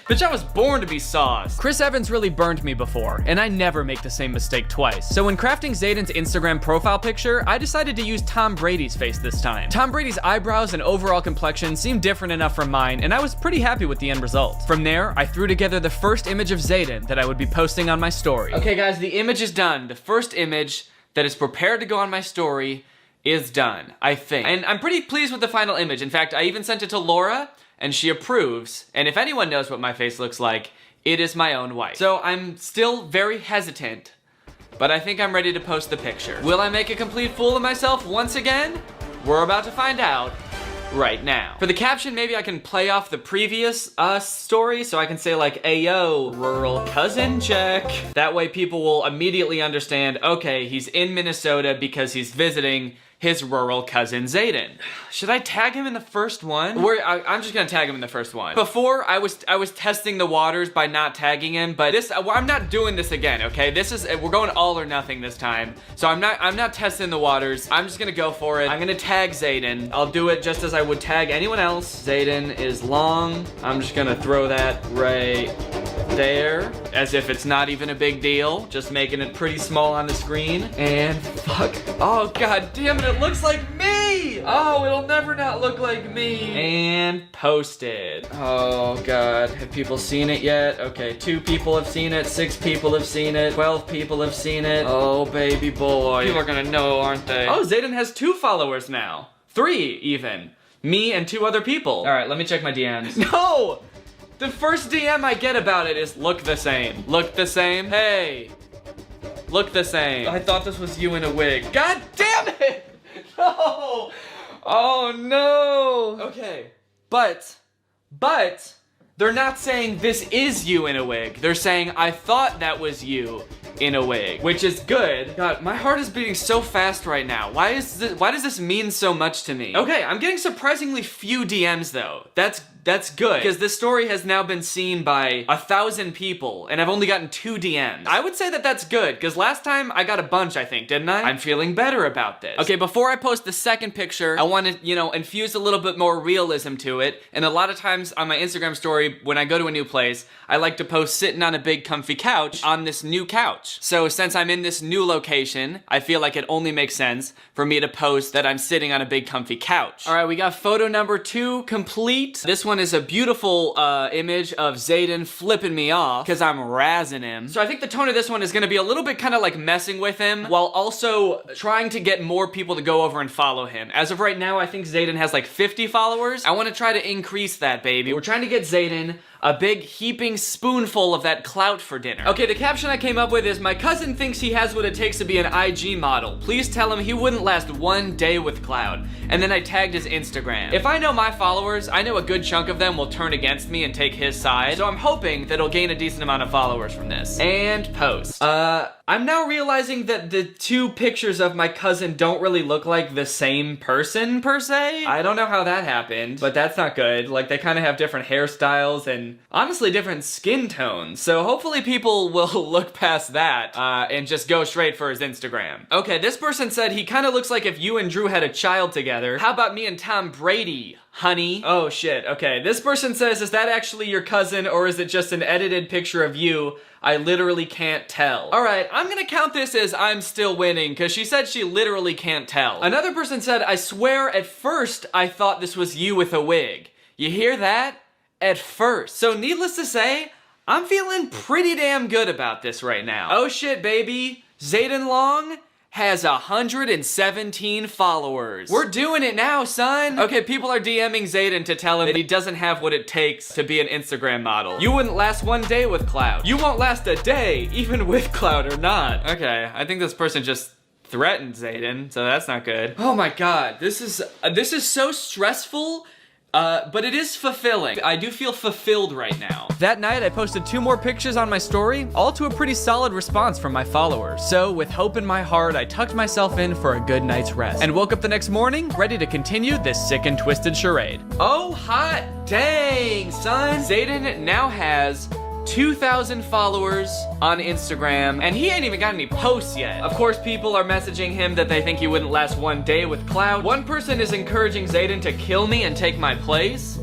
Bitch, I was born to be sauce. Chris Evans really burned me before, and I never make the same mistake twice. So when crafting Zayden's Instagram profile picture, I decided to use Tom Brady's face this time. Tom Brady's eyebrows and overall complexion seemed different enough from mine, and I was pretty happy with the end result. From there, I threw together the first image of Zayden that I would be posting on my story. Okay guys, the image is done. The first image that is prepared to go on my story is done, I think. And I'm pretty pleased with the final image. In fact, I even sent it to Laura, and she approves, and if anyone knows what my face looks like, it is my own wife. So I'm still very hesitant, but I think I'm ready to post the picture. Will I make a complete fool of myself once again? We're about to find out right now. For the caption, maybe I can play off the previous story, so I can say like, ayo, rural cousin check. That way people will immediately understand, okay, he's in Minnesota because he's visiting his rural cousin Zayden. Should I tag him in the first one? I'm just gonna tag him in the first one. Before, I was testing the waters by not tagging him, but I'm not doing this again, okay? We're going all or nothing this time. So I'm not testing the waters. I'm just gonna go for it. I'm gonna tag Zayden. I'll do it just as I would tag anyone else. Zayden is long. I'm just gonna throw that right there, as if it's not even a big deal. Just making it pretty small on the screen. And fuck, oh god damn it looks like me! Oh, it'll never not look like me. And posted. Oh god, have people seen it yet? Okay, 2 people have seen it, 6 people have seen it, 12 people have seen it. Oh baby boy. People are gonna know, aren't they? Oh, Zayden has 2 followers now. 3 even. Me and 2 other people. All right, let me check my DMs. No! The first DM I get about it is look the same. Look the same? Hey. Look the same. I thought this was you in a wig. God damn it! No! Oh no! Okay. But they're not saying this is you in a wig. They're saying I thought that was you in a wig, which is good. God, my heart is beating so fast right now. Why does this mean so much to me? Okay, I'm getting surprisingly few DMs though. That's good, because this story has now been seen by 1,000 people, and I've only gotten 2 DMs. I would say that that's good, because last time I got a bunch, I think, didn't I? I'm feeling better about this. Okay, before I post the second picture, I want to, infuse a little bit more realism to it, and a lot of times on my Instagram story, when I go to a new place, I like to post sitting on a big comfy couch on this new couch. So since I'm in this new location, I feel like it only makes sense for me to post that I'm sitting on a big comfy couch. All right, we got photo number 2 complete. This one is a beautiful image of Zayden flipping me off because I'm razzing him. So I think the tone of this one is gonna be a little bit kind of like messing with him while also trying to get more people to go over and follow him. As of right now, I think Zayden has like 50 followers. I want to try to increase that, baby. We're trying to get Zayden a big heaping spoonful of that clout for dinner. Okay, the caption I came up with is, my cousin thinks he has what it takes to be an IG model. Please tell him he wouldn't last 1 day with clout. And then I tagged his Instagram. If I know my followers, I know a good chunk of them will turn against me and take his side. So I'm hoping that he'll gain a decent amount of followers from this. And post. I'm now realizing that the 2 pictures of my cousin don't really look like the same person, per se. I don't know how that happened, but that's not good. Like, they kind of have different hairstyles and honestly different skin tones. So hopefully people will look past that and just go straight for his Instagram. Okay, this person said he kind of looks like if you and Drew had a child together. How about me and Tom Brady? Honey. Oh shit, okay. This person says, is that actually your cousin or is it just an edited picture of you? I literally can't tell. All right, I'm gonna count this as I'm still winning because she said she literally can't tell. Another person said, I swear at first I thought this was you with a wig. You hear that? At first. So needless to say, I'm feeling pretty damn good about this right now. Oh shit, baby. Zayden Long has 117 followers. We're doing it now, son. Okay, people are DMing Zayden to tell him that he doesn't have what it takes to be an Instagram model. You wouldn't last 1 day with clout. You won't last a day, even with clout or not. Okay, I think this person just threatened Zayden, so that's not good. Oh my god, this is so stressful. But it is fulfilling. I do feel fulfilled right now. That night, I posted 2 more pictures on my story, all to a pretty solid response from my followers. So, with hope in my heart, I tucked myself in for a good night's rest, and woke up the next morning, ready to continue this sick and twisted charade. Oh, hot dang, son! Zayden now has 2,000 followers on Instagram, and he ain't even got any posts yet. Of course, people are messaging him that they think he wouldn't last 1 day with clout. One person is encouraging Zayden to kill me and take my place.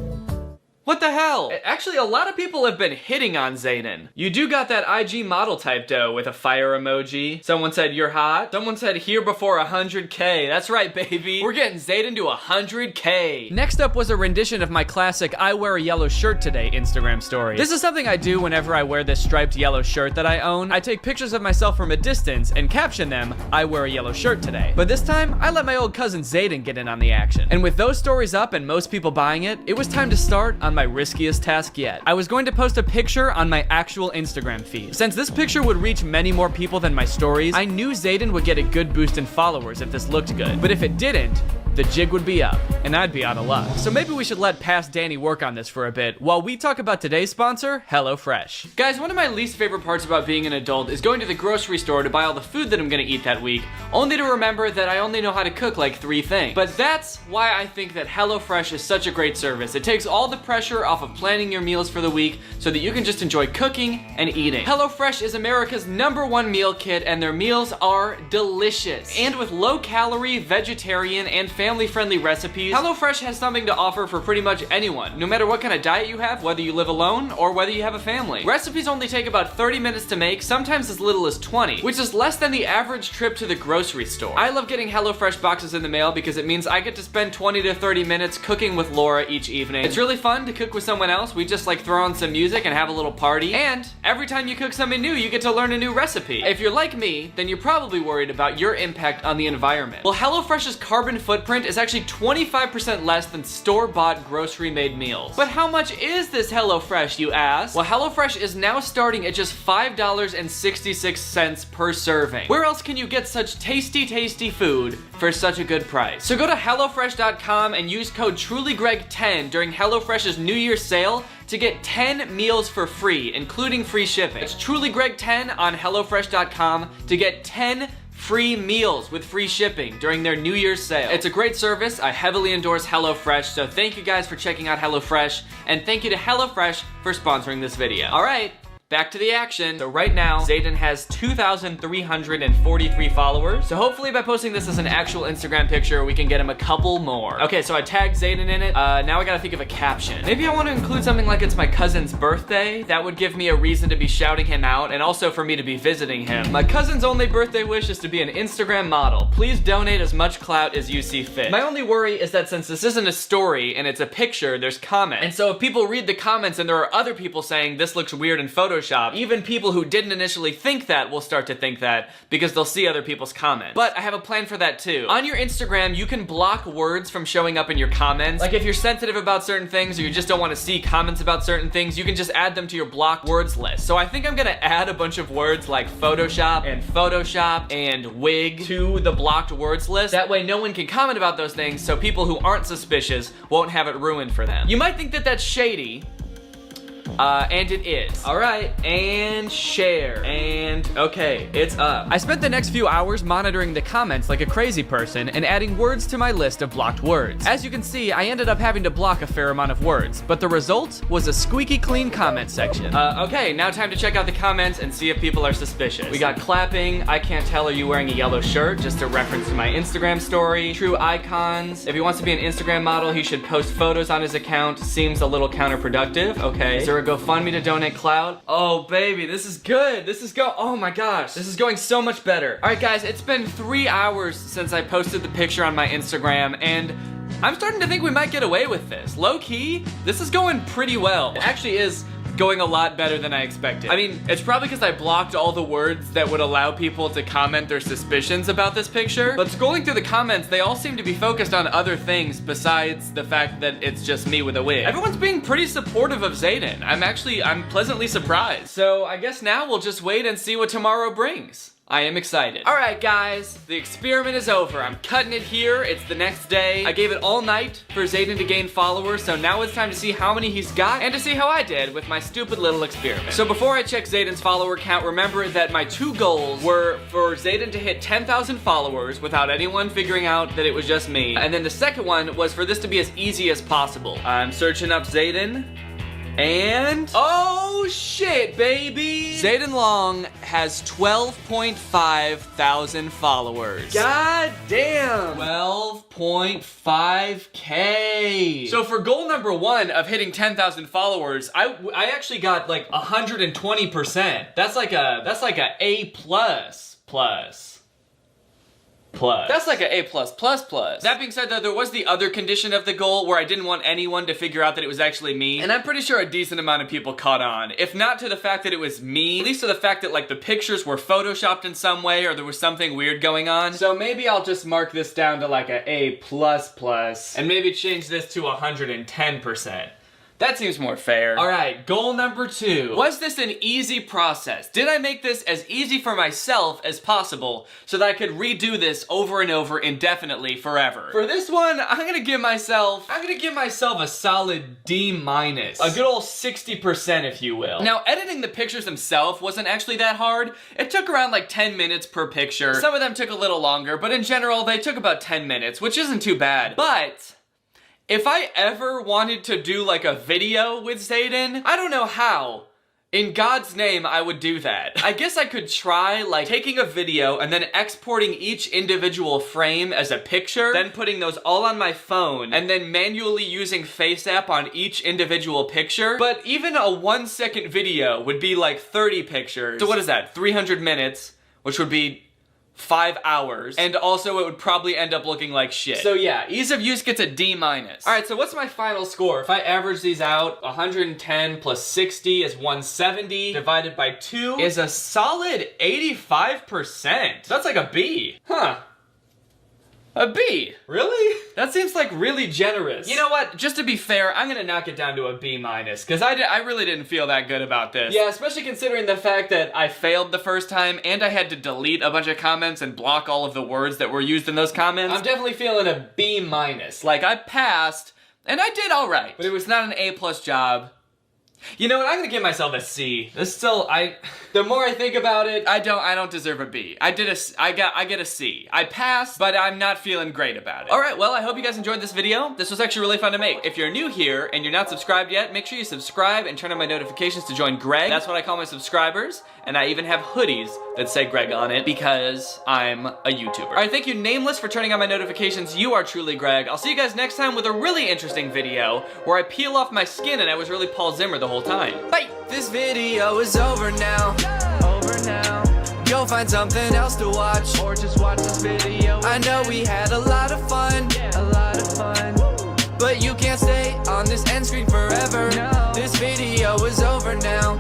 What the hell? Actually, a lot of people have been hitting on Zayden. You do got that IG model type though, with a fire emoji. Someone said, you're hot. Someone said, here before 100K. That's right, baby. We're getting Zayden to 100K. Next up was a rendition of my classic I wear a yellow shirt today Instagram story. This is something I do whenever I wear this striped yellow shirt that I own. I take pictures of myself from a distance and caption them, I wear a yellow shirt today. But this time, I let my old cousin Zayden get in on the action. And with those stories up and most people buying it, it was time to start on my riskiest task yet. I was going to post a picture on my actual Instagram feed. Since this picture would reach many more people than my stories, I knew Zayden would get a good boost in followers if this looked good. But if it didn't, the jig would be up, and I'd be out of luck. So maybe we should let past Danny work on this for a bit while we talk about today's sponsor, HelloFresh. Guys, one of my least favorite parts about being an adult is going to the grocery store to buy all the food that I'm gonna eat that week, only to remember that I only know how to cook like 3 things. But that's why I think that HelloFresh is such a great service. It takes all the pressure off of planning your meals for the week so that you can just enjoy cooking and eating. HelloFresh is America's #1 meal kit, and their meals are delicious. And with low-calorie, vegetarian, and family-friendly recipes, HelloFresh has something to offer for pretty much anyone, no matter what kind of diet you have, whether you live alone or whether you have a family. Recipes only take about 30 minutes to make, sometimes as little as 20, which is less than the average trip to the grocery store. I love getting HelloFresh boxes in the mail because it means I get to spend 20 to 30 minutes cooking with Laura each evening. It's really fun to cook with someone else. We just like throw on some music and have a little party. And every time you cook something new, you get to learn a new recipe. If you're like me, then you're probably worried about your impact on the environment. Well, HelloFresh's carbon footprint is actually 25% less than store-bought grocery-made meals. But how much is this HelloFresh, you ask? Well, HelloFresh is now starting at just $5.66 per serving. Where else can you get such tasty, tasty food for such a good price? So go to HelloFresh.com and use code TrulyGreg10 during HelloFresh's New Year's sale to get 10 meals for free, including free shipping. It's TrulyGreg10 on HelloFresh.com to get 10 free meals with free shipping during their New Year's sale. It's a great service. I heavily endorse HelloFresh, so thank you guys for checking out HelloFresh, and thank you to HelloFresh for sponsoring this video. All right, back to the action. So right now, Zayden has 2,343 followers. So hopefully by posting this as an actual Instagram picture, we can get him a couple more. Okay, so I tagged Zayden in it. Now I gotta think of a caption. Maybe I want to include something like it's my cousin's birthday. That would give me a reason to be shouting him out and also for me to be visiting him. My cousin's only birthday wish is to be an Instagram model. Please donate as much clout as you see fit. My only worry is that since this isn't a story and it's a picture, there's comments. And so if people read the comments and there are other people saying this looks weird in Photoshop, even people who didn't initially think that will start to think that because they'll see other people's comments. But I have a plan for that too. On your Instagram, you can block words from showing up in your comments. Like if you're sensitive about certain things or you just don't want to see comments about certain things, you can just add them to your blocked words list. So I think I'm gonna add a bunch of words like Photoshop and wig to the blocked words list. That way no one can comment about those things, so people who aren't suspicious won't have it ruined for them. You might think that that's shady, and it is. All right, and share, and okay, it's up. I spent the next few hours monitoring the comments like a crazy person and adding words to my list of blocked words. As you can see, I ended up having to block a fair amount of words, but the result was a squeaky clean comment section. Okay, now time to check out the comments and see if people are suspicious. We got clapping, I can't tell are you wearing a yellow shirt, just a reference to my Instagram story. True icons, if he wants to be an Instagram model, he should post photos on his account, seems a little counterproductive. Okay, is there a GoFundMe to donate clout? Oh baby, this is good. Oh my gosh, this is going so much better. All right guys, it's been 3 hours since I posted the picture on my Instagram, and I'm starting to think we might get away with this. Low key, this is going pretty well. It actually is going a lot better than I expected. I mean, it's probably because I blocked all the words that would allow people to comment their suspicions about this picture, but scrolling through the comments, they all seem to be focused on other things besides the fact that it's just me with a wig. Everyone's being pretty supportive of Zayden. I'm pleasantly surprised. So I guess now we'll just wait and see what tomorrow brings. I am excited. All right, guys, the experiment is over. I'm cutting it here. It's the next day. I gave it all night for Zayden to gain followers, so now it's time to see how many he's got and to see how I did with my stupid little experiment. So before I check Zayden's follower count, remember that my 2 goals were for Zayden to hit 10,000 followers without anyone figuring out that it was just me. And then the second one was for this to be as easy as possible. I'm searching up Zayden. And, oh shit, baby! Zayden Long has 12.5 thousand followers. God damn! 12.5K. So for goal number 1 of hitting 10,000 followers, I actually got like 120%. That's like a A plus. That's like an A+++. That being said though, there was the other condition of the goal where I didn't want anyone to figure out that it was actually me. And I'm pretty sure a decent amount of people caught on. If not to the fact that it was me, at least to the fact that like the pictures were photoshopped in some way or there was something weird going on. So maybe I'll just mark this down to like an A++ and maybe change this to 110%. That seems more fair. All right, goal number 2. Was this an easy process? Did I make this as easy for myself as possible so that I could redo this over and over indefinitely forever? For this one, I'm gonna give myself a solid D-. A good old 60%, if you will. Now, editing the pictures themselves wasn't actually that hard. It took around like 10 minutes per picture. Some of them took a little longer, but in general, they took about 10 minutes, which isn't too bad. But if I ever wanted to do like a video with Zayden, I don't know how. In God's name, I would do that. I guess I could try like taking a video and then exporting each individual frame as a picture, then putting those all on my phone, and then manually using FaceApp on each individual picture. But even a 1-second video would be like 30 pictures. So what is that? 300 minutes, which would be 5 hours, and also it would probably end up looking like shit. So yeah, ease of use gets a D-. Alright, so what's my final score? If I average these out, 110 plus 60 is 170, divided by 2 is a solid 85%. That's like a B. Huh. A B. Really? That seems like really generous. You know what? Just to be fair, I'm gonna knock it down to a B-, because I really didn't feel that good about this. Yeah, especially considering the fact that I failed the first time and I had to delete a bunch of comments and block all of the words that were used in those comments. I'm definitely feeling a B-. Like, I passed, and I did alright, but it was not an A+ job. You know what? I'm gonna give myself a C. This still, the more I think about it, I don't deserve a B. I get a C. I passed, but I'm not feeling great about it. All right, well, I hope you guys enjoyed this video. This was actually really fun to make. If you're new here and you're not subscribed yet, make sure you subscribe and turn on my notifications to join Greg. That's what I call my subscribers. And I even have hoodies that say Greg on it because I'm a YouTuber. All right, thank you, Nameless, for turning on my notifications. You are truly Greg. I'll see you guys next time with a really interesting video where I peel off my skin and I was really Paul Zimmer the whole time. Bye! This video is over now. Go find something else to watch, or just watch this video. I know we had a lot of fun, but you can't stay on this end screen forever. This video is over now.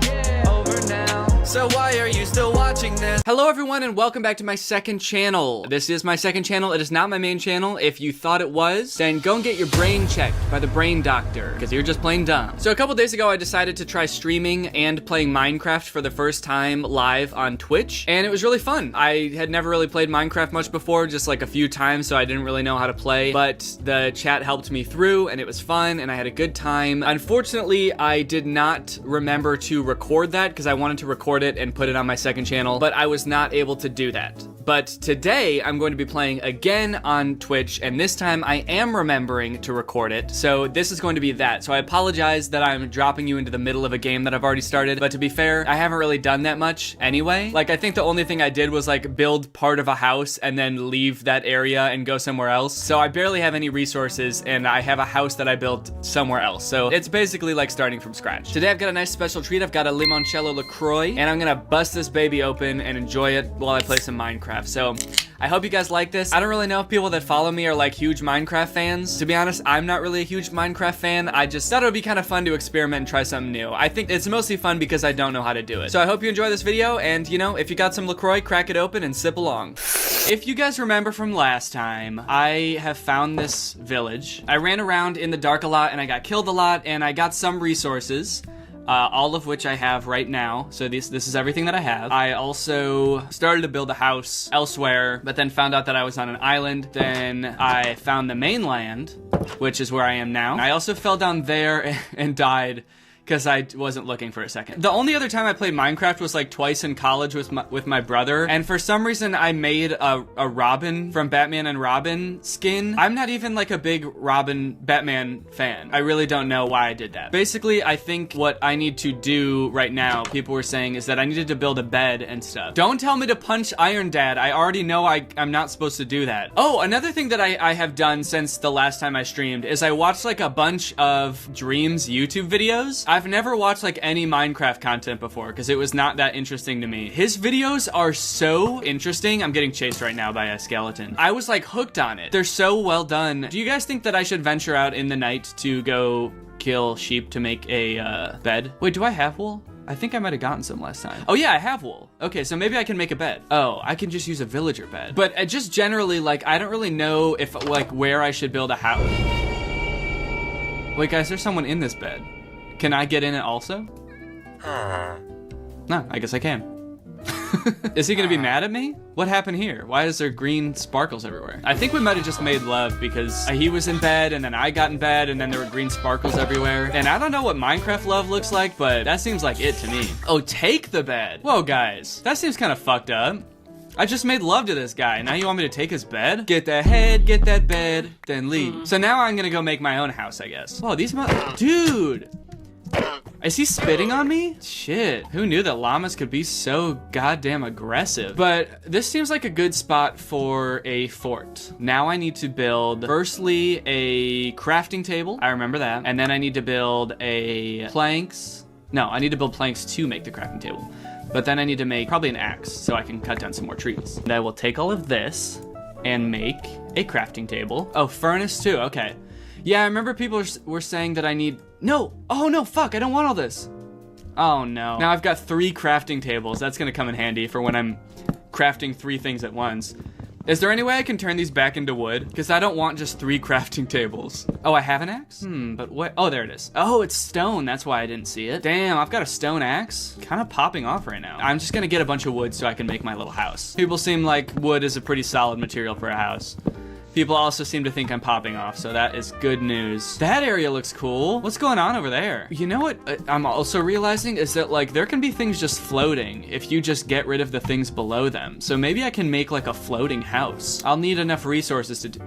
So why are you still watching this? Hello everyone and welcome back to my second channel. This is my second channel. It is not my main channel. If you thought it was, then go and get your brain checked by the brain doctor, because you're just plain dumb. So a couple days ago I decided to try streaming and playing Minecraft for the first time live on Twitch, and it was really fun. I had never really played Minecraft much before, just like a few times, so I didn't really know how to play, but the chat helped me through and it was fun and I had a good time. Unfortunately, I did not remember to record that because I wanted to record it and put it on my second channel, but I was not able to do that. But today I'm going to be playing again on Twitch, and this time I am remembering to record it, so this is going to be that. So I apologize that I'm dropping you into the middle of a game that I've already started, but to be fair, I haven't really done that much anyway. Like, I think the only thing I did was like build part of a house and then leave that area and go somewhere else. So I barely have any resources, and I have a house that I built somewhere else. So it's basically like starting from scratch. Today I've got a nice special treat. I've got a limoncello LaCroix, and I'm gonna bust this baby open and enjoy it while I play some Minecraft. So I hope you guys like this. I don't really know if people that follow me are like huge Minecraft fans. To be honest, I'm not really a huge Minecraft fan. I just thought it would be kind of fun to experiment and try something new. I think it's mostly fun because I don't know how to do it. So I hope you enjoy this video, and you know, if you got some LaCroix, crack it open and sip along. If you guys remember from last time, I have found this village. I ran around in the dark a lot and I got killed a lot, and I got some resources. All of which I have right now. So this is everything that I have. I also started to build a house elsewhere, but then found out that I was on an island. Then I found the mainland, which is where I am now. I also fell down there and died because I wasn't looking for a second. The only other time I played Minecraft was like twice in college with my brother, and for some reason I made a Robin from Batman and Robin skin. I'm not even like a big Batman fan. I really don't know why I did that. Basically, I think what I need to do right now, people were saying, is that I needed to build a bed and stuff. Don't tell me to punch Iron Dad. I already know I'm not supposed to do that. Oh, another thing that I have done since the last time I streamed is I watched like a bunch of Dreams YouTube videos. I've never watched like any Minecraft content before because it was not that interesting to me. His videos are so interesting. I'm getting chased right now by a skeleton. I was like hooked on it. They're so well done. Do you guys think that I should venture out in the night to go kill sheep to make a bed? Wait, do I have wool? I think I might have gotten some last time. Oh yeah, I have wool. Okay, so maybe I can make a bed. Oh, I can just use a villager bed. But just generally, like, I don't really know if like where I should build a house. Wait guys, there's someone in this bed. Can I get in it also? No, I guess I can. Is he gonna be mad at me? What happened here? Why is there green sparkles everywhere? I think we might have just made love because he was in bed and then I got in bed and then there were green sparkles everywhere. And I don't know what Minecraft love looks like, but that seems like it to me. Oh, take the bed. Whoa, guys, that seems kind of fucked up. I just made love to this guy. Now you want me to take his bed? Get the head, get that bed, then leave. So now I'm gonna go make my own house, I guess. Whoa, these dude. Is he spitting on me? Shit, who knew that llamas could be so goddamn aggressive? But this seems like a good spot for a fort. Now I need to build, firstly, a crafting table. I remember that. And then I need to build a planks. No, I need to build planks to make the crafting table. But then I need to make probably an axe so I can cut down some more trees. And I will take all of this and make a crafting table. Oh, furnace too, okay. Yeah, I remember people were saying that I need, no, oh no, fuck, I don't want all this. Oh no. Now I've got 3 crafting tables. That's gonna come in handy for when I'm crafting 3 things at once. Is there any way I can turn these back into wood? Because I don't want just 3 crafting tables. Oh, I have an axe? But what? Oh, there it is. Oh, it's stone. That's why I didn't see it. Damn, I've got a stone axe. Kind of popping off right now. I'm just gonna get a bunch of wood so I can make my little house. People seem like wood is a pretty solid material for a house. People also seem to think I'm popping off, so that is good news. That area looks cool. What's going on over there? You know what I'm also realizing is that like there can be things just floating if you just get rid of the things below them. So maybe I can make like a floating house. I'll need enough resources to do.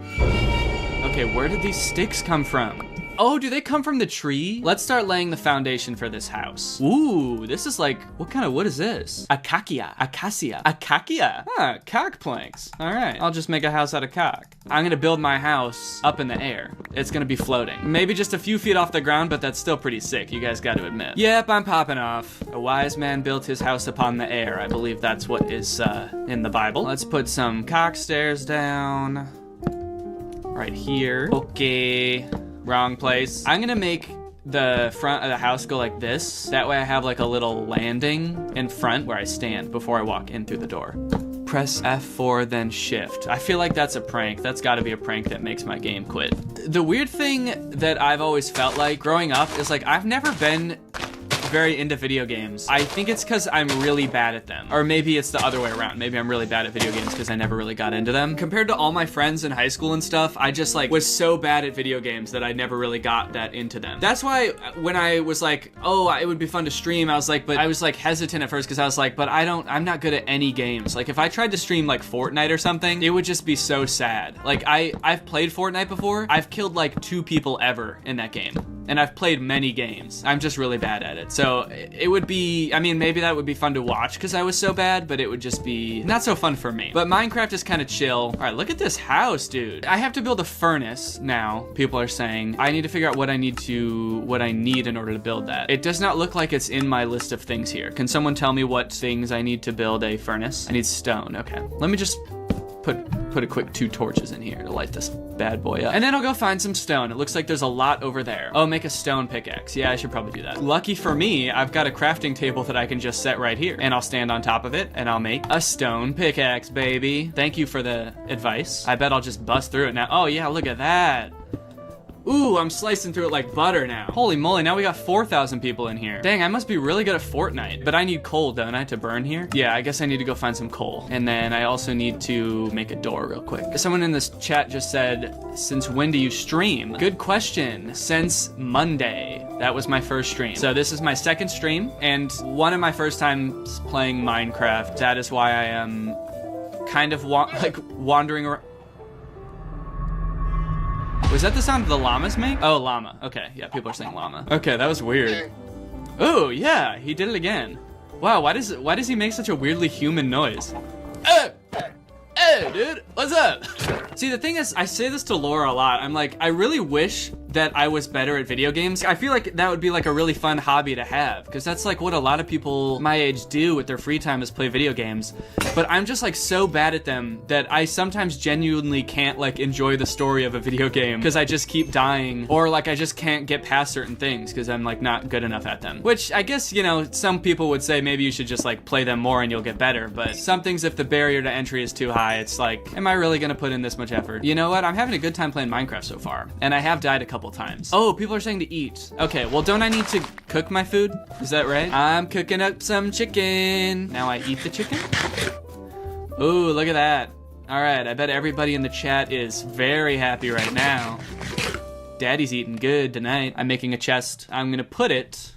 Okay, where did these sticks come from? Oh, do they come from the tree? Let's start laying the foundation for this house. Ooh, this is like, what kind of wood is this? Acacia. Huh, cock planks. All right, I'll just make a house out of cock. I'm gonna build my house up in the air. It's gonna be floating. Maybe just a few feet off the ground, but that's still pretty sick, you guys gotta admit. Yep, I'm popping off. A wise man built his house upon the air. I believe that's what is in the Bible. Let's put some cock stairs down right here. Okay. Wrong place. I'm gonna make the front of the house go like this. That way I have like a little landing in front where I stand before I walk in through the door. Press F4, then shift. I feel like that's a prank. That's gotta be a prank that makes my game quit. The weird thing that I've always felt like growing up is like I've never been very into video games. I think it's because I'm really bad at them. Or maybe it's the other way around. Maybe I'm really bad at video games because I never really got into them. Compared to all my friends in high school and stuff, I just like was so bad at video games that I never really got that into them. That's why when I was like, oh, it would be fun to stream, I was like hesitant at first because I was like, but I'm not good at any games. Like if I tried to stream like Fortnite or something, it would just be so sad. Like I've played Fortnite before. I've killed like 2 people ever in that game. And I've played many games. I'm just really bad at it. So it would be, I mean, maybe that would be fun to watch because I was so bad, but it would just be not so fun for me. But Minecraft is kind of chill. All right, look at this house, dude. I have to build a furnace now. People are saying I need to figure out what I need in order to build that. It does not look like it's in my list of things here. Can someone tell me what things I need to build a furnace? I need stone, okay. Let me just put a quick 2 torches in here to light this bad boy up. And then I'll go find some stone. It looks like there's a lot over there. Oh, make a stone pickaxe. Yeah, I should probably do that. Lucky for me, I've got a crafting table that I can just set right here. And I'll stand on top of it and I'll make a stone pickaxe, baby. Thank you for the advice. I bet I'll just bust through it now. Oh yeah, look at that. Ooh, I'm slicing through it like butter now. Holy moly, now we got 4,000 people in here. Dang, I must be really good at Fortnite. But I need coal, don't I, to burn here? Yeah, I guess I need to go find some coal. And then I also need to make a door real quick. Someone in this chat just said, since when do you stream? Good question. Since Monday. That was my first stream. So this is my 2nd stream and one of my first times playing Minecraft. That is why I am kind of wandering around. Was that the sound the llamas make? Oh, llama. Okay, yeah, people are saying llama. Okay, that was weird. Oh, yeah, he did it again. Wow, why does he make such a weirdly human noise? Hey, dude, what's up? See, the thing is, I say this to Laura a lot. I'm like, I really wish that I was better at video games. I feel like that would be like a really fun hobby to have because that's like what a lot of people my age do with their free time is play video games. But I'm just like so bad at them that I sometimes genuinely can't like enjoy the story of a video game because I just keep dying or like I just can't get past certain things because I'm like not good enough at them. Which I guess, you know, some people would say maybe you should just like play them more and you'll get better. But some things, if the barrier to entry is too high, it's like, am I really gonna put in this much effort? You know what? I'm having a good time playing Minecraft so far. And I have died a couple couple times. Oh, people are saying to eat. Okay, well, don't I need to cook my food? Is that right? I'm cooking up some chicken. Now I eat the chicken. Ooh, look at that. All right, I bet everybody in the chat is very happy right now. Daddy's eating good tonight. I'm making a chest. I'm gonna put it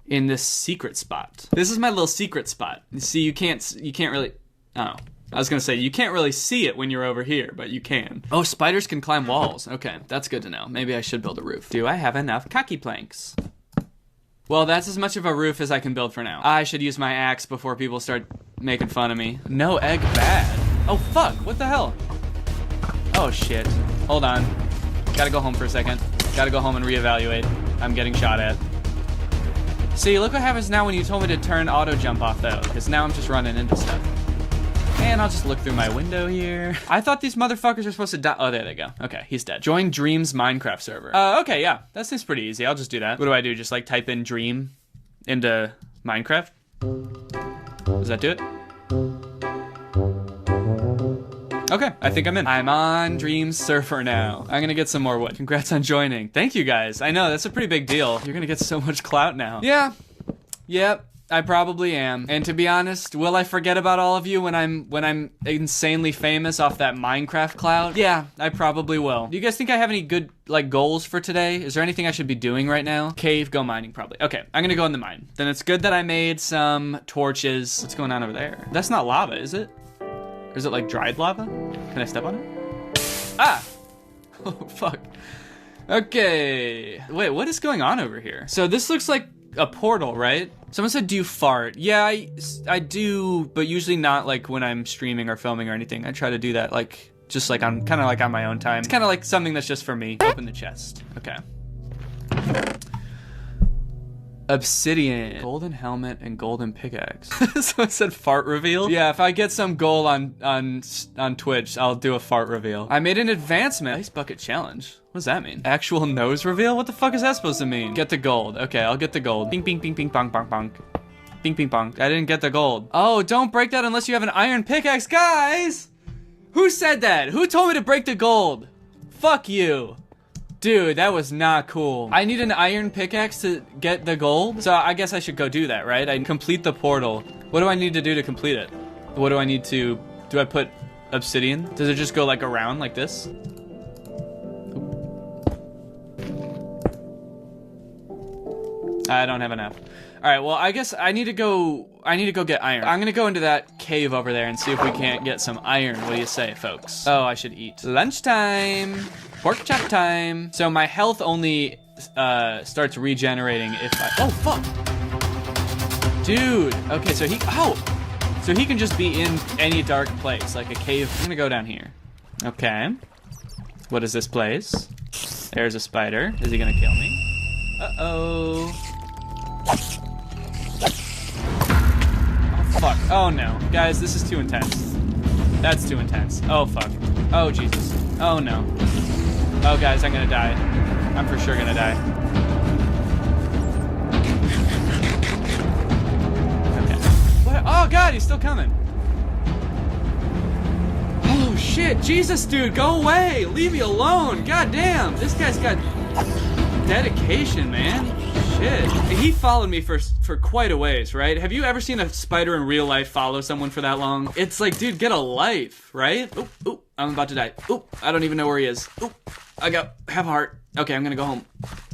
in this secret spot. This is my little secret spot. You see, you can't really, oh. I was gonna say, you can't really see it when you're over here, but you can. Oh, spiders can climb walls. Okay, that's good to know. Maybe I should build a roof. Do I have enough khaki planks? Well, that's as much of a roof as I can build for now. I should use my axe before people start making fun of me. No egg bad. Oh, fuck, what the hell? Oh, shit. Hold on. Gotta go home for a second. Gotta go home and reevaluate. I'm getting shot at. See, look what happens now when you told me to turn auto jump off though, because now I'm just running into stuff. And I'll just look through my window here. I thought these motherfuckers are supposed to die. Oh, there they go. Okay, he's dead. Join Dream's Minecraft server. Okay, yeah, that seems pretty easy. I'll just do that. What do I do? Just like type in Dream into Minecraft? Does that do it? Okay, I think I'm in. I'm on Dream's server now. I'm gonna get some more wood. Congrats on joining. Thank you guys. I know, that's a pretty big deal. You're gonna get so much clout now. Yeah, yep, I probably am. And to be honest, will I forget about all of you when I'm insanely famous off that Minecraft clout? Yeah, I probably will. Do you guys think I have any good, like, goals for today? Is there anything I should be doing right now? Cave, go mining, probably. Okay, I'm gonna go in the mine. Then it's good that I made some torches. What's going on over there? That's not lava, is it? Or is it like dried lava? Can I step on it? Ah! Oh, fuck. Okay. Wait, what is going on over here? So this looks like a portal, right? Someone said, do you fart? Yeah, I do, but usually not like when I'm streaming or filming or anything. I try to do that like, just like on, kind of like on my own time. It's kind of like something that's just for me. Open the chest. Okay. Obsidian, golden helmet, and golden pickaxe. So it said fart reveal. Yeah, if I get some goal on Twitch, I'll do a fart reveal. I made an advancement. Ice bucket challenge. What does that mean? Actual nose reveal? What the fuck is that supposed to mean? Get the gold. Okay, I'll get the gold. Bing, bing, bing, bing, bong, bong, bong. Bing, bing, bong. I didn't get the gold. Oh, don't break that unless you have an iron pickaxe. Guys! Who said that? Who told me to break the gold? Fuck you. Dude, that was not cool. I need an iron pickaxe to get the gold? So I guess I should go do that, right? I complete the portal. What do I need to do to complete it? What do I need to... Do I put obsidian? Does it just go like around like this? I don't have enough. All right, well, I guess I need to go get iron. I'm gonna go into that cave over there and see if we can't get some iron. What do you say, folks? Oh, I should eat. Lunchtime. Pork chop time. So my health only starts regenerating if I... Oh, fuck. Dude. Okay, so he... Oh! So he can just be in any dark place, like a cave. I'm gonna go down here. Okay. What is this place? There's a spider. Is he gonna kill me? Uh-oh. Oh, fuck. Oh, no. Guys, this is too intense. That's too intense. Oh, fuck. Oh, Jesus. Oh, no. Oh, guys, I'm gonna die. I'm for sure gonna die. Okay. What? Oh, God, he's still coming. Oh, shit. Jesus, dude, go away. Leave me alone. God damn. This guy's got dedication, man. Shit. He followed me for quite a ways, right? Have you ever seen a spider in real life follow someone for that long? It's like, dude, get a life, right? Oop, oop, I'm about to die. Oop, I don't even know where he is. Oop, I got half a heart. Okay, I'm gonna go home.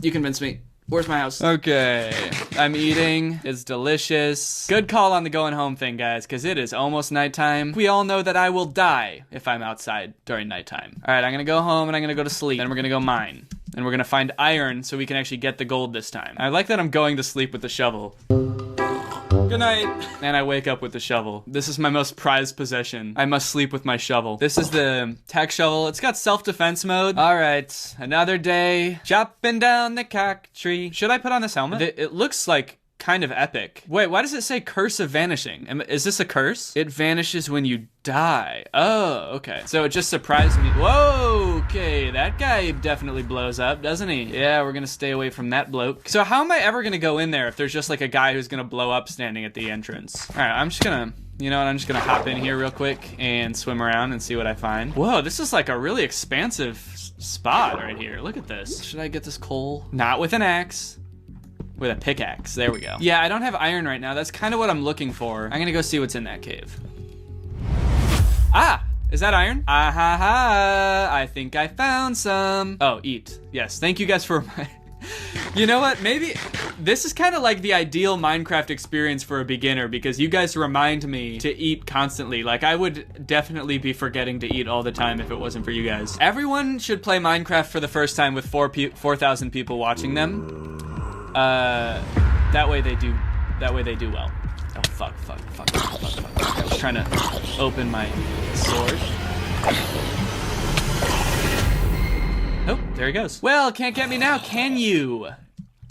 You convinced me. Where's my house? Okay, I'm eating. It's delicious. Good call on the going home thing, guys, because it is almost nighttime. We all know that I will die if I'm outside during nighttime. All right, I'm gonna go home and I'm gonna go to sleep. Then we're gonna go mine. And we're gonna find iron so we can actually get the gold this time. I like that I'm going to sleep with the shovel. Good night. And I wake up with the shovel. This is my most prized possession. I must sleep with my shovel. This is the tech shovel. It's got self-defense mode. All right, another day. Chopping down the cock tree. Should I put on this helmet? It looks like kind of epic. Wait, why does it say curse of vanishing? Is this a curse? It vanishes when you die. Oh, okay. So it just surprised me. Whoa, okay. That guy definitely blows up, doesn't he? Yeah, we're gonna stay away from that bloke. So how am I ever gonna go in there if there's just like a guy who's gonna blow up standing at the entrance? All right, I'm just gonna, you know what? I'm just gonna hop in here real quick and swim around and see what I find. Whoa, this is like a really expansive spot right here. Look at this. Should I get this coal? Not with an axe. With a pickaxe. There we go. Yeah, I don't have iron right now. That's kind of what I'm looking for. I'm gonna go see what's in that cave. Ah! Is that iron? Ah ha ha! I think I found some. Oh, eat. Yes, thank you guys for my... You know what? Maybe this is kind of like the ideal Minecraft experience for a beginner because you guys remind me to eat constantly. Like, I would definitely be forgetting to eat all the time if it wasn't for you guys. Everyone should play Minecraft for the first time with 4,000 people watching them. That way they do well. Oh, fuck. I was trying to open my sword. Oh, there he goes. Well, can't get me now, can you?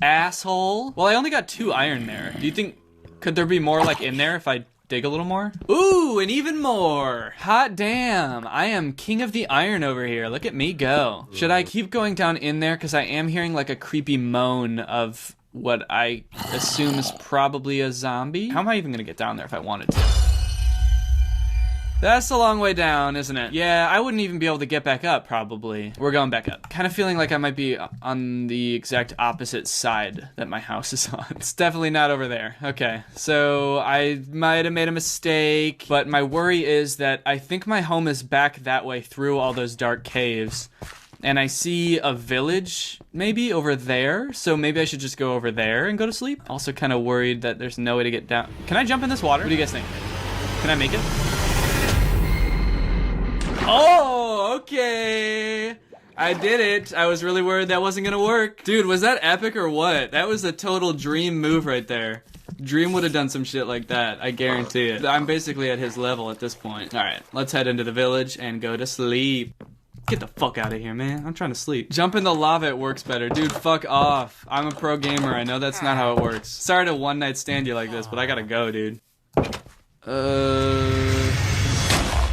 Asshole. Well, I only got 2 iron there. Do you think, could there be more like in there if I dig a little more? Ooh, and even more. Hot damn, I am king of the iron over here. Look at me go. Should I keep going down in there? Because I am hearing like a creepy moan of what I assume is probably a zombie. How am I even gonna get down there if I wanted to? That's a long way down, isn't it? Yeah, I wouldn't even be able to get back up, probably. We're going back up. Kind of feeling like I might be on the exact opposite side that my house is on. It's definitely not over there. Okay, so I might have made a mistake, but my worry is that I think my home is back that way through all those dark caves. And I see a village, maybe, over there. So maybe I should just go over there and go to sleep. Also kind of worried that there's no way to get down. Can I jump in this water? What do you guys think? Can I make it? Oh, okay. I did it. I was really worried that wasn't gonna work. Dude, was that epic or what? That was a total Dream move right there. Dream would have done some shit like that, I guarantee it. I'm basically at his level at this point. All right, let's head into the village and go to sleep. Get the fuck out of here, man. I'm trying to sleep. Jump in the lava, it works better. Dude, fuck off. I'm a pro gamer. I know that's not how it works. Sorry to one night stand you like this, but I gotta go, dude.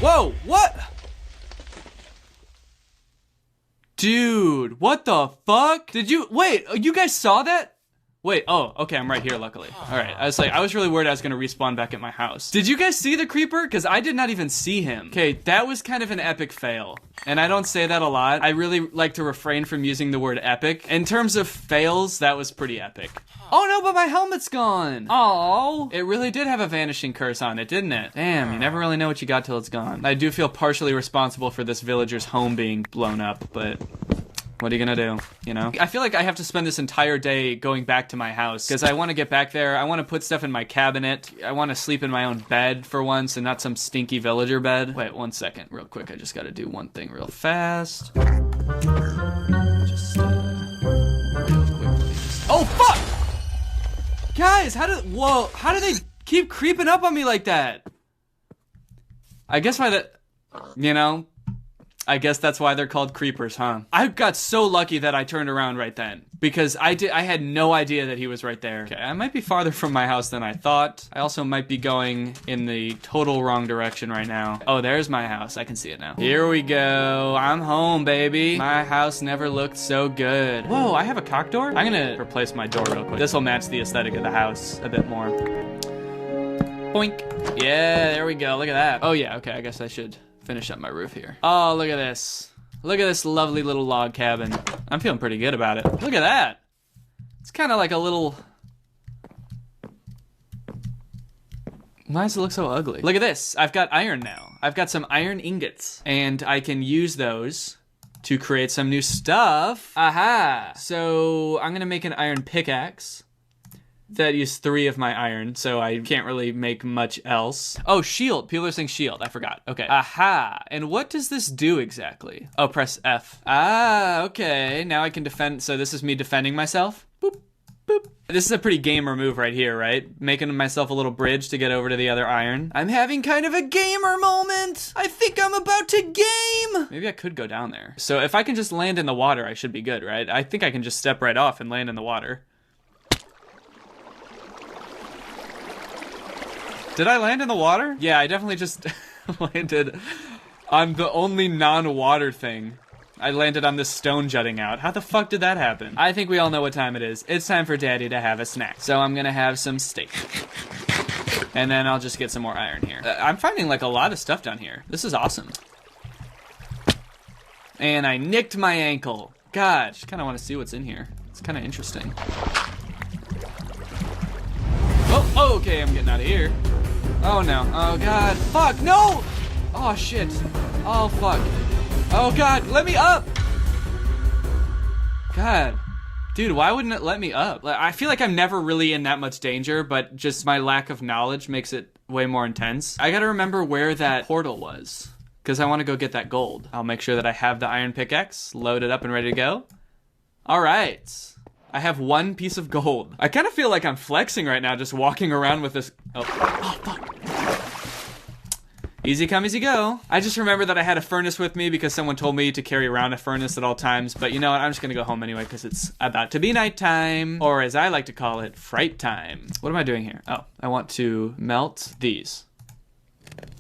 Whoa, what? Dude, what the fuck? Did you, wait, you guys saw that? Wait, oh, okay, I'm right here, luckily. All right, I was really worried I was gonna respawn back at my house. Did you guys see the creeper? Because I did not even see him. Okay, that was kind of an epic fail. And I don't say that a lot. I really like to refrain from using the word epic. In terms of fails, that was pretty epic. Oh no, but my helmet's gone. Oh, it really did have a vanishing curse on it, didn't it? Damn, you never really know what you got till it's gone. I do feel partially responsible for this villager's home being blown up, but what are you gonna do, you know? I feel like I have to spend this entire day going back to my house because I want to get back there. I want to put stuff in my cabinet. I want to sleep in my own bed for once and not some stinky villager bed. Wait, 1 second, real quick. I just got to do one thing real fast. Just, real quick. Oh, fuck! Guys, how do they keep creeping up on me like that? I guess why that, you know, I guess that's why they're called creepers, huh? I got so lucky that I turned around right then because I had no idea that he was right there. Okay, I might be farther from my house than I thought. I also might be going in the total wrong direction right now. Oh, there's my house. I can see it now. Here we go. I'm home, baby. My house never looked so good. Whoa, I have a cock door? I'm gonna replace my door real quick. This will match the aesthetic of the house a bit more. Boink. Yeah, there we go. Look at that. Oh yeah, okay, I guess I should finish up my roof here. Oh, look at this. Look at this lovely little log cabin. I'm feeling pretty good about it. Look at that. It's kind of like a little... Why does it look so ugly? Look at this. I've got iron now. I've got some iron ingots. And I can use those to create some new stuff. Aha! So I'm gonna make an iron pickaxe. That used 3 of my iron, so I can't really make much else. Oh, shield. People are saying shield. I forgot. Okay. Aha. And what does this do exactly? Oh, press F. Ah, okay. Now I can defend. So this is me defending myself. Boop, boop. This is a pretty gamer move right here, right? Making myself a little bridge to get over to the other iron. I'm having kind of a gamer moment. I think I'm about to game. Maybe I could go down there. So if I can just land in the water, I should be good, right? I think I can just step right off and land in the water. Did I land in the water? Yeah, I definitely just landed on the only non-water thing. I landed on this stone jutting out. How the fuck did that happen? I think we all know what time it is. It's time for Daddy to have a snack. So I'm gonna have some steak. And then I'll just get some more iron here. I'm finding like a lot of stuff down here. This is awesome. And I nicked my ankle. God, just kind of want to see what's in here. It's kind of interesting. Oh, okay, I'm getting out of here. Oh no, oh God, fuck, no! Oh shit, oh fuck. Oh God, let me up! God, dude, why wouldn't it let me up? Like, I feel like I'm never really in that much danger, but just my lack of knowledge makes it way more intense. I gotta remember where that portal was, because I want to go get that gold. I'll make sure that I have the iron pickaxe loaded up and ready to go. All right. I have 1 piece of gold. I kind of feel like I'm flexing right now, just walking around with this. Oh, fuck. Easy come, easy go. I just remember that I had a furnace with me because someone told me to carry around a furnace at all times. But you know what? I'm just gonna go home anyway because it's about to be nighttime, or as I like to call it, fright time. What am I doing here? Oh, I want to melt these.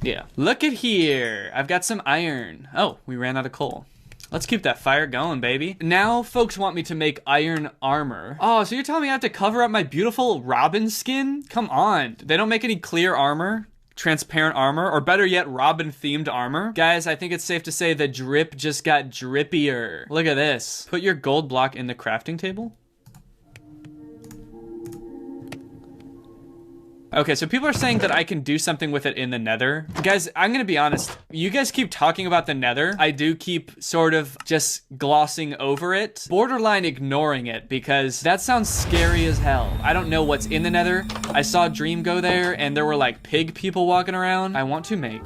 Yeah. Look at here. I've got some iron. Oh, we ran out of coal. Let's keep that fire going, baby. Now folks want me to make iron armor. Oh, so you're telling me I have to cover up my beautiful Robin skin? Come on. They don't make any clear armor? Transparent armor? Or better yet, Robin themed armor? Guys, I think it's safe to say the drip just got drippier. Look at this. Put your gold block in the crafting table. Okay, so people are saying that I can do something with it in the nether. Guys, I'm gonna be honest. You guys keep talking about the nether. I do keep sort of just glossing over it, borderline ignoring it, because that sounds scary as hell. I don't know what's in the nether. I saw Dream go there and there were like pig people walking around. I want to make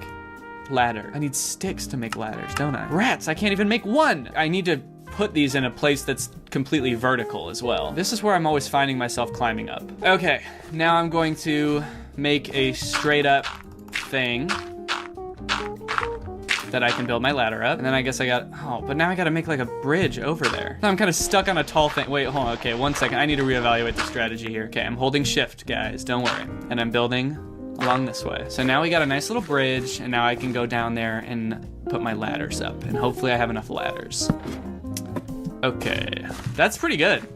ladder. I need sticks to make ladders, don't I? Rats, I can't even make one. I need to put these in a place that's completely vertical as well. This is where I'm always finding myself climbing up. Okay, now I'm going to make a straight up thing that I can build my ladder up. And then I guess I got, oh, but now I gotta make like a bridge over there. Now I'm kind of stuck on a tall thing. Wait, hold on, okay, 1 second. I need to reevaluate the strategy here. Okay, I'm holding shift, guys, don't worry. And I'm building along this way. So now we got a nice little bridge, and now I can go down there and put my ladders up. And hopefully I have enough ladders. Okay, that's pretty good.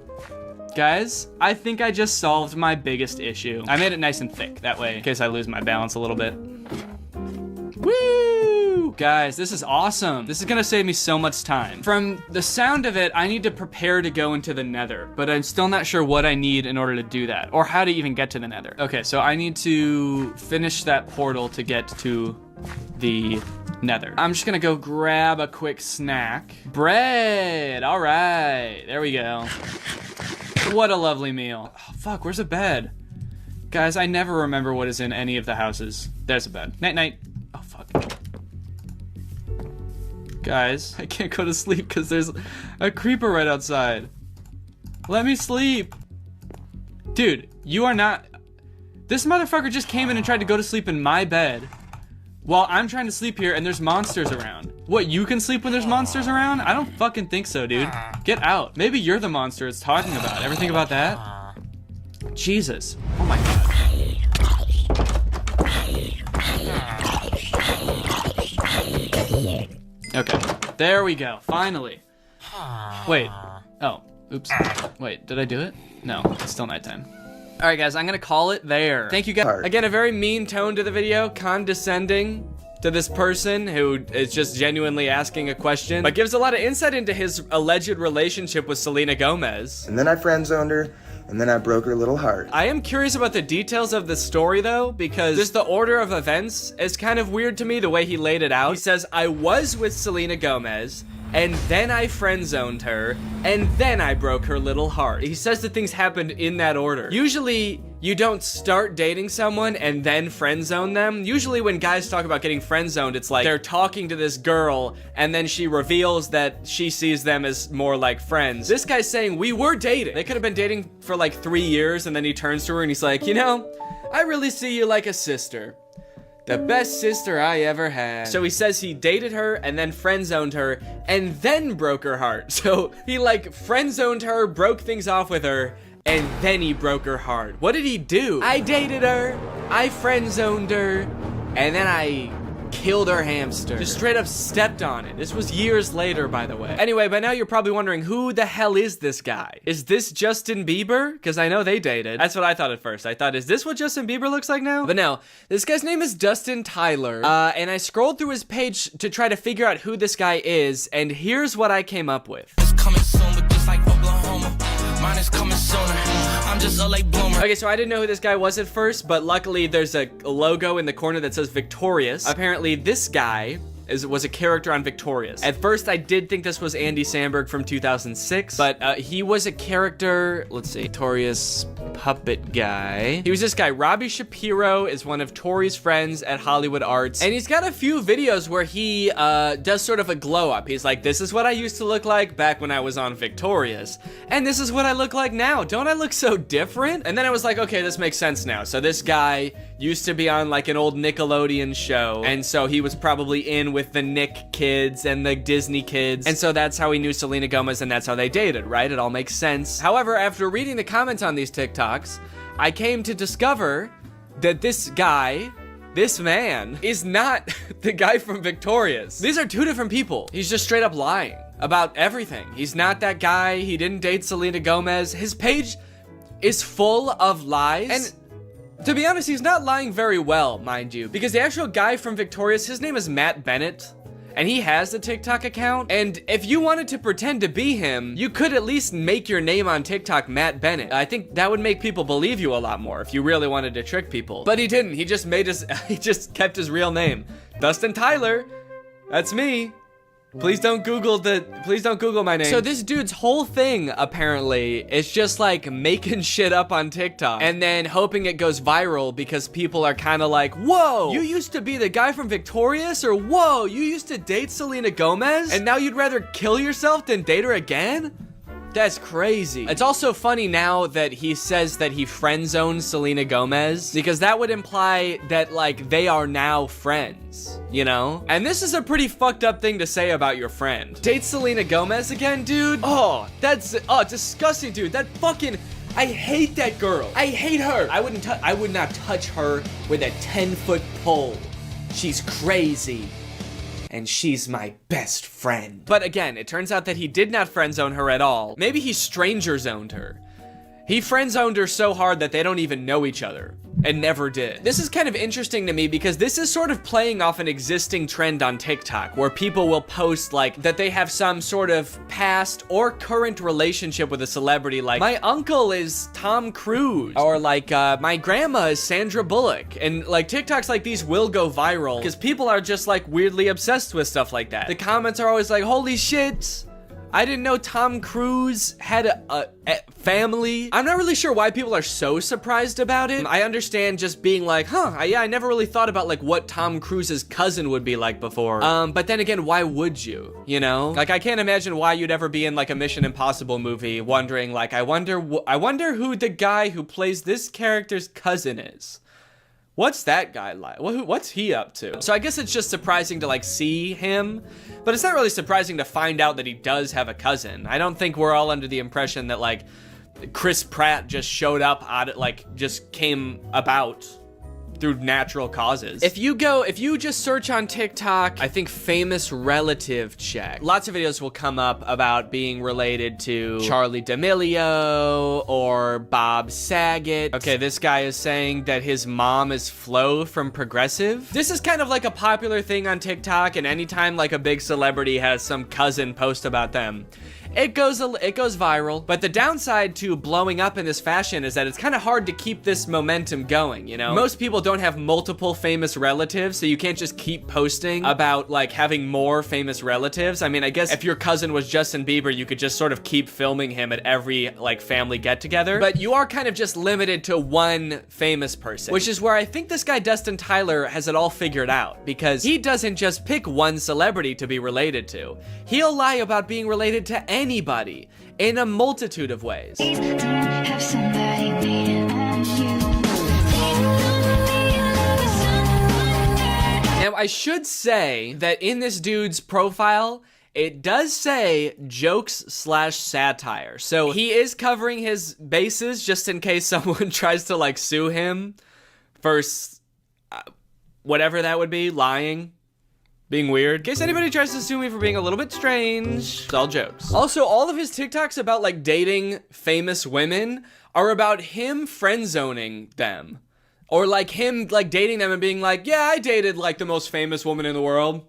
Guys, I think I just solved my biggest issue. I made it nice and thick, that way, in case I lose my balance a little bit. Woo! Guys, this is awesome. This is gonna save me so much time. From the sound of it, I need to prepare to go into the nether, but I'm still not sure what I need in order to do that, or how to even get to the nether. Okay, so I need to finish that portal to get to the nether. I'm just gonna go grab a quick snack. Bread, all right, there we go. What a lovely meal. Oh, fuck, where's a bed? Guys, I never remember what is in any of the houses. There's a bed. Night, night. Oh, fuck. Guys, I can't go to sleep because there's a creeper right outside. Let me sleep. Dude, you are not... This motherfucker just came in and tried to go to sleep in my bed while I'm trying to sleep here and there's monsters around. What, you can sleep when there's monsters around? I don't fucking think so, dude. Get out. Maybe you're the monster it's talking about. Ever think about that? Jesus. Oh my god. Okay, there we go, finally. Wait, oh, oops. Wait, did I do it? No, it's still nighttime. All right, guys, I'm gonna call it there. Thank you, guys. Again, a very mean tone to the video, condescending to this person who is just genuinely asking a question, but gives a lot of insight into his alleged relationship with Selena Gomez. And then I friend-zoned her, and then I broke her little heart. I am curious about the details of the story, though, because just the order of events is kind of weird to me, the way he laid it out. He says, I was with Selena Gomez, and then I friend-zoned her, and then I broke her little heart. He says that things happened in that order. Usually, you don't start dating someone and then friend-zone them. Usually when guys talk about getting friend-zoned, it's like they're talking to this girl, and then she reveals that she sees them as more like friends. This guy's saying, we were dating. They could have been dating for like 3 years, and then he turns to her and he's like, you know, I really see you like a sister. The best sister I ever had. So he says he dated her and then friend-zoned her and then broke her heart. So he like friend-zoned her, broke things off with her, and then he broke her heart. What did he do? I dated her, I friend-zoned her, and then I killed her hamster. Just straight up stepped on it. This was years later, by the way. Anyway, by now you're probably wondering, who the hell is this guy? Is this Justin Bieber? Because I know they dated. That's what I thought at first. I thought, is this what Justin Bieber looks like now? But no, this guy's name is Dustin Tyler. And I scrolled through his page to try to figure out who this guy is, and here's what I came up with. It's coming soon, but just like Oklahoma, mine is coming sooner. I'm just a late bloomer. Okay, so I didn't know who this guy was at first, but luckily there's a logo in the corner that says Victorious. Apparently this guy was a character on Victorious. At first, I did think this was Andy Samberg from 2006, but he was a character, let's see, Victorious puppet guy. He was this guy. Robbie Shapiro is one of Tori's friends at Hollywood Arts, and he's got a few videos where he does sort of a glow up. He's like, this is what I used to look like back when I was on Victorious, and this is what I look like now. Don't I look so different? And then I was like, okay, this makes sense now. So this guy used to be on like an old Nickelodeon show, and so he was probably in with the Nick kids and the Disney kids, and so that's how he knew Selena Gomez, and that's how they dated, right? It all makes sense. However, after reading the comments on these TikToks, I came to discover that this guy, this man, is not the guy from Victorious. These are two different people. He's just straight up lying about everything. He's not that guy. He didn't date Selena Gomez. His page is full of lies, and to be honest, he's not lying very well, mind you, because the actual guy from Victorious, his name is Matt Bennett, and he has a TikTok account, and if you wanted to pretend to be him, you could at least make your name on TikTok Matt Bennett. I think that would make people believe you a lot more if you really wanted to trick people. But he didn't. He just he just kept his real name. Dustin Tyler. That's me. Please don't Google my name. So this dude's whole thing, apparently, is just like making shit up on TikTok and then hoping it goes viral because people are kind of like, whoa, you used to be the guy from Victorious, or whoa, you used to date Selena Gomez and now you'd rather kill yourself than date her again? That's crazy. It's also funny now that he says that he friend zones Selena Gomez, because that would imply that like they are now friends, you know? And this is a pretty fucked up thing to say about your friend. Date Selena Gomez again, dude? Oh, that's disgusting, dude. That fucking, I hate that girl. I hate her. I would not touch her with a 10-foot pole. She's crazy. And she's my best friend. But again, it turns out that he did not friend zone her at all. Maybe he stranger zoned her. He friend zoned her so hard that they don't even know each other, and never did. This is kind of interesting to me because this is sort of playing off an existing trend on TikTok where people will post like that they have some sort of past or current relationship with a celebrity, like my uncle is Tom Cruise, or like my grandma is Sandra Bullock. And like TikToks like these will go viral because people are just like weirdly obsessed with stuff like that. The comments are always like, holy shit, I didn't know Tom Cruise had a family. I'm not really sure why people are so surprised about it. I understand just being like, yeah, I never really thought about like what Tom Cruise's cousin would be like before. But then again, why would you? You know? Like I can't imagine why you'd ever be in like a Mission Impossible movie wondering like, I wonder who the guy who plays this character's cousin is. What's that guy like? What's he up to? So I guess it's just surprising to like see him, but it's not really surprising to find out that he does have a cousin. I don't think we're all under the impression that like Chris Pratt just showed up just came about through natural causes. If you just search on TikTok, I think famous relative check, lots of videos will come up about being related to Charlie D'Amelio or Bob Saget. Okay, this guy is saying that his mom is Flo from Progressive. This is kind of like a popular thing on TikTok, and anytime like a big celebrity has some cousin post about them, it goes viral. But the downside to blowing up in this fashion is that it's kind of hard to keep this momentum going, you know? Most people don't have multiple famous relatives, so you can't just keep posting about like having more famous relatives. I mean, I guess if your cousin was Justin Bieber, you could just sort of keep filming him at every like family get together, but you are kind of just limited to one famous person, which is where I think this guy Dustin Tyler has it all figured out, because he doesn't just pick one celebrity to be related to. He'll lie about being related to anybody in a multitude of ways. Now, I should say that in this dude's profile, it does say jokes/satire. So he is covering his bases just in case someone tries to like sue him for whatever that would be, lying. being weird. In case anybody tries to sue me for being a little bit strange, it's all jokes. Also, all of his TikToks about like dating famous women are about him friend zoning them. Or like him like dating them and being like, yeah, I dated like the most famous woman in the world.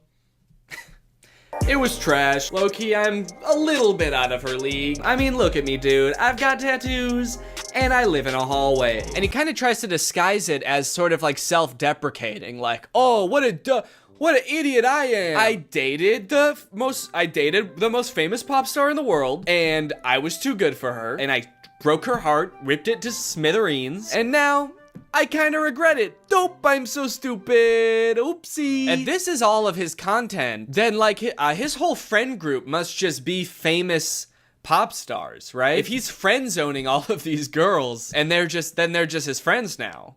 It was trash. Low-key, I'm a little bit out of her league. I mean, look at me, dude. I've got tattoos, and I live in a hallway. And he kind of tries to disguise it as sort of like self-deprecating, like, oh, what an idiot I am. I dated the most famous pop star in the world, and I was too good for her, and I broke her heart, ripped it to smithereens, and now I kind of regret it. Dope, I'm so stupid. Oopsie. And this is all of his content. Then like his whole friend group must just be famous pop stars, right? If he's friend zoning all of these girls and they're just his friends now.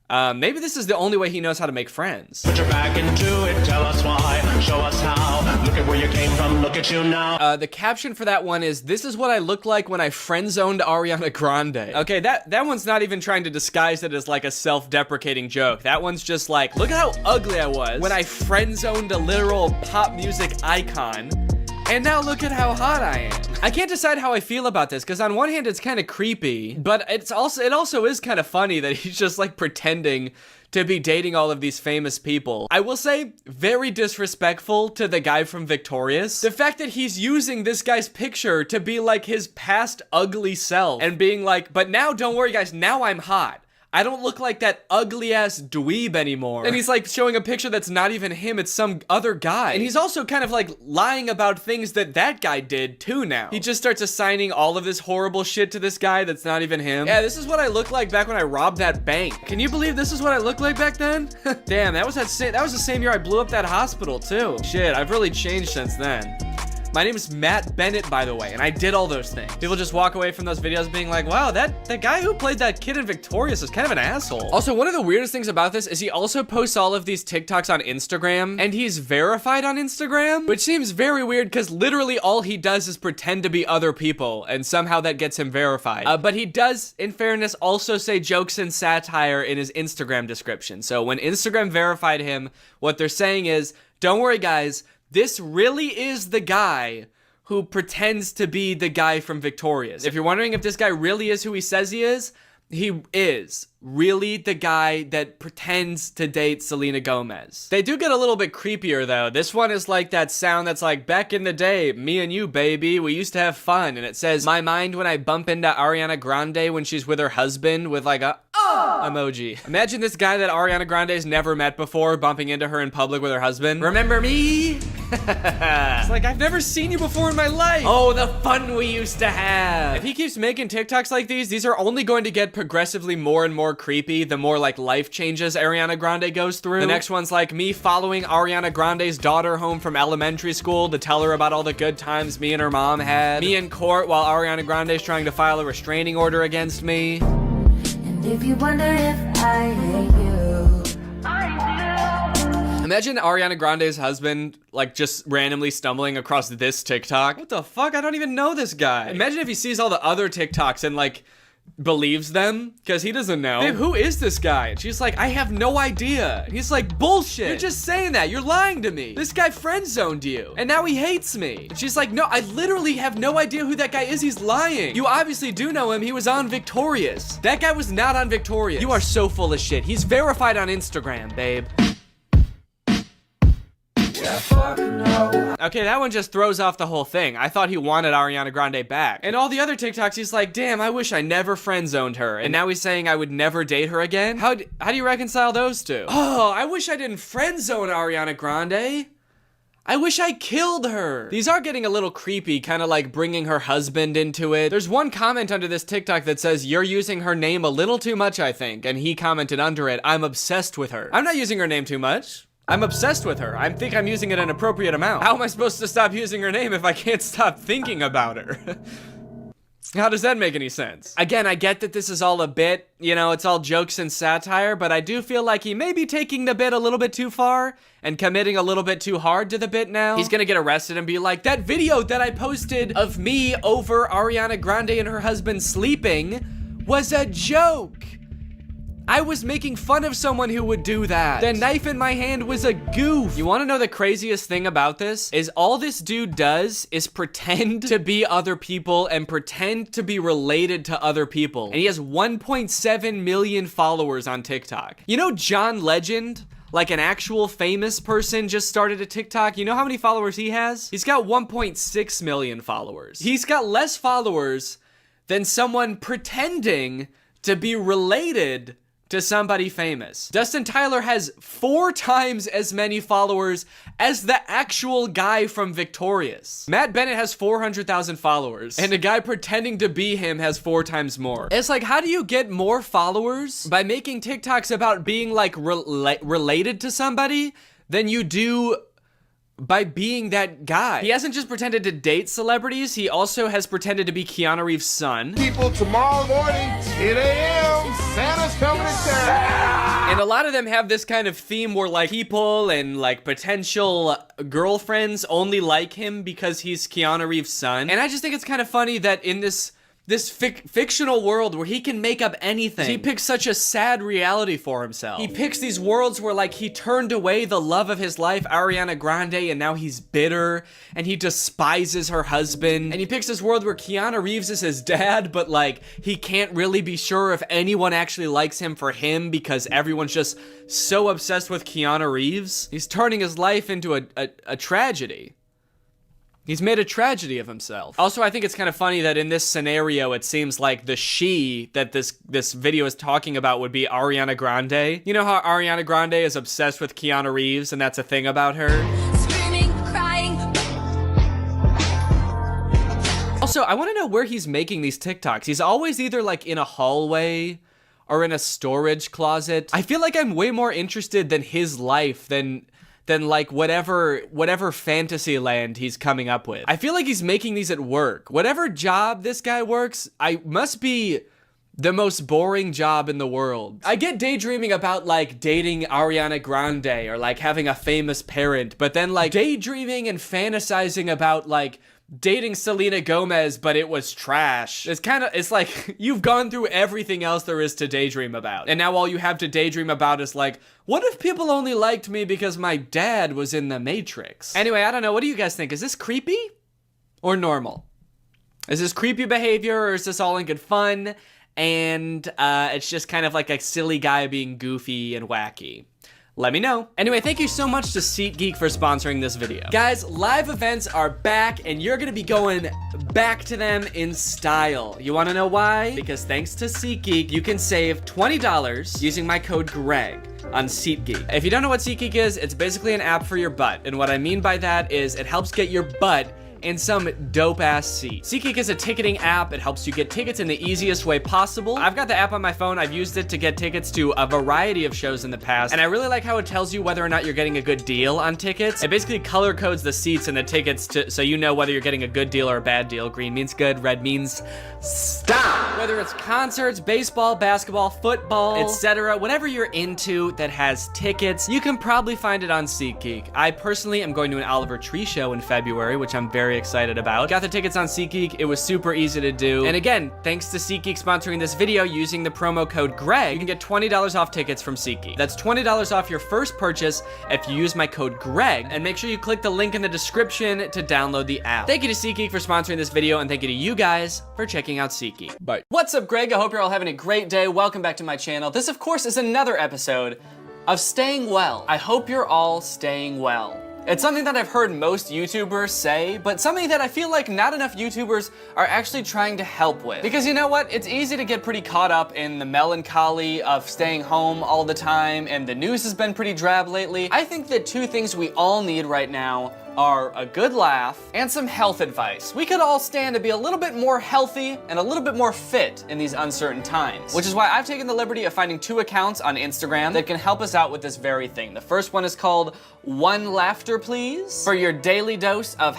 Maybe this is the only way he knows how to make friends. Put your back into it, tell us why, show us how. Look at where you came from, look at you now. The caption for that one is, this is what I looked like when I friend-zoned Ariana Grande. Okay, that one's not even trying to disguise it as like a self-deprecating joke. That one's just like, look at how ugly I was when I friend-zoned a literal pop music icon. And now look at how hot I am. I can't decide how I feel about this, because on one hand it's kind of creepy, but it also is kind of funny that he's just like pretending to be dating all of these famous people. I will say, very disrespectful to the guy from Victorious. The fact that he's using this guy's picture to be like his past ugly self and being like, but now don't worry guys, now I'm hot. I don't look like that ugly-ass dweeb anymore. And he's like showing a picture that's not even him, it's some other guy. And he's also kind of like lying about things that guy did too now. He just starts assigning all of this horrible shit to this guy that's not even him. Yeah, this is what I looked like back when I robbed that bank. Can you believe this is what I looked like back then? Damn, that was the same year I blew up that hospital too. Shit, I've really changed since then. My name is Matt Bennett, by the way, and I did all those things. People just walk away from those videos being like, wow, that guy who played that kid in Victorious is kind of an asshole. Also, one of the weirdest things about this is he also posts all of these TikToks on Instagram, and he's verified on Instagram, which seems very weird because literally all he does is pretend to be other people, and somehow that gets him verified. But he does, in fairness, also say jokes and satire in his Instagram description. So when Instagram verified him, what they're saying is, don't worry guys, this really is the guy who pretends to be the guy from Victorious. If you're wondering if this guy really is who he says he is really the guy that pretends to date Selena Gomez. They do get a little bit creepier though. This one is like that sound that's like, back in the day, me and you, baby, we used to have fun. And it says, my mind when I bump into Ariana Grande when she's with her husband with like a emoji. Imagine this guy that Ariana Grande's never met before bumping into her in public with her husband. Remember me? It's like, I've never seen you before in my life. Oh, the fun we used to have. If he keeps making TikToks like these are only going to get progressively more and more creepy the more like life changes Ariana Grande goes through. The next one's like me following Ariana Grande's daughter home from elementary school to tell her about all the good times me and her mom had. Me in court while Ariana Grande's trying to file a restraining order against me. And if you wonder if I hate you, imagine Ariana Grande's husband, like, just randomly stumbling across this TikTok. What the fuck? I don't even know this guy. Imagine if he sees all the other TikToks and, like, believes them, because he doesn't know. Babe, who is this guy? And she's like, I have no idea. And he's like, bullshit. You're just saying that. You're lying to me. This guy friend-zoned you, and now he hates me. And she's like, no, I literally have no idea who that guy is. He's lying. You obviously do know him. He was on Victorious. That guy was not on Victorious. You are so full of shit. He's verified on Instagram, babe. yeah, fuck no. Okay, that one just throws off the whole thing. I thought he wanted Ariana Grande back. And all the other TikToks, he's like, damn, I wish I never friend-zoned her. And now he's saying I would never date her again? How do you reconcile those two? Oh, I wish I didn't friend-zone Ariana Grande. I wish I killed her. These are getting a little creepy, kind of like bringing her husband into it. There's one comment under this TikTok that says, you're using her name a little too much, I think. And he commented under it, I'm obsessed with her. I'm not using her name too much. I'm obsessed with her. I think I'm using it an appropriate amount. How am I supposed to stop using her name if I can't stop thinking about her? How does that make any sense? Again, I get that this is all a bit, you know, it's all jokes and satire, but I do feel like he may be taking the bit a little bit too far and committing a little bit too hard to the bit now. He's gonna get arrested and be like, that video that I posted of me over Ariana Grande and her husband sleeping was a joke. I was making fun of someone who would do that. The knife in my hand was a goof. You wanna know the craziest thing about this? Is all this dude does is pretend to be other people and pretend to be related to other people. And he has 1.7 million followers on TikTok. You know John Legend? Like an actual famous person just started a TikTok. You know how many followers he has? He's got 1.6 million followers. He's got less followers than someone pretending to be related to somebody famous. Dustin Tyler has 4 times as many followers as the actual guy from Victorious. Matt Bennett has 400,000 followers, and a guy pretending to be him has 4 times more. It's like, how do you get more followers by making TikToks about being like related to somebody than you do by being that guy? He hasn't just pretended to date celebrities, he also has pretended to be Keanu Reeves' son. People, tomorrow morning, 10 a.m., Santa's coming to town. And a lot of them have this kind of theme where like people and like potential girlfriends only like him because he's Keanu Reeves' son. And I just think it's kind of funny that in this fictional world where he can make up anything, he picks such a sad reality for himself. He picks these worlds where like he turned away the love of his life, Ariana Grande, and now he's bitter and he despises her husband. And he picks this world where Keanu Reeves is his dad, but like he can't really be sure if anyone actually likes him for him because everyone's just so obsessed with Keanu Reeves. He's turning his life into a tragedy. He's made a tragedy of himself. Also, I think it's kind of funny that in this scenario, it seems like the she that this video is talking about would be Ariana Grande. You know how Ariana Grande is obsessed with Keanu Reeves and that's a thing about her? Screaming, crying. Also, I want to know where he's making these TikToks. He's always either like in a hallway or in a storage closet. I feel like I'm way more interested than his life than like whatever fantasy land he's coming up with. I feel like he's making these at work. Whatever job this guy works, I must be the most boring job in the world. I get daydreaming about like dating Ariana Grande or like having a famous parent, but then like daydreaming and fantasizing about like dating Selena Gomez, but it was trash. It's like you've gone through everything else there is to daydream about. And now all you have to daydream about is like, what if people only liked me because my dad was in The Matrix? Anyway, I don't know. What do you guys think? Is this creepy or normal? Is this creepy behavior or is this all in good fun? And it's just kind of like a silly guy being goofy and wacky. Let me know. Anyway, thank you so much to SeatGeek for sponsoring this video. Guys, live events are back and you're gonna be going back to them in style. You wanna know why? Because thanks to SeatGeek, you can save $20 using my code GREG on SeatGeek. If you don't know what SeatGeek is, it's basically an app for your butt. And what I mean by that is it helps get your butt in some dope-ass seat. SeatGeek is a ticketing app. It helps you get tickets in the easiest way possible. I've got the app on my phone. I've used it to get tickets to a variety of shows in the past, and I really like how it tells you whether or not you're getting a good deal on tickets. It basically color codes the seats and the tickets so you know whether you're getting a good deal or a bad deal. Green means good, red means stop. Whether it's concerts, baseball, basketball, football, etc., whatever you're into that has tickets, you can probably find it on SeatGeek. I personally am going to an Oliver Tree show in February, which I'm very excited about. Got the tickets on SeatGeek. It was super easy to do. And again, thanks to SeatGeek sponsoring this video using the promo code GREG, you can get $20 off tickets from SeatGeek. That's $20 off your first purchase if you use my code GREG, and make sure you click the link in the description to download the app. Thank you to SeatGeek for sponsoring this video, and thank you to you guys for checking out SeatGeek. Bye. What's up, Greg? I hope you're all having a great day. Welcome back to my channel. This, of course, is another episode of Staying Well. I hope you're all staying well. It's something that I've heard most YouTubers say, but something that I feel like not enough YouTubers are actually trying to help with. Because you know what? It's easy to get pretty caught up in the melancholy of staying home all the time, and the news has been pretty drab lately. I think that two things we all need right now are a good laugh and some health advice. We could all stand to be a little bit more healthy and a little bit more fit in these uncertain times. Which is why I've taken the liberty of finding 2 accounts on Instagram that can help us out with this very thing. The first one is called One Laughter Please. For your daily dose of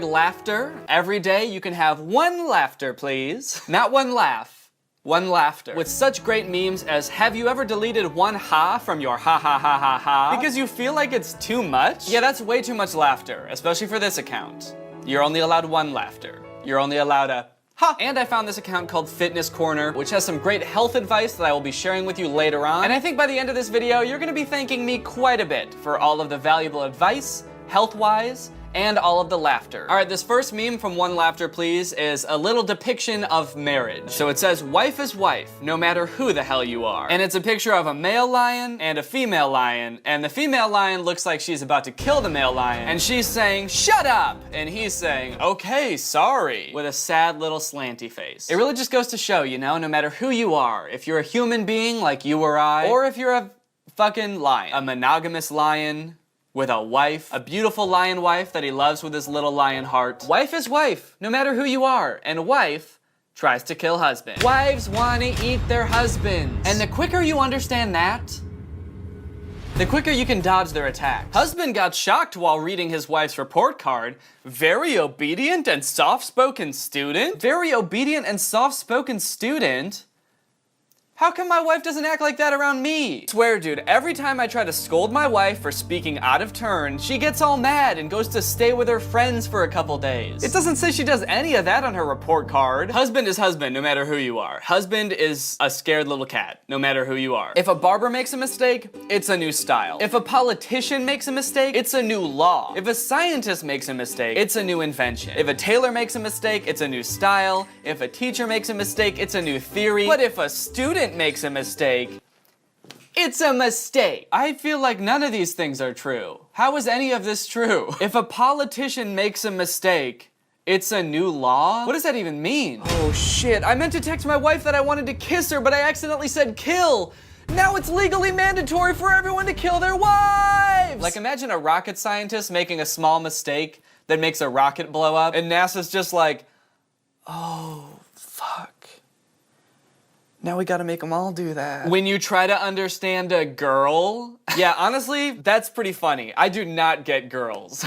#laughter. Every day you can have 1 laughter please. Not 1 laugh. 1 laughter. With such great memes as, have you ever deleted 1 ha from your ha ha ha ha ha? Because you feel like it's too much? Yeah, that's way too much laughter, especially for this account. You're only allowed 1 laughter. You're only allowed a Ha! And I found this account called Fitness Corner, which has some great health advice that I will be sharing with you later on. And I think by the end of this video, you're gonna be thanking me quite a bit for all of the valuable advice, health-wise, and all of the laughter. All right, this first meme from One Laughter Please is a little depiction of marriage. So it says, wife is wife, no matter who the hell you are. And it's a picture of a male lion and a female lion, and the female lion looks like she's about to kill the male lion, and she's saying, shut up! And he's saying, okay, sorry, with a sad little slanty face. It really just goes to show, you know, no matter who you are, if you're a human being like you or I, or if you're a fucking lion, a monogamous lion, with a wife, a beautiful lion wife that he loves with his little lion heart. Wife is wife, no matter who you are, and wife tries to kill husband. Wives want to eat their husbands. And the quicker you understand that, the quicker you can dodge their attacks. Husband got shocked while reading his wife's report card. Very obedient and soft-spoken student? Very obedient and soft-spoken student? How come my wife doesn't act like that around me? I swear, dude, every time I try to scold my wife for speaking out of turn, she gets all mad and goes to stay with her friends for a couple days. It doesn't say she does any of that on her report card. Husband is husband, no matter who you are. Husband is a scared little cat, no matter who you are. If a barber makes a mistake, it's a new style. If a politician makes a mistake, it's a new law. If a scientist makes a mistake, it's a new invention. If a tailor makes a mistake, it's a new style. If a teacher makes a mistake, it's a new theory. But if a student makes a mistake, it's a mistake. I feel like none of these things are true. How is any of this true? If a politician makes a mistake, it's a new law? What does that even mean? Oh shit, I meant to text my wife that I wanted to kiss her, but I accidentally said kill. Now it's legally mandatory for everyone to kill their wives! Like, imagine a rocket scientist making a small mistake that makes a rocket blow up, and NASA's just like, oh, fuck. Now we gotta make them all do that. When you try to understand a girl, yeah, honestly, that's pretty funny. I do not get girls.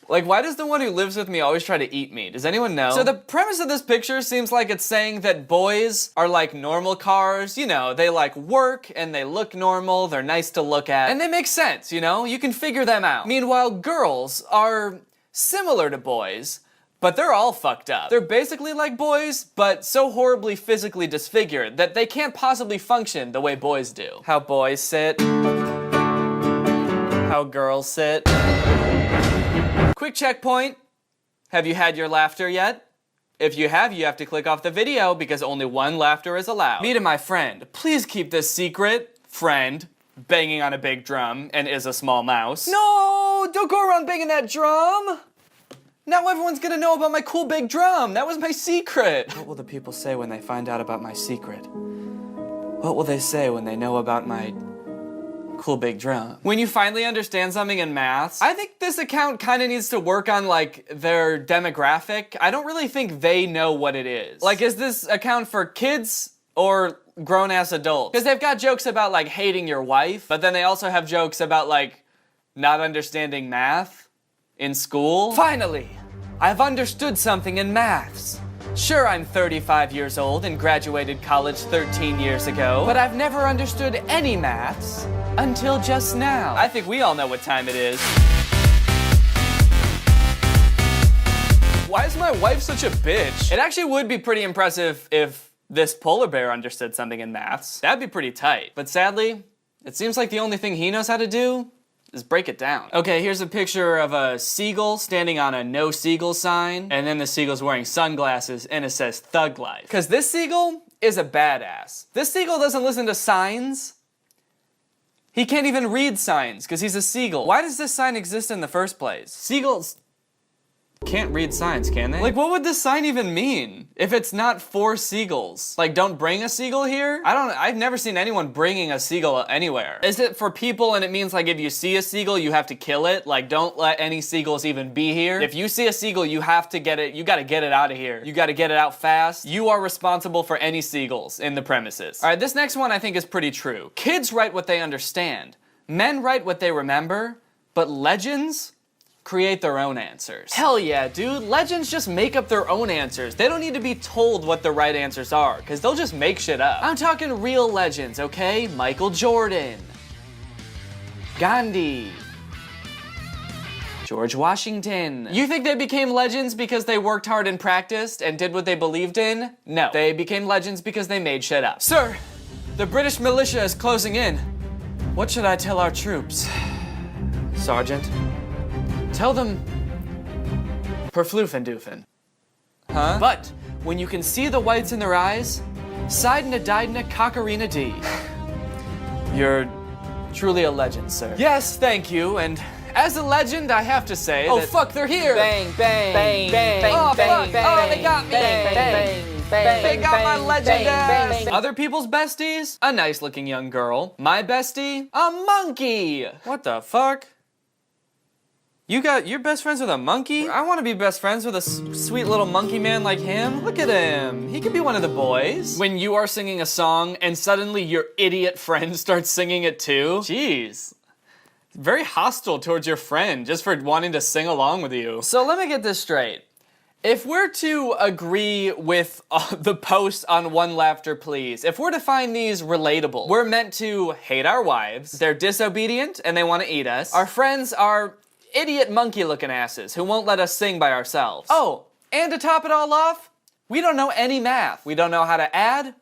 Like, why does the one who lives with me always try to eat me? Does anyone know? So the premise of this picture seems like it's saying that boys are like normal cars. You know, they like work and they look normal, they're nice to look at, and they make sense, you know? You can figure them out. Meanwhile, girls are similar to boys, but they're all fucked up. They're basically like boys, but so horribly physically disfigured that they can't possibly function the way boys do. How boys sit. How girls sit. Quick checkpoint. Have you had your laughter yet? If you have to click off the video because only one laughter is allowed. Me to my friend. Please keep this secret. Friend. Banging on a big drum and is a small mouse. No! Don't go around banging that drum! Now everyone's gonna know about my cool big drum. That was my secret. What will the people say when they find out about my secret? What will they say when they know about my cool big drum? When you finally understand something in maths, I think this account kind of needs to work on like their demographic. I don't really think they know what it is. Like, is this account for kids or grown-ass adults? Because they've got jokes about like hating your wife, but then they also have jokes about like not understanding math in school. Finally, I've understood something in maths. Sure, I'm 35 years old and graduated college 13 years ago, but I've never understood any maths until just now. I think we all know what time it is. Why is my wife such a bitch? It actually would be pretty impressive if this polar bear understood something in maths. That'd be pretty tight. But sadly, it seems like the only thing he knows how to do is break it down. Okay, here's a picture of a seagull standing on a no seagull sign, and then the seagull's wearing sunglasses and it says thug life. Because this seagull is a badass. This seagull doesn't listen to signs. He can't even read signs because he's a seagull. Why does this sign exist in the first place? Seagulls can't read signs, can they? Like, what would this sign even mean if it's not for seagulls? Like, don't bring a seagull here? I've never seen anyone bringing a seagull anywhere. Is it for people and it means like if you see a seagull, you have to kill it? Like, don't let any seagulls even be here. If you see a seagull, you have to get it, you gotta get it out of here. You gotta get it out fast. You are responsible for any seagulls in the premises. All right, this next one I think is pretty true. Kids write what they understand. Men write what they remember, but legends create their own answers. Hell yeah, dude. Legends just make up their own answers. They don't need to be told what the right answers are, because they'll just make shit up. I'm talking real legends, okay? Michael Jordan. Gandhi. George Washington. You think they became legends because they worked hard and practiced and did what they believed in? No. They became legends because they made shit up. Sir, the British militia is closing in. What should I tell our troops? Sergeant, tell them perflufen-doofen. Huh? But when you can see the whites in their eyes, Sidena-Didena Cockerina D. You're truly a legend, sir. Yes, thank you, and as a legend, I have to say that... Oh, fuck, they're here! Bang, bang, bang, bang, bang, oh, bang, fuck. bang, oh, they got me! Bang, bang, bang, They got my bang, legend bang, ass! bang. Other people's besties? A nice-looking young girl. My bestie? A monkey! What the fuck? You're best friends with a monkey? I want to be best friends with a sweet little monkey man like him. Look at him. He could be one of the boys. When you are singing a song and suddenly your idiot friend starts singing it too. Jeez. Very hostile towards your friend just for wanting to sing along with you. So let me get this straight. If we're to agree with the post on One Laughter Please, if we're to find these relatable, we're meant to hate our wives, they're disobedient and they want to eat us. Our friends are idiot monkey-looking asses who won't let us sing by ourselves. Oh, and to top it all off, we don't know any math. We don't know how to add.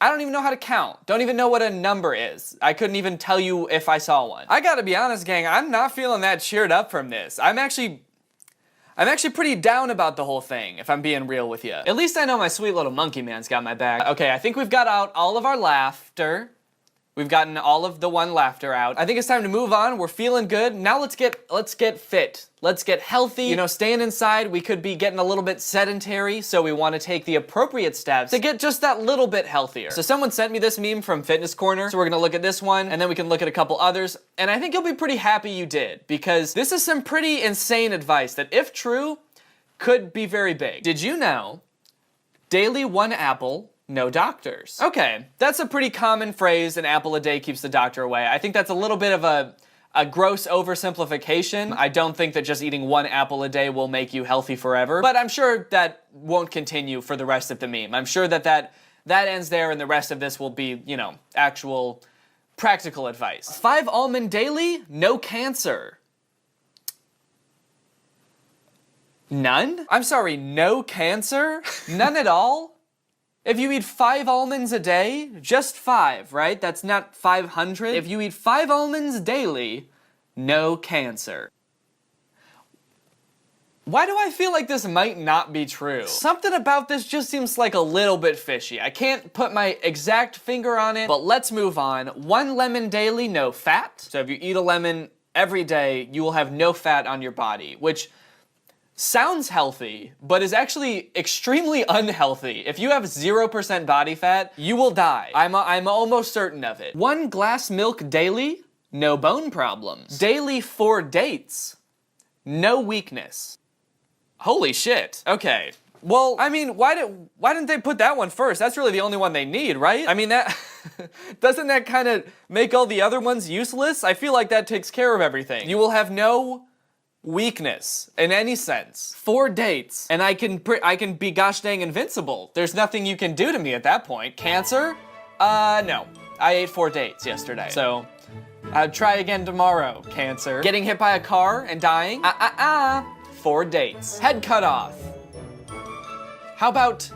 I don't even know how to count. Don't even know what a number is. I couldn't even tell you if I saw one. I gotta be honest, gang, I'm not feeling that cheered up from this. I'm actually pretty down about the whole thing, if I'm being real with you. At least I know my sweet little monkey man's got my back. Okay, I think we've got out all of our laughter. We've gotten all of the one laughter out. I think it's time to move on. We're feeling good. Now let's get fit. Let's get healthy. You know, staying inside, we could be getting a little bit sedentary, so we want to take the appropriate steps to get just that little bit healthier. So someone sent me this meme from Fitness Corner, so we're gonna look at this one, and then we can look at a couple others, and I think you'll be pretty happy you did, because this is some pretty insane advice that, if true, could be very big. Did you know, daily 1 apple, no doctors? Okay, that's a pretty common phrase, an apple a day keeps the doctor away. I think that's a little bit of a gross oversimplification. I don't think that just eating 1 apple a day will make you healthy forever, but I'm sure that won't continue for the rest of the meme. I'm sure that ends there and the rest of this will be, you know, actual practical advice. 5 almond daily, no cancer. None? I'm sorry, no cancer? None at all? If you eat 5 almonds a day, just 5, right? That's not 500. If you eat 5 almonds daily, no cancer. Why do I feel like this might not be true? Something about this just seems like a little bit fishy. I can't put my exact finger on it, but let's move on. 1 lemon daily, no fat. So if you eat a lemon every day, you will have no fat on your body, which sounds healthy, but is actually extremely unhealthy. If you have 0% body fat, you will die. I'm almost certain of it. 1 glass milk daily, no bone problems. Daily 4 dates, no weakness. Holy shit. Okay. Well, I mean, why didn't they put that one first? That's really the only one they need, right? I mean, that doesn't that kind of make all the other ones useless? I feel like that takes care of everything. You will have no weakness in any sense. 4 dates, and I can be gosh dang invincible. There's nothing you can do to me at that point. Cancer? No. I ate 4 dates yesterday, so I'll try again tomorrow. Cancer. Getting hit by a car and dying? 4 dates. Head cut off. How about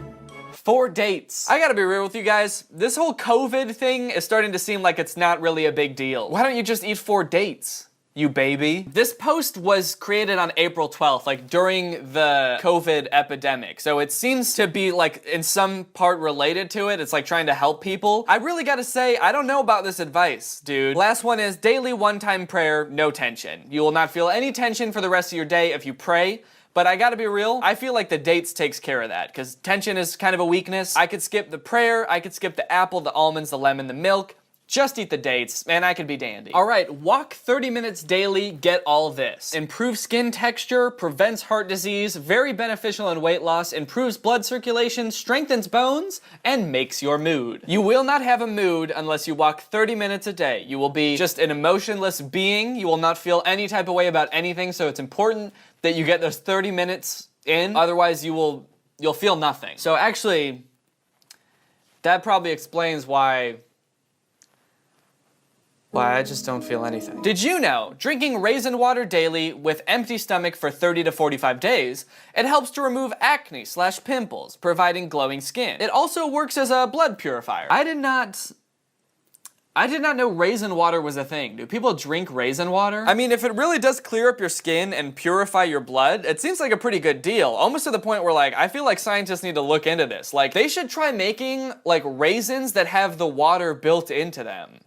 4 dates? I gotta be real with you guys. This whole COVID thing is starting to seem like it's not really a big deal. Why don't you just eat 4 dates? You baby. This post was created on April 12th, like during the COVID epidemic. So it seems to be like in some part related to it. It's like trying to help people. I really gotta say, I don't know about this advice, dude. Last one is daily 1-time prayer, no tension. You will not feel any tension for the rest of your day if you pray. But I gotta be real, I feel like the dates takes care of that, because tension is kind of a weakness. I could skip the prayer, I could skip the apple, the almonds, the lemon, the milk. Just eat the dates, and I could be dandy. All right, walk 30 minutes daily, get all this. Improves skin texture, prevents heart disease, very beneficial in weight loss, improves blood circulation, strengthens bones, and makes your mood. You will not have a mood unless you walk 30 minutes a day. You will be just an emotionless being. You will not feel any type of way about anything, so it's important that you get those 30 minutes in. Otherwise, you'll feel nothing. So actually, that probably explains why Why, I just don't feel anything. Did you know, drinking raisin water daily with empty stomach for 30 to 45 days, it helps to remove acne/pimples, providing glowing skin. It also works as a blood purifier. I did not know raisin water was a thing. Do people drink raisin water? I mean, if it really does clear up your skin and purify your blood, it seems like a pretty good deal. Almost to the point where, like, I feel like scientists need to look into this. Like, they should try making, like, raisins that have the water built into them.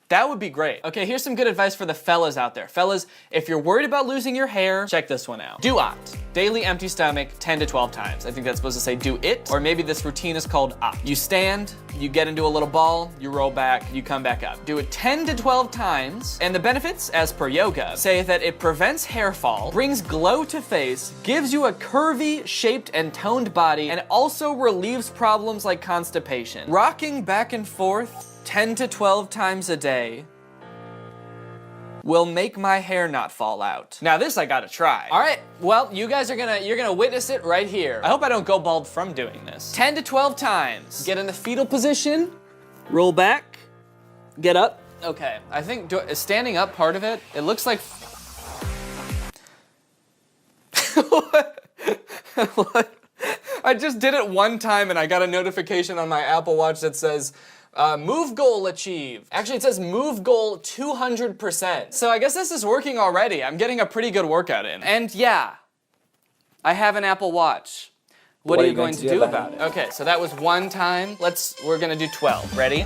That would be great. Okay, here's some good advice for the fellas out there. Fellas, if you're worried about losing your hair, check this one out. Do OT. Daily empty stomach 10 to 12 times. I think that's supposed to say do it, or maybe this routine is called OT. You stand, you get into a little ball, you roll back, you come back up. Do it 10 to 12 times, and the benefits, as per yoga, say that it prevents hair fall, brings glow to face, gives you a curvy, shaped, and toned body, and also relieves problems like constipation. Rocking back and forth 10 to 12 times a day will make my hair not fall out. Now this I gotta try. All right, well, you guys you're gonna witness it right here. I hope I don't go bald from doing this. 10 to 12 times. Get in the fetal position, roll back, get up. Okay, I think, is standing up part of it? It looks like, what? I just did it one time and I got a notification on my Apple Watch that says, move goal achieved. Actually, it says move goal 200%. So I guess this is working already. I'm getting a pretty good workout in. And yeah, I have an Apple Watch. What are you going to do about it? Okay, so that was one time. We're gonna do 12. Ready?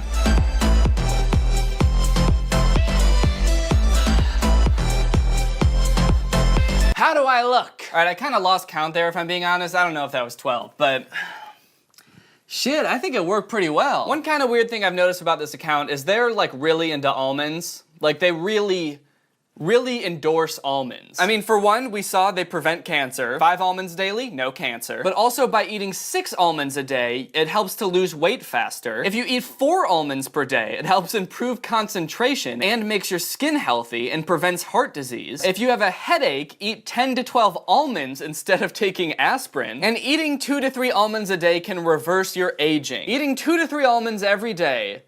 How do I look? All right, I kind of lost count there if I'm being honest. I don't know if that was 12, but shit, I think it worked pretty well. One kind of weird thing I've noticed about this account is they're like really into almonds. Like they really endorse almonds. I mean, for one, we saw they prevent cancer. 5 almonds daily, no cancer. But also by eating 6 almonds a day, it helps to lose weight faster. If you eat 4 almonds per day, it helps improve concentration and makes your skin healthy and prevents heart disease. If you have a headache, eat 10 to 12 almonds instead of taking aspirin. And eating 2 to 3 almonds a day can reverse your aging. Eating 2 to 3 almonds every day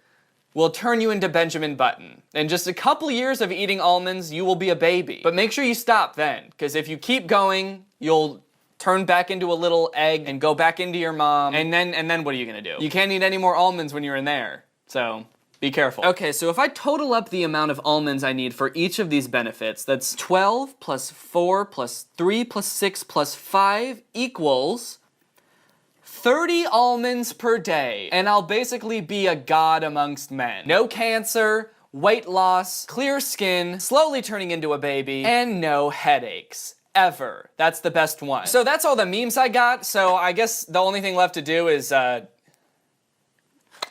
will turn you into Benjamin Button. In just a couple years of eating almonds, you will be a baby. But make sure you stop then, because if you keep going, you'll turn back into a little egg and go back into your mom, and then what are you gonna do? You can't eat any more almonds when you're in there, so be careful. Okay, so if I total up the amount of almonds I need for each of these benefits, that's 12 plus 4 plus 3 plus 6 plus 5 equals 30 almonds per day, and I'll basically be a god amongst men. No cancer, weight loss, clear skin, slowly turning into a baby, and no headaches. Ever. That's the best one. So that's all the memes I got, so I guess the only thing left to do is,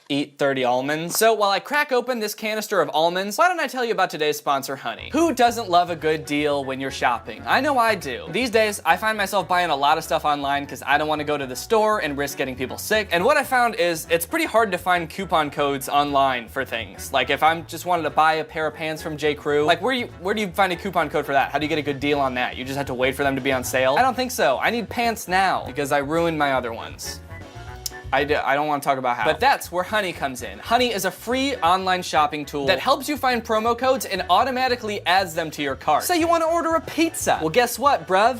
eat 30 almonds. So while I crack open this canister of almonds, why don't I tell you about today's sponsor, Honey? Who doesn't love a good deal when you're shopping? I know I do. These days, I find myself buying a lot of stuff online because I don't want to go to the store and risk getting people sick. And what I found is it's pretty hard to find coupon codes online for things. Like if I'm just wanted to buy a pair of pants from J. Crew, like where do you find a coupon code for that? How do you get a good deal on that? You just have to wait for them to be on sale? I don't think so. I need pants now because I ruined my other ones. I don't want to talk about how. But that's where Honey comes in. Honey is a free online shopping tool that helps you find promo codes and automatically adds them to your cart. Say you want to order a pizza. Well, guess what, bruv?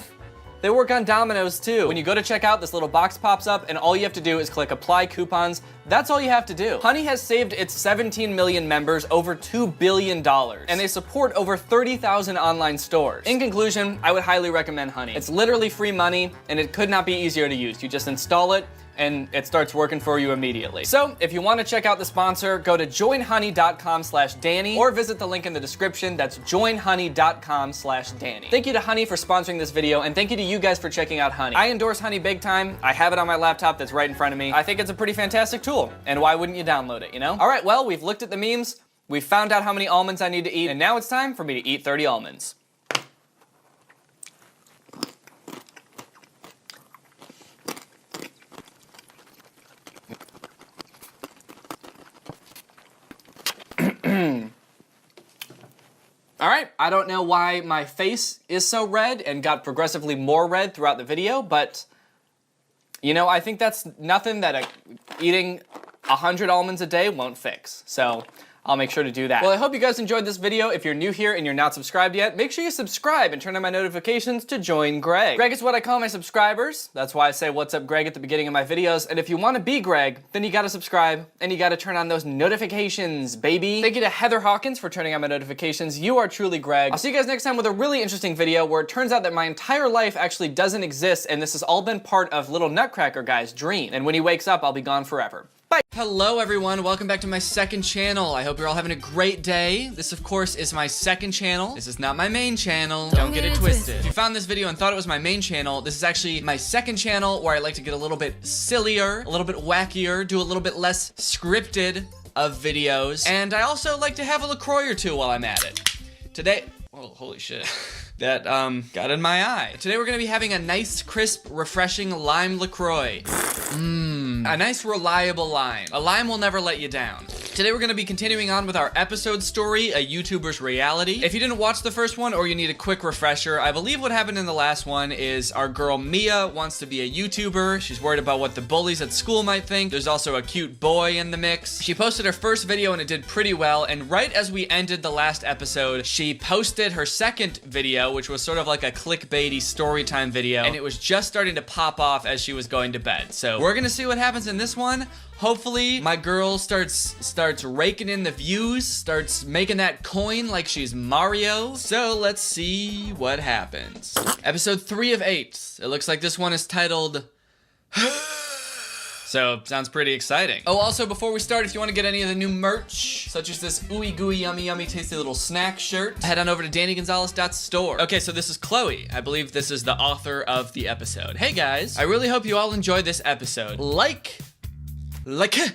They work on Domino's too. When you go to checkout, this little box pops up and all you have to do is click apply coupons. That's all you have to do. Honey has saved its 17 million members over $2 billion, and they support over 30,000 online stores. In conclusion, I would highly recommend Honey. It's literally free money, and it could not be easier to use. You just install it, and it starts working for you immediately. So if you want to check out the sponsor, go to joinhoney.com/Danny or visit the link in the description. That's joinhoney.com/Danny. Thank you to Honey for sponsoring this video, and thank you to you guys for checking out Honey. I endorse Honey big time. I have it on my laptop that's right in front of me. I think it's a pretty fantastic tool, and why wouldn't you download it, you know? All right, well, we've looked at the memes, we've found out how many almonds I need to eat, and now it's time for me to eat 30 almonds. All right, I don't know why my face is so red and got progressively more red throughout the video, but you know, I think that's nothing that eating 100 almonds a day won't fix. So I'll make sure to do that. Well, I hope you guys enjoyed this video. If you're new here and you're not subscribed yet, make sure you subscribe and turn on my notifications to join Greg. Greg is what I call my subscribers. That's why I say what's up Greg at the beginning of my videos. And if you want to be Greg, then you gotta subscribe and you gotta turn on those notifications, baby. Thank you to Heather Hawkins for turning on my notifications. You are truly Greg. I'll see you guys next time with a really interesting video where it turns out that my entire life actually doesn't exist and this has all been part of little Nutcracker guy's dream. And when he wakes up, I'll be gone forever. Bye. Hello everyone, welcome back to my second channel. I hope you're all having a great day. This of course is my second channel. This is not my main channel. Don't get it twisted. If you found this video and thought it was my main channel, this is actually my second channel where I like to get a little bit sillier, a little bit wackier, do a little bit less scripted of videos. And I also like to have a LaCroix or two while I'm at it. Today, oh, holy shit. That got in my eye. Today we're gonna be having a nice, crisp, refreshing lime LaCroix. A nice, reliable lime. A lime will never let you down. Today we're gonna be continuing on with our episode story, A YouTuber's Reality. If you didn't watch the first one or you need a quick refresher, I believe what happened in the last one is our girl Mia wants to be a YouTuber. She's worried about what the bullies at school might think. There's also a cute boy in the mix. She posted her first video and it did pretty well, and right as we ended the last episode, she posted her second video, which was sort of like a clickbaity storytime video, and it was just starting to pop off as she was going to bed. So we're gonna see what happens in this one. Hopefully my girl starts raking in the views, starts making that coin like she's Mario. So let's see what happens. Episode 3 of 8. It looks like this one is titled So, sounds pretty exciting. Oh, also, before we start, if you want to get any of the new merch, such as this ooey gooey yummy yummy tasty little snack shirt, head on over to DannyGonzalez.store. Okay, so this is Chloe. I believe this is the author of the episode. Hey guys, I really hope you all enjoyed this episode. Like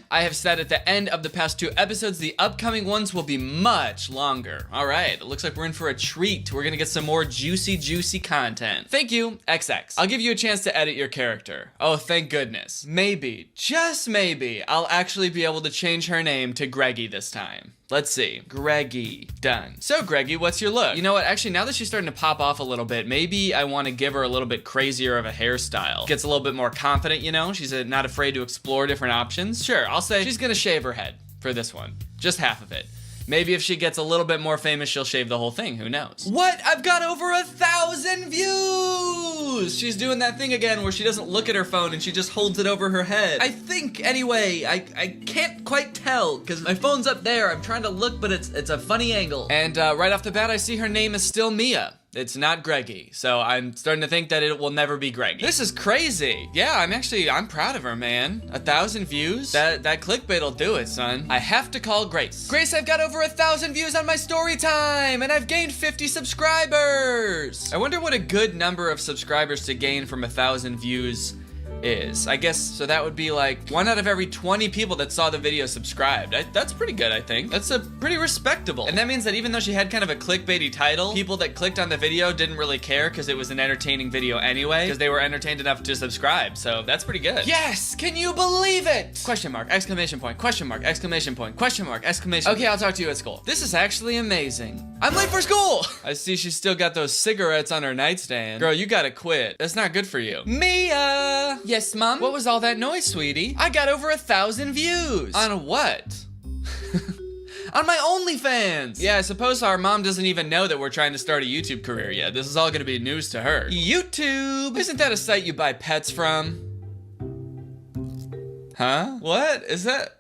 I have said at the end of the past 2 episodes, the upcoming ones will be much longer. All right, it looks like we're in for a treat. We're gonna get some more juicy content. Thank you, XX. I'll give you a chance to edit your character. Oh, thank goodness. Maybe, just maybe, I'll actually be able to change her name to Greggy this time. Let's see. Greggy. Done. So, Greggy, what's your look? You know what? Actually, now that she's starting to pop off a little bit, maybe I want to give her a little bit crazier of a hairstyle. Gets a little bit more confident, you know? She's not afraid to explore different options. Sure, I'll say she's gonna shave her head for this one. Just half of it. Maybe if she gets a little bit more famous, she'll shave the whole thing. Who knows? What? I've got over 1,000 views! She's doing that thing again where she doesn't look at her phone and she just holds it over her head. I think, anyway, I can't quite tell because my phone's up there. I'm trying to look, but it's a funny angle. And right off the bat, I see her name is still Mia. It's not Greggy, so I'm starting to think that it will never be Greggy. This is crazy. Yeah, I'm proud of her, man. 1,000 views? That clickbait'll do it, son. I have to call Grace. Grace, I've got over 1,000 views on my story time, and I've gained 50 subscribers. I wonder what a good number of subscribers to gain from 1,000 views is. I guess, so that would be like 1 out of every 20 people that saw the video subscribed. That's pretty good, I think. That's a pretty respectable. And that means that even though she had kind of a clickbaity title, people that clicked on the video didn't really care because it was an entertaining video anyway, because they were entertained enough to subscribe. So that's pretty good. Yes! Can you believe it? Question mark, exclamation point, question mark, exclamation point, question mark, exclamation. Okay, I'll talk to you at school. This is actually amazing. I'm late for school! I see she's still got those cigarettes on her nightstand. Girl, you gotta quit. That's not good for you. Mia! Yes, Mom? What was all that noise, sweetie? I got over 1,000 views. On what? On my OnlyFans! Yeah, I suppose our mom doesn't even know that we're trying to start a YouTube career yet. This is all gonna be news to her. YouTube! Isn't that a site you buy pets from? Huh? What? Is that...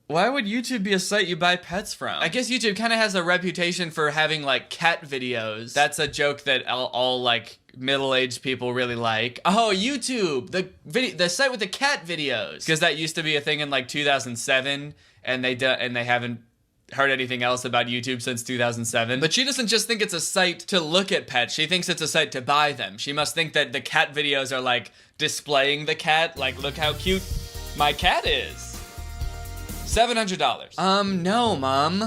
Why would YouTube be a site you buy pets from? I guess YouTube kind of has a reputation for having like cat videos. That's a joke that all like middle-aged people really like. Oh, YouTube, the site with the cat videos, because that used to be a thing in like 2007, and they haven't heard anything else about YouTube since 2007. But she doesn't just think it's a site to look at pets. She thinks it's a site to buy them. She must think that the cat videos are like displaying the cat, like look how cute my cat is. $700. No, Mom.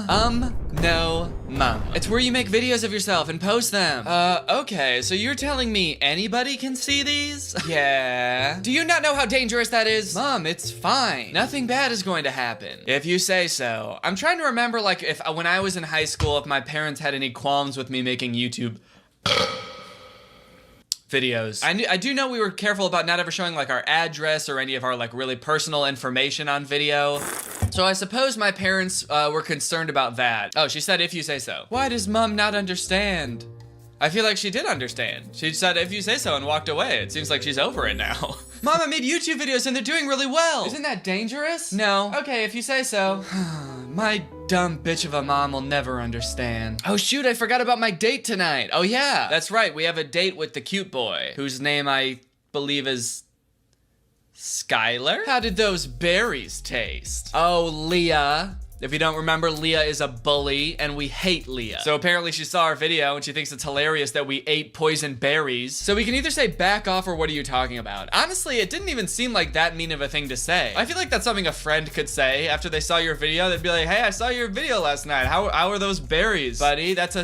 No, Mom. It's where you make videos of yourself and post them. Okay, so you're telling me anybody can see these? Yeah. Do you not know how dangerous that is? Mom, it's fine. Nothing bad is going to happen. If you say so. I'm trying to remember, like, if when I was in high school, if my parents had any qualms with me making YouTube videos. I do know we were careful about not ever showing like our address or any of our like really personal information on video. So I suppose my parents were concerned about that. Oh, she said, if you say so. Why does mom not understand? I feel like she did understand. She said, if you say so, and walked away. It seems like she's over it now. Mom, I made YouTube videos and they're doing really well. Isn't that dangerous? No. Okay, if you say so. My dumb bitch of a mom will never understand. Oh shoot, I forgot about my date tonight. Oh yeah, that's right. We have a date with the cute boy, whose name I believe is Skylar? How did those berries taste? Oh, Leah. If you don't remember, Leah is a bully, and we hate Leah. So apparently she saw our video, and she thinks it's hilarious that we ate poison berries. So we can either say back off or what are you talking about? Honestly, it didn't even seem like that mean of a thing to say. I feel like that's something a friend could say after they saw your video. They'd be like, hey, I saw your video last night. How are those berries? Buddy, that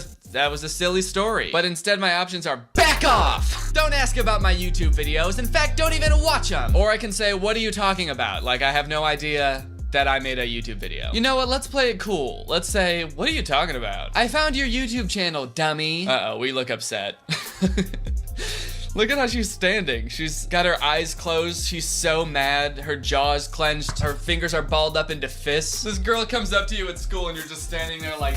was a silly story. But instead my options are back off! Don't ask about my YouTube videos. In fact, don't even watch them. Or I can say, what are you talking about? Like I have no idea that I made a YouTube video. You know what, let's play it cool. Let's say, what are you talking about? I found your YouTube channel, dummy. Uh-oh, we look upset. Look at how she's standing. She's got her eyes closed. She's so mad. Her jaw is clenched. Her fingers are balled up into fists. This girl comes up to you at school and you're just standing there like,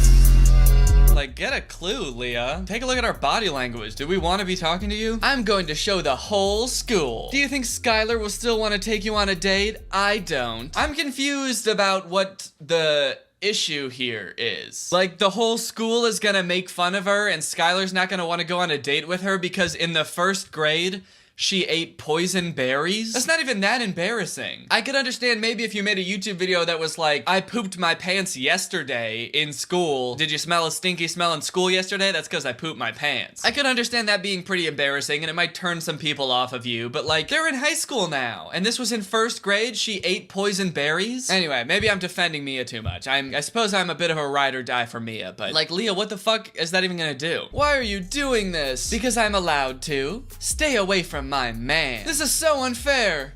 get a clue, Leah. Take a look at our body language. Do we want to be talking to you? I'm going to show the whole school. Do you think Skylar will still want to take you on a date? I don't. I'm confused about what the issue here is. Like, the whole school is gonna make fun of her and Skylar's not gonna want to go on a date with her because in the first grade, she ate poison berries? That's not even that embarrassing. I could understand maybe if you made a YouTube video that was like, I pooped my pants yesterday in school. Did you smell a stinky smell in school yesterday? That's because I pooped my pants. I could understand that being pretty embarrassing and it might turn some people off of you, but like, they're in high school now. And this was in first grade, she ate poison berries? Anyway, maybe I'm defending Mia too much. I suppose I'm a bit of a ride or die for Mia, but like, Leah, what the fuck is that even gonna do? Why are you doing this? Because I'm allowed to. Stay away from my man. This is so unfair.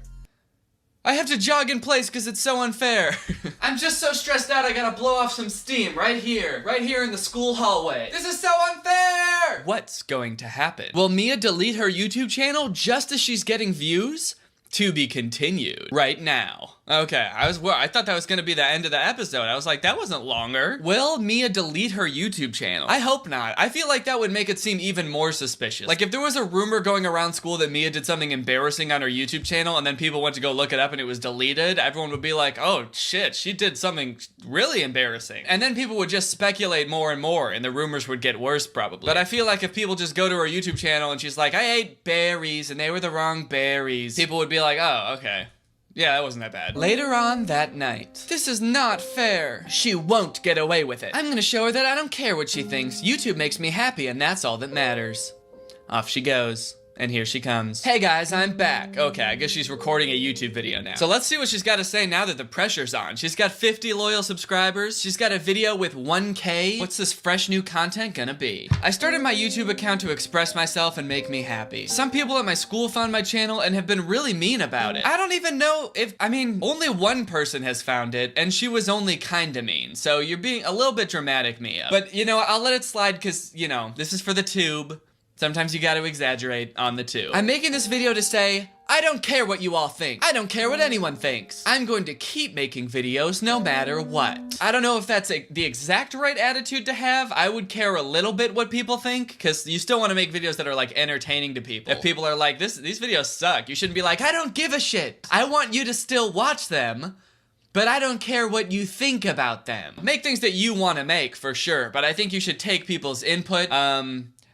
I have to jog in place because it's so unfair. I'm just so stressed out I gotta blow off some steam right here in the school hallway. This is so unfair! What's going to happen? Will Mia delete her YouTube channel just as she's getting views? To be continued right now. Okay, I thought that was gonna be the end of the episode. I was like, that wasn't longer. Will Mia delete her YouTube channel? I hope not. I feel like that would make it seem even more suspicious. Like if there was a rumor going around school that Mia did something embarrassing on her YouTube channel and then people went to go look it up and it was deleted, everyone would be like, oh shit, she did something really embarrassing. And then people would just speculate more and more and the rumors would get worse probably. But I feel like if people just go to her YouTube channel and she's like, I ate berries and they were the wrong berries, people would be like, oh, okay. Yeah, that wasn't that bad. Later on that night. This is not fair. She won't get away with it. I'm gonna show her that I don't care what she thinks. YouTube makes me happy and that's all that matters. Off she goes. And here she comes. Hey guys, I'm back. Okay, I guess she's recording a YouTube video now. So let's see what she's got to say now that the pressure's on. She's got 50 loyal subscribers. She's got a video with 1K. What's this fresh new content gonna be? I started my YouTube account to express myself and make me happy. Some people at my school found my channel and have been really mean about it. I don't even know if, only one person has found it and she was only kinda mean. So you're being a little bit dramatic, Mia. But you know, I'll let it slide because, you know, this is for the tube. Sometimes you gotta exaggerate on the tube. I'm making this video to say, I don't care what you all think. I don't care what anyone thinks. I'm going to keep making videos no matter what. I don't know if that's the exact right attitude to have. I would care a little bit what people think, because you still want to make videos that are like entertaining to people. If people are like, these videos suck, you shouldn't be like, I don't give a shit. I want you to still watch them, but I don't care what you think about them. Make things that you want to make, for sure, but I think you should take people's input,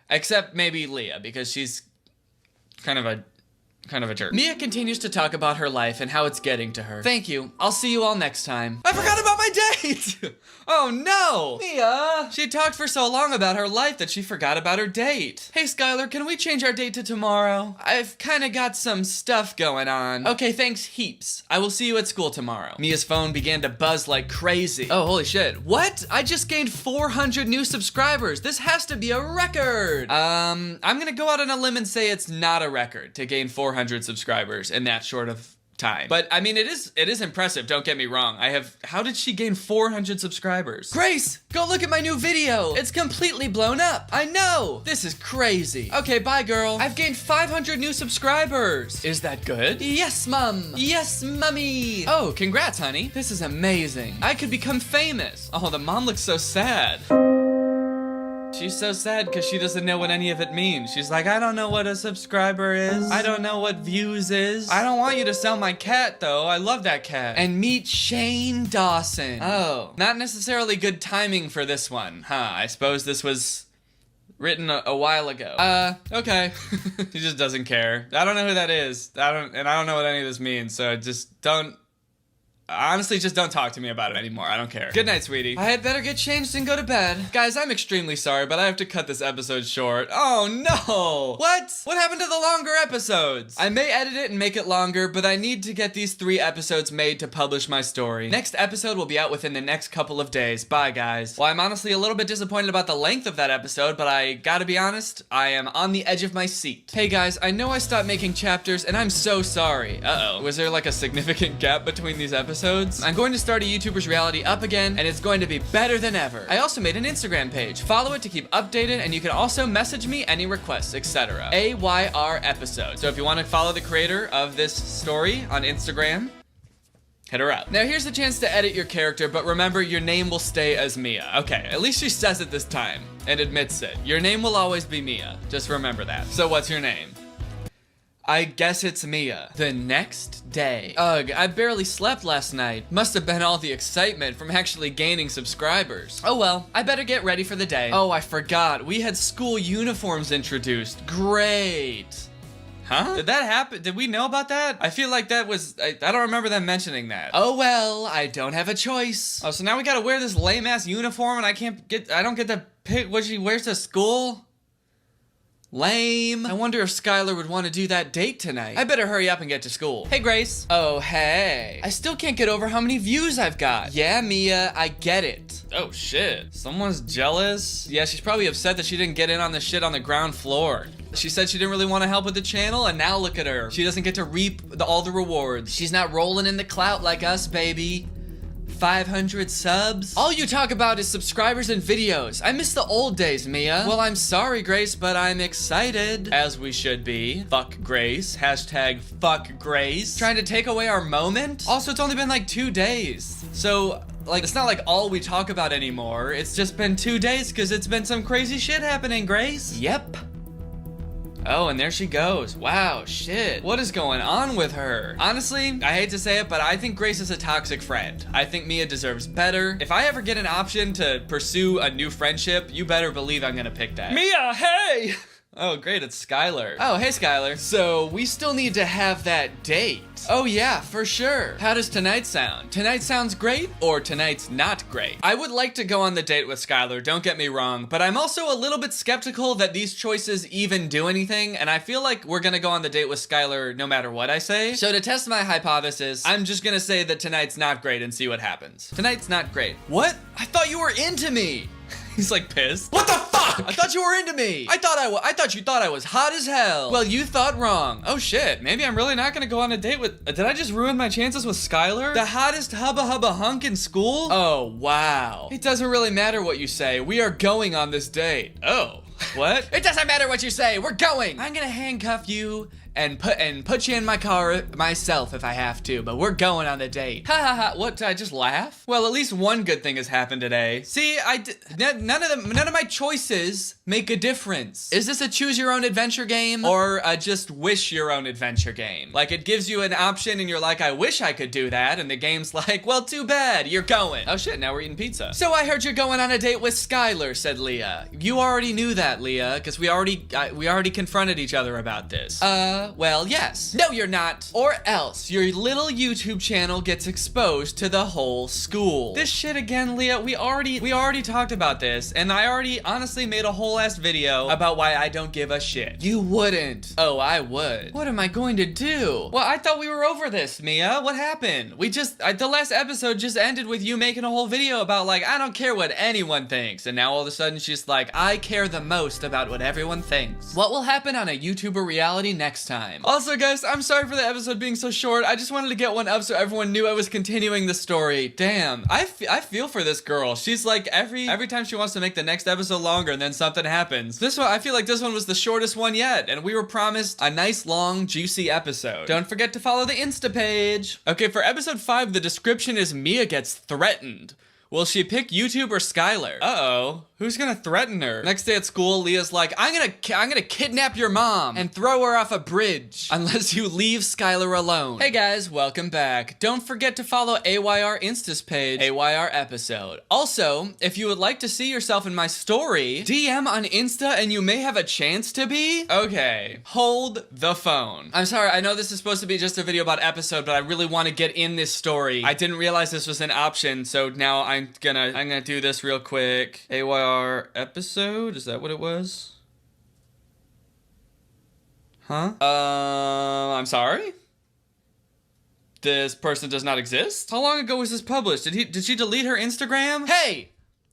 except maybe Leah, because she's kind of a jerk. Mia continues to talk about her life and how it's getting to her. Thank you. I'll see you all next time. I forgot about my date! Oh no! Mia! She talked for so long about her life that she forgot about her date. Hey Skylar, can we change our date to tomorrow? I've kinda got some stuff going on. Okay, thanks heaps. I will see you at school tomorrow. Mia's phone began to buzz like crazy. Oh, holy shit. What? I just gained 400 new subscribers. This has to be a record. I'm gonna go out on a limb and say it's not a record to gain 400 subscribers in that short of time. But I mean, it is impressive, don't get me wrong. How did she gain 400 subscribers? Grace, go look at my new video. It's completely blown up. I know. This is crazy. Okay, bye girl. I've gained 500 new subscribers. Is that good? Yes, mom. Yes, mummy. Oh, congrats, honey. This is amazing. I could become famous. Oh, the mom looks so sad. She's so sad because she doesn't know what any of it means. She's like, I don't know what a subscriber is. I don't know what views is. I don't want you to sell my cat, though. I love that cat. And meet Shane Dawson. Oh, not necessarily good timing for this one, huh? I suppose this was written a while ago. Okay. He just doesn't care. I don't know who that is. I don't know what any of this means, so honestly, just don't talk to me about it anymore. I don't care. Good night, sweetie. I had better get changed and go to bed. Guys, I'm extremely sorry, but I have to cut this episode short. Oh, no. What? What happened to the longer episodes? I may edit it and make it longer, but I need to get these 3 episodes made to publish my story. Next episode will be out within the next couple of days. Bye, guys. Well, I'm honestly a little bit disappointed about the length of that episode, but I gotta be honest, I am on the edge of my seat. Hey, guys, I know I stopped making chapters, and I'm so sorry. Uh-oh. Was there like a significant gap between these episodes? I'm going to start a YouTuber's Reality up again, and it's going to be better than ever. I also made an Instagram page. Follow it to keep updated, and you can also message me any requests, etc. AYR episode. So if you want to follow the creator of this story on Instagram, hit her up. Now here's the chance to edit your character, but remember, your name will stay as Mia. Okay, at least she says it this time and admits it. Your name will always be Mia. Just remember that. So what's your name? I guess it's Mia. The next day. Ugh, I barely slept last night. Must have been all the excitement from actually gaining subscribers. Oh well, I better get ready for the day. Oh, I forgot. We had school uniforms introduced. Great. Huh? Did that happen? Did we know about that? I feel like that was, I don't remember them mentioning that. Oh well, I don't have a choice. Oh, so now we gotta wear this lame ass uniform and I don't get to pick what she wears to school? Lame. I wonder if Skylar would want to do that date tonight. I better hurry up and get to school. Hey, Grace. Oh, hey. I still can't get over how many views I've got. Yeah, Mia, I get it. Oh, shit. Someone's jealous? Yeah, she's probably upset that she didn't get in on the shit on the ground floor. She said she didn't really want to help with the channel, and now look at her. She doesn't get to reap all the rewards. She's not rolling in the clout like us, baby. 500 subs? All you talk about is subscribers and videos. I miss the old days, Mia. Well, I'm sorry, Grace, but I'm excited. As we should be. Fuck Grace. Hashtag fuck Grace. Trying to take away our moment? Also, it's only been like 2 days. So, like, it's not like all we talk about anymore. It's just been 2 days because it's been some crazy shit happening, Grace. Yep. Oh, and there she goes. Wow, shit. What is going on with her? Honestly, I hate to say it, but I think Grace is a toxic friend. I think Mia deserves better. If I ever get an option to pursue a new friendship, you better believe I'm gonna pick that. Mia, hey! Oh, great, it's Skylar. Oh, hey, Skylar. So, we still need to have that date. Oh, yeah, for sure. How does tonight sound? Tonight sounds great, or tonight's not great? I would like to go on the date with Skylar, don't get me wrong, but I'm also a little bit skeptical that these choices even do anything, and I feel like we're gonna go on the date with Skylar no matter what I say. So to test my hypothesis, I'm just gonna say that tonight's not great and see what happens. Tonight's not great. What? I thought you were into me. He's like pissed. What the fuck? I thought you were into me. I thought you thought I was hot as hell. Well, you thought wrong. Oh shit, maybe I'm really not gonna go on a date with, did I just ruin my chances with Skylar? The hottest hubba hubba hunk in school? Oh, wow. It doesn't really matter what you say. We are going on this date. Oh, what? It doesn't matter what you say. We're going. I'm gonna handcuff you and put you in my car myself if I have to, but we're going on the date. Ha ha ha, what, did I just laugh? Well, at least one good thing has happened today. See, none of my choices make a difference. Is this a choose your own adventure game or a just wish your own adventure game? Like it gives you an option and you're like, I wish I could do that, and the game's like, well, too bad, you're going. Oh shit, now we're eating pizza. So I heard you're going on a date with Skylar, said Leah. You already knew that, Leah, because we already confronted each other about this. Well, yes. No, you're not. Or else your little YouTube channel gets exposed to the whole school. This shit again, Leah, we already talked about this, and I already honestly made a whole ass video about why I don't give a shit. You wouldn't. Oh, I would. What am I going to do? Well, I thought we were over this, Mia. What happened? The last episode just ended with you making a whole video about like, I don't care what anyone thinks, and now all of a sudden she's like, I care the most about what everyone thinks. What will happen on a YouTuber Reality next time? time. Also, guys, I'm sorry for the episode being so short. I just wanted to get one up so everyone knew I was continuing the story. Damn, I feel for this girl. She's like, every time she wants to make the next episode longer and then something happens. This one, I feel like this one was the shortest one yet, and we were promised a nice, long, juicy episode. Don't forget to follow the Insta page. Okay, for episode 5, the description is Mia gets threatened. Will she pick YouTube or Skylar? Uh-oh. Who's gonna threaten her? Next day at school, Leah's like, I'm gonna kidnap your mom and throw her off a bridge unless you leave Skylar alone. Hey guys, welcome back. Don't forget to follow AYR Insta's page, AYR episode. Also, if you would like to see yourself in my story, DM on Insta and you may have a chance to be. Okay, hold the phone. I'm sorry, I know this is supposed to be just a video about episode, but I really want to get in this story. I didn't realize this was an option, so now I'm gonna do this real quick. AYR episode, is that what it was? Huh? I'm sorry? This person does not exist? How long ago was this published? Did she delete her Instagram? Hey!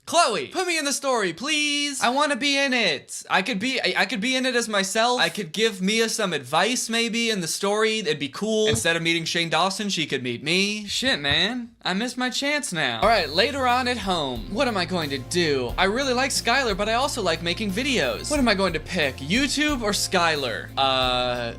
Chloe, put me in the story, please. I want to be in it. I could be in it as myself. I could give Mia some advice maybe in the story. It'd be cool. Instead of meeting Shane Dawson, she could meet me. Shit, man. I missed my chance now. All right, later on at home. What am I going to do? I really like Skylar, but I also like making videos. What am I going to pick? YouTube or Skylar?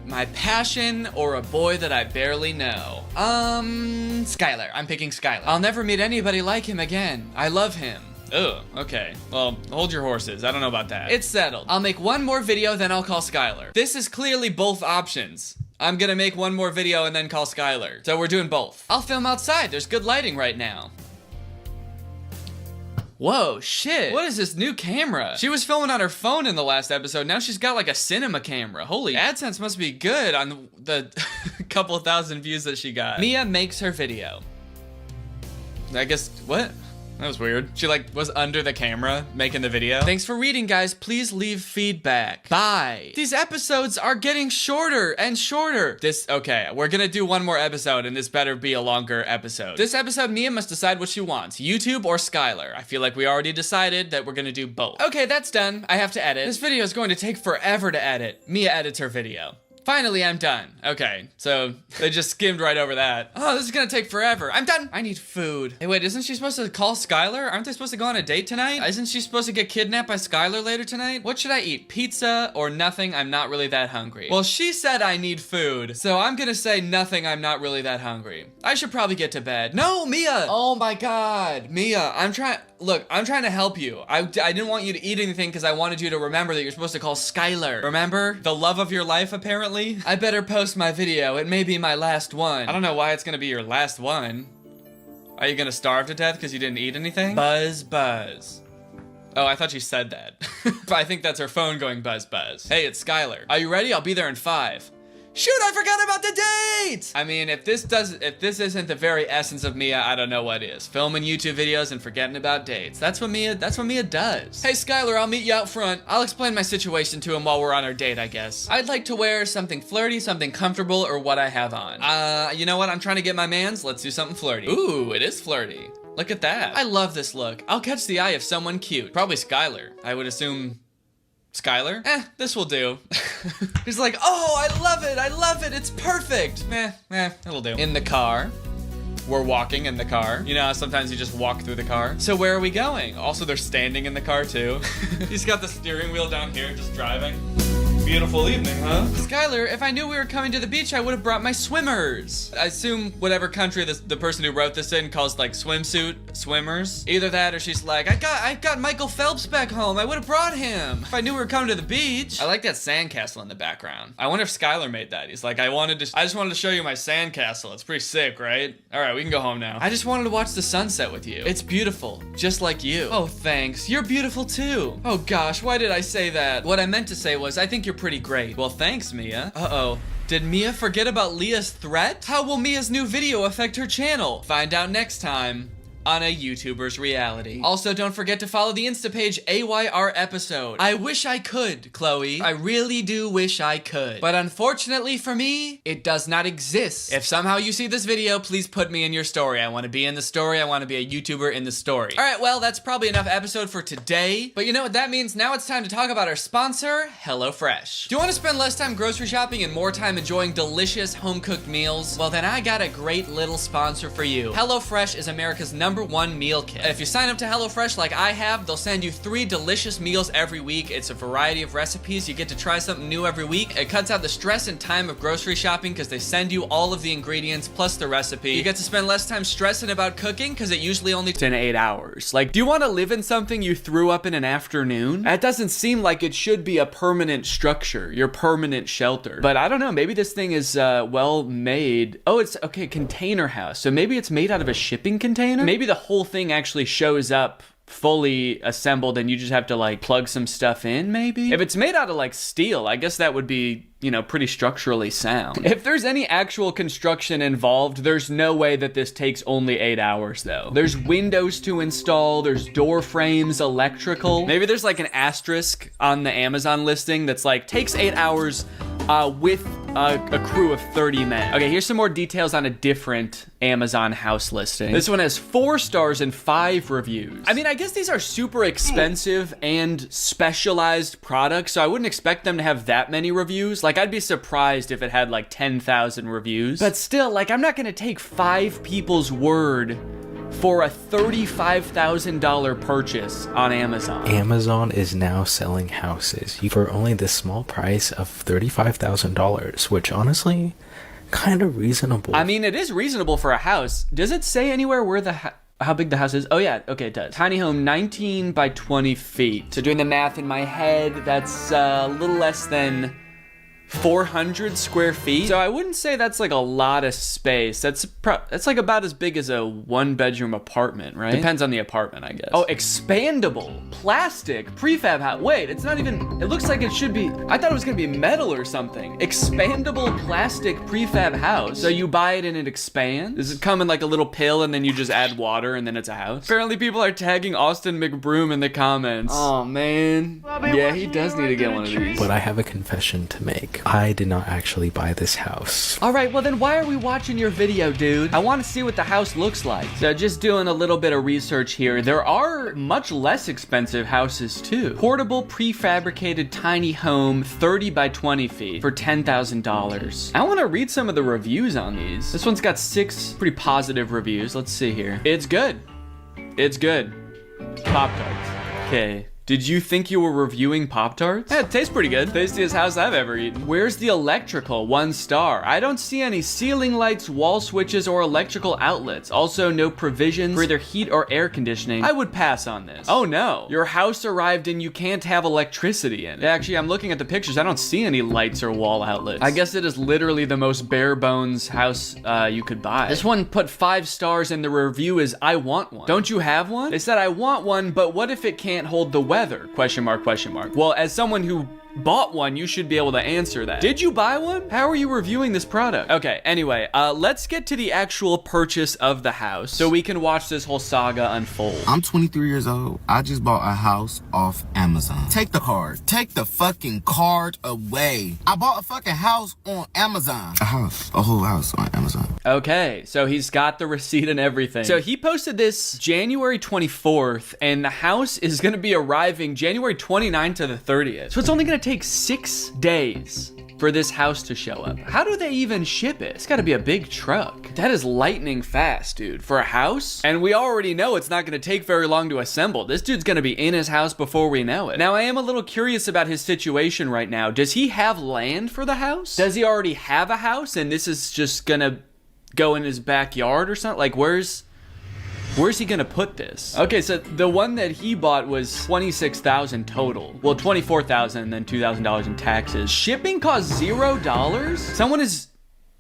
My passion or a boy that I barely know? Skylar. I'm picking Skylar. I'll never meet anybody like him again. I love him. Ugh, okay. Well, hold your horses. I don't know about that. It's settled. I'll make one more video, then I'll call Skylar. This is clearly both options. I'm gonna make one more video and then call Skylar. So we're doing both. I'll film outside. There's good lighting right now. Whoa, shit. What is this new camera? She was filming on her phone in the last episode. Now she's got like a cinema camera. Holy, AdSense must be good on the couple thousand views that she got. Mia makes her video. I guess, what? That was weird. She like was under the camera making the video. Thanks for reading, guys. Please leave feedback. Bye. These episodes are getting shorter and shorter. Okay, we're gonna do one more episode and this better be a longer episode. This episode, Mia must decide what she wants, YouTube or Skylar. I feel like we already decided that we're gonna do both. Okay, that's done. I have to edit. This video is going to take forever to edit. Mia edits her video. Finally, I'm done. Okay, so they just skimmed right over that. Oh, this is gonna take forever. I'm done. I need food. Hey, wait, isn't she supposed to call Skylar? Aren't they supposed to go on a date tonight? Isn't she supposed to get kidnapped by Skylar later tonight? What should I eat? Pizza or nothing? I'm not really that hungry. Well, she said I need food, so I'm gonna say nothing. I'm not really that hungry. I should probably get to bed. No, Mia! Oh my God, Mia, I'm trying to help you. I didn't want you to eat anything because I wanted you to remember that you're supposed to call Skylar. Remember? The love of your life, apparently. I better post my video. It may be my last one. I don't know why it's gonna be your last one. Are you gonna starve to death because you didn't eat anything? Buzz, buzz. Oh, I thought you said that. I think that's her phone going buzz, buzz. Hey, it's Skylar. Are you ready? I'll be there in 5. Shoot, I forgot about the date! I mean, if this isn't the very essence of Mia, I don't know what is. Filming YouTube videos and forgetting about dates. That's what Mia does. Hey, Skylar, I'll meet you out front. I'll explain my situation to him while we're on our date, I guess. I'd like to wear something flirty, something comfortable, or what I have on. You know what? I'm trying to get my mans. Let's do something flirty. Ooh, it is flirty. Look at that. I love this look. I'll catch the eye of someone cute. Probably Skylar. I would assume Skylar? This will do. He's like, oh, I love it, it's perfect. It'll do. In the car. We're walking in the car. You know how sometimes you just walk through the car? So where are we going? Also, they're standing in the car too. He's got the steering wheel down here, just driving. Beautiful evening, huh? Skylar, if I knew we were coming to the beach, I would have brought my swimmers. I assume whatever country the person who wrote this in calls like swimsuit swimmers. Either that or she's like, I got Michael Phelps back home. I would have brought him if I knew we were coming to the beach. I like that sandcastle in the background. I wonder if Skylar made that. He's like, I just wanted to show you my sandcastle. It's pretty sick, right? All right, we can go home now. I just wanted to watch the sunset with you. It's beautiful, just like you. Oh, thanks. You're beautiful too. Oh gosh, why did I say that? What I meant to say was, I think you're pretty great. Well, thanks, Mia. Uh-oh. Did Mia forget about Leah's threat? How will Mia's new video affect her channel? Find out next time on a YouTuber's reality. Also, don't forget to follow the Insta page AYR episode. I wish I could, Chloe. I really do wish I could. But unfortunately for me, it does not exist. If somehow you see this video, please put me in your story. I want to be in the story. I want to be a YouTuber in the story. All right, well, that's probably enough episode for today. But you know what that means? Now it's time to talk about our sponsor, HelloFresh. Do you want to spend less time grocery shopping and more time enjoying delicious home-cooked meals? Well, then I got a great little sponsor for you. HelloFresh is America's #1 meal kit. If you sign up to HelloFresh like I have, they'll send you 3 delicious meals every week. It's a variety of recipes. You get to try something new every week. It cuts out the stress and time of grocery shopping because they send you all of the ingredients plus the recipe. You get to spend less time stressing about cooking because it usually only takes 8 hours. Like, do you want to live in something you threw up in an afternoon? That doesn't seem like it should be a permanent structure, your permanent shelter. But I don't know, maybe this thing is well made. Oh, it's okay, container house. So maybe it's made out of a shipping container? Maybe the whole thing actually shows up fully assembled and you just have to like plug some stuff in, maybe? If it's made out of like steel, I guess that would be, you know, pretty structurally sound. If there's any actual construction involved, there's no way that this takes only 8 hours though. There's windows to install, there's door frames, electrical. Maybe there's like an asterisk on the Amazon listing that's like, takes 8 hours with a crew of 30 men. Okay, here's some more details on a different Amazon house listing. This one has 4 stars and 5 reviews. I mean, I guess these are super expensive and specialized products, so I wouldn't expect them to have that many reviews. Like, I'd be surprised if it had like 10,000 reviews. But still, like, I'm not gonna take 5 people's word for a $35,000 purchase on Amazon. Amazon is now selling houses for only the small price of $35,000, which honestly, kind of reasonable. I mean, it is reasonable for a house. Does it say anywhere where how big the house is? Oh yeah, okay, it does. Tiny home, 19 by 20 feet. So doing the math in my head, that's a little less than 400 square feet. So I wouldn't say that's like a lot of space. That's like about as big as a 1-bedroom apartment, right? Depends on the apartment, I guess. Oh, expandable, plastic, prefab house. Wait, it's not even, it looks like it should be, I thought it was gonna be metal or something. Expandable plastic prefab house. So you buy it and it expands? Does it come in like a little pill and then you just add water and then it's a house? Apparently people are tagging Austin McBroom in the comments. Oh man. Yeah, he does need to get one of these. But I have a confession to make. I did not actually buy this house. All right, well then why are we watching your video, dude? I want to see what the house looks like. So just doing a little bit of research here. There are much less expensive houses too. Portable prefabricated tiny home, 30 by 20 feet for $10,000. I want to read some of the reviews on these. This one's got 6 pretty positive reviews. Let's see here. It's good. It's good. Pop-Tarts. Okay. Did you think you were reviewing Pop-Tarts? Yeah, it tastes pretty good. Tastiest house I've ever eaten. Where's the electrical? 1 star. I don't see any ceiling lights, wall switches, or electrical outlets. Also, no provisions for either heat or air conditioning. I would pass on this. Oh no. Your house arrived and you can't have electricity in it. Actually, I'm looking at the pictures. I don't see any lights or wall outlets. I guess it is literally the most bare bones house you could buy. This one put 5 stars and the review is, I want one. Don't you have one? They said, I want one, but what if it can't hold the weather? Question mark, question mark. Well, as someone who bought one, you should be able to answer that. Did you buy one? How are you reviewing this product? Okay, anyway, let's get to the actual purchase of the house so we can watch this whole saga unfold. I'm 23 years old. I just bought a house off Amazon. Take the card. Take the fucking card away. I bought a fucking house on Amazon. A whole house on Amazon. Okay, so he's got the receipt and everything. So he posted this January 24th, and the house is gonna be arriving January 29th to the 30th. So it's only gonna take 6 days for this house to show up. How do they even ship it? It's gotta be a big truck. That is lightning fast, dude, for a house. And we already know it's not gonna take very long to assemble. This dude's gonna be in his house before we know it. Now, I am a little curious about his situation right now. Does he have land for the house? Does he already have a house and this is just gonna go in his backyard or something? Like, where's he gonna put this? Okay, so the one that he bought was $26,000 total. Well, $24,000 and then $2,000 in taxes. Shipping costs $0? Someone is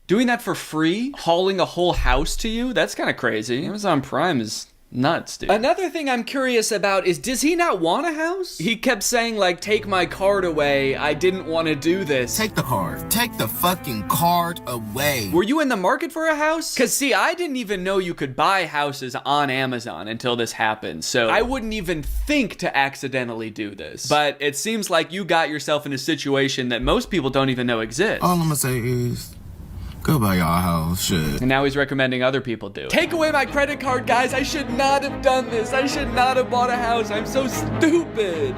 doing that for free? Hauling a whole house to you? That's kind of crazy. Amazon Prime is nuts, dude. Another thing I'm curious about is, does he not want a house? He kept saying, like, take my card away. I didn't want to do this. Take the card. Take the fucking card away. Were you in the market for a house? Cause see, I didn't even know you could buy houses on Amazon until this happened. So I wouldn't even think to accidentally do this. But it seems like you got yourself in a situation that most people don't even know exists. All I'm gonna say is, go buy y'all a house, shit. And now he's recommending other people do it. Take away my credit card, guys. I should not have done this. I should not have bought a house. I'm so stupid.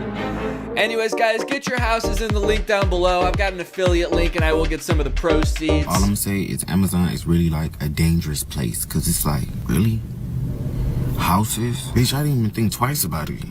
Anyways, guys, get your houses in the link down below. I've got an affiliate link and I will get some of the proceeds. All I'm gonna say is Amazon is really like a dangerous place, cause it's like, really? Houses? Bitch, I didn't even think twice about it.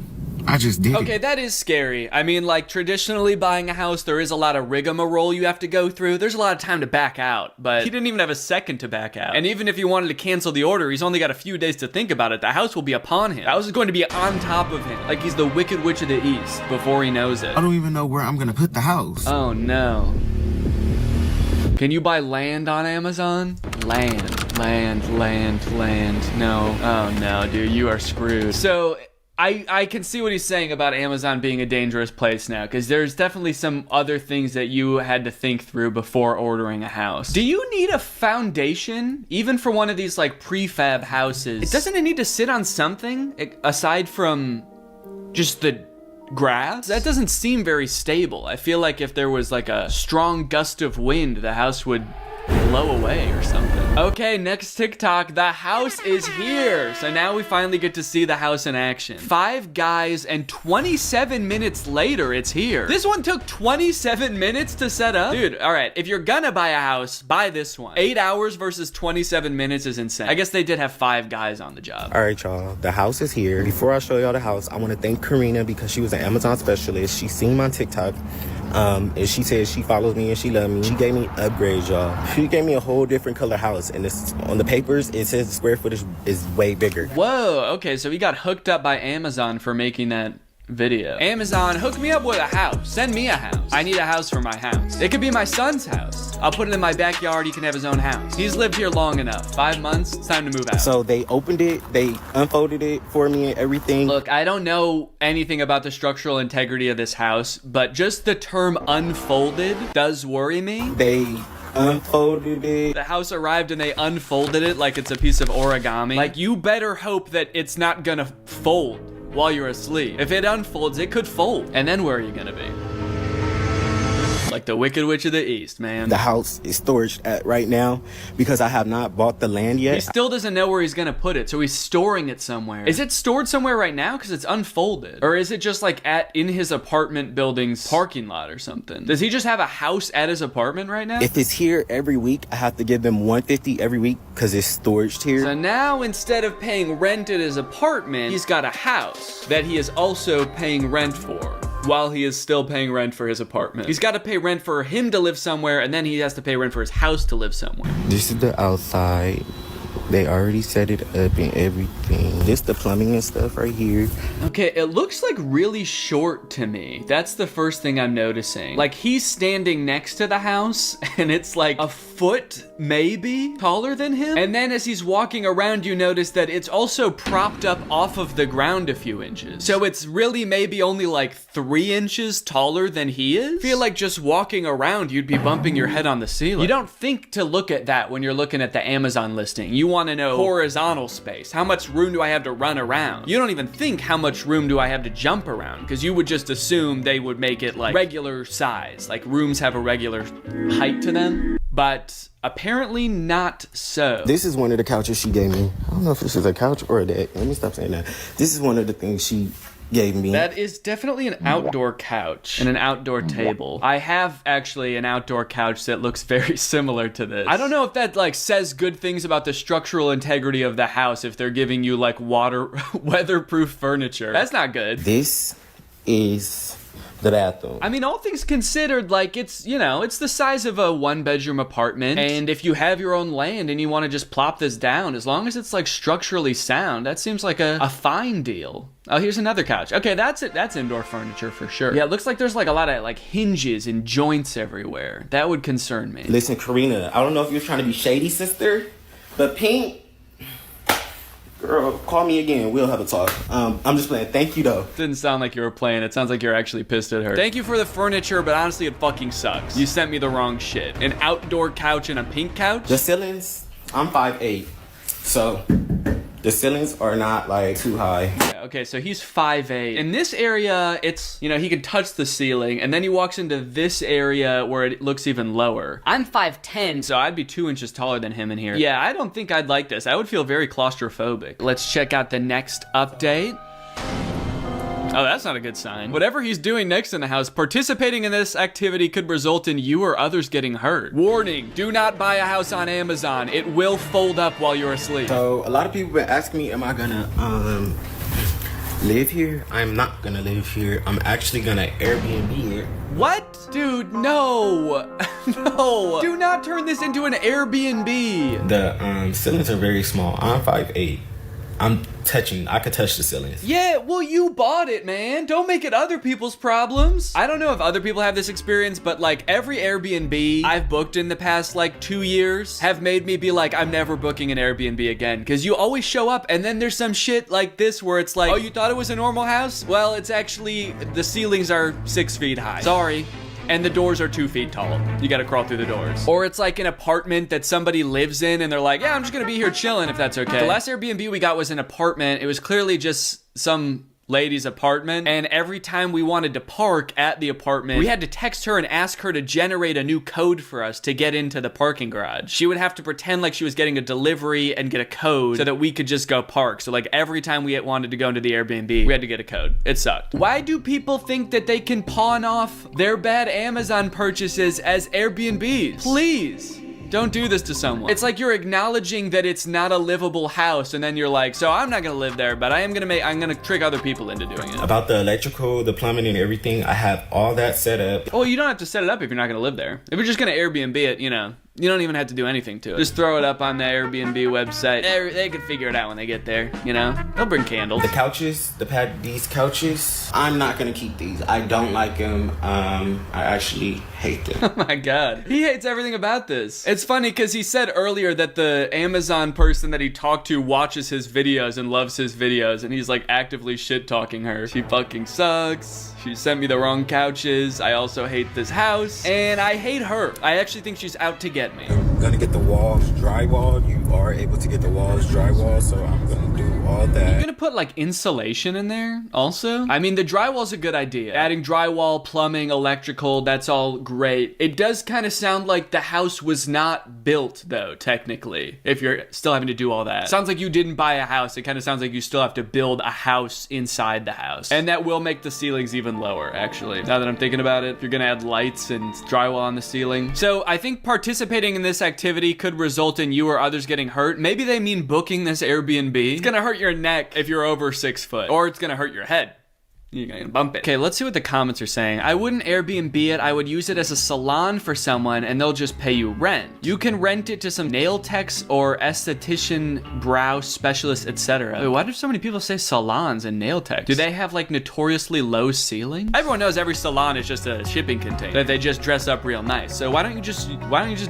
I just did Okay, that is scary. I mean, like, traditionally buying a house, there is a lot of rigmarole you have to go through. There's a lot of time to back out, but he didn't even have a second to back out. And even if he wanted to cancel the order, he's only got a few days to think about it. The house will be upon him. The house is going to be on top of him, like he's the Wicked Witch of the East before he knows it. I don't even know where I'm gonna put the house. Oh, no. Can you buy land on Amazon? Land. No. Oh, no, dude, you are screwed. So I can see what he's saying about Amazon being a dangerous place now, because there's definitely some other things that you had to think through before ordering a house. Do you need a foundation, even for one of these like prefab houses? Doesn't it need to sit on something aside from just the grass? That doesn't seem very stable. I feel like if there was like a strong gust of wind, the house would blow away or something. Okay, next TikTok. The house is here. So now we finally get to see the house in action. 5 guys and 27 minutes later, it's here. This one took 27 minutes to set up. Dude, all right, if you're gonna buy a house, buy this one. 8 hours versus 27 minutes is insane. I guess they did have 5 guys on the job. All right, y'all, the house is here. Before I show y'all the house, I want to thank Karina because she was an Amazon specialist. She seen my TikTok. And she said she follows me and she loves me. She gave me upgrades, y'all. She gave me a whole different color house, and it's on the papers it says the square footage is way bigger. Whoa, okay, so he got hooked up by Amazon for making that video. Amazon, hook me up with a house. Send me a house. I need a house for my house. It could be my son's house. I'll put it in my backyard. He can have his own house. He's lived here long enough. 5 months, it's time to move out. So they opened it, they unfolded it for me and everything. Look, I don't know anything about the structural integrity of this house, but just the term unfolded does worry me. They unfolded it. The house arrived and they unfolded it like it's a piece of origami. Like, you better hope that it's not gonna fold while you're asleep. If it unfolds, it could fold. And then where are you gonna be? Like the Wicked Witch of the East, man. The house is storage at right now because I have not bought the land yet. He still doesn't know where he's gonna put it, so he's storing it somewhere. Is it stored somewhere right now? Because it's unfolded. Or is it just like in his apartment building's parking lot or something? Does he just have a house at his apartment right now? If it's here every week, I have to give them $150 every week because it's storage here. So now instead of paying rent at his apartment, he's got a house that he is also paying rent for, while he is still paying rent for his apartment. He's got to pay rent for him to live somewhere, and then he has to pay rent for his house to live somewhere. This is the outside. They already set it up and everything. This the plumbing and stuff right here. Okay, it looks like really short to me. That's the first thing I'm noticing. Like, he's standing next to the house and it's like a foot maybe taller than him. And then as he's walking around, you notice that it's also propped up off of the ground a few inches. So it's really maybe only like 3 inches taller than he is. I feel like just walking around, you'd be bumping your head on the ceiling. You don't think to look at that when you're looking at the Amazon listing. You want to know horizontal space. How much room do I have to run around? You don't even think how much room do I have to jump around, because you would just assume they would make it like regular size, like rooms have a regular height to them, but apparently not so. This is one of the couches she gave me. I don't know if this is a couch or a deck. Let me stop saying that. This is one of the things she gave me. That is definitely an outdoor couch and an outdoor table. I have actually an outdoor couch that looks very similar to this. I don't know if that like says good things about the structural integrity of the house if they're giving you like weatherproof furniture. That's not good. This is the bathroom. I mean, all things considered, like, it's, you know, it's the size of a 1-bedroom apartment, and if you have your own land and you want to just plop this down, as long as it's like structurally sound, that seems like a fine deal. Oh, here's another couch. Okay, that's it. That's indoor furniture for sure. Yeah, it looks like there's like a lot of like hinges and joints everywhere. That would concern me. Listen, Karina, I don't know if you're trying to be shady, sister, but Pink, Girl, call me again. We'll have a talk. I'm just playing. Thank you, though. Didn't sound like you were playing. It sounds like you're actually pissed at her. Thank you for the furniture, but honestly, it fucking sucks. You sent me the wrong shit. An outdoor couch and a pink couch? The ceilings, I'm 5'8", so the ceilings are not like too high. Yeah, okay, so he's 5'8". In this area, it's, you know, he can touch the ceiling, and then he walks into this area where it looks even lower. I'm 5'10", so I'd be 2 inches taller than him in here. Yeah, I don't think I'd like this. I would feel very claustrophobic. Let's check out the next update. Oh, that's not a good sign. Whatever he's doing next in the house, participating in this activity could result in you or others getting hurt. Warning, do not buy a house on Amazon. It will fold up while you're asleep. So a lot of people been asking me, am I gonna live here? I'm not gonna live here. I'm actually gonna Airbnb it. What? Dude, no. No. Do not turn this into an Airbnb. The ceilings are very small. I'm 5'8". I could touch the ceilings. Yeah, well, you bought it, man. Don't make it other people's problems. I don't know if other people have this experience, but like every Airbnb I've booked in the past like 2 years have made me be like, I'm never booking an Airbnb again. Because you always show up and then there's some shit like this where it's like, oh, you thought it was a normal house? Well, it's actually, the ceilings are 6 feet high. Sorry. And the doors are 2 feet tall. You gotta crawl through the doors. Or it's like an apartment that somebody lives in and they're like, yeah, I'm just gonna be here chilling if that's okay. The last Airbnb we got was an apartment. It was clearly just some lady's apartment, and every time we wanted to park at the apartment, we had to text her and ask her to generate a new code for us to get into the parking garage. She would have to pretend like she was getting a delivery and get a code so that we could just go park. So like every time we wanted to go into the Airbnb, we had to get a code. It sucked. Why do people think that they can pawn off their bad Amazon purchases as Airbnbs? Please. Don't do this to someone. It's like you're acknowledging that it's not a livable house, and then you're like, so I'm not gonna live there, but I'm gonna trick other people into doing it. About the electrical, the plumbing, and everything, I have all that set up. Well, you don't have to set it up if you're not gonna live there. If you're just gonna Airbnb it, you know, you don't even have to do anything to it. Just throw it up on the Airbnb website. They can figure it out when they get there, you know? They'll bring candles. The couches, these couches, I'm not gonna keep these. I don't like them. I actually hate them. Oh my God. He hates everything about this. It's funny because he said earlier that the Amazon person that he talked to watches his videos and loves his videos, and he's like actively shit-talking her. She fucking sucks. She sent me the wrong couches. I also hate this house, and I hate her. I actually think she's out to get me. I'm gonna get the walls drywalled. You are able to get the walls drywalled, so I'm gonna do all that. You're gonna put like insulation in there also? I mean, the drywall's a good idea. Adding drywall, plumbing, electrical, that's all great. It does kind of sound like the house was not built though, technically, if you're still having to do all that. Sounds like you didn't buy a house. It kind of sounds like you still have to build a house inside the house. And that will make the ceilings even lower, actually. Now that I'm thinking about it, you're gonna add lights and drywall on the ceiling. So I think participating in this activity could result in you or others getting hurt. Maybe they mean booking this Airbnb. It's gonna hurt your neck if you're over 6 foot, or it's gonna hurt your head. You're gonna bump it. Okay, let's see what the comments are saying. I wouldn't Airbnb it. I would use it as a salon for someone and they'll just pay you rent. You can rent it to some nail techs or esthetician, brow specialist, etc. Wait, why do so many people say salons and nail techs? Do they have like notoriously low ceilings? Everyone knows every salon is just a shipping container that they just dress up real nice. So why don't you just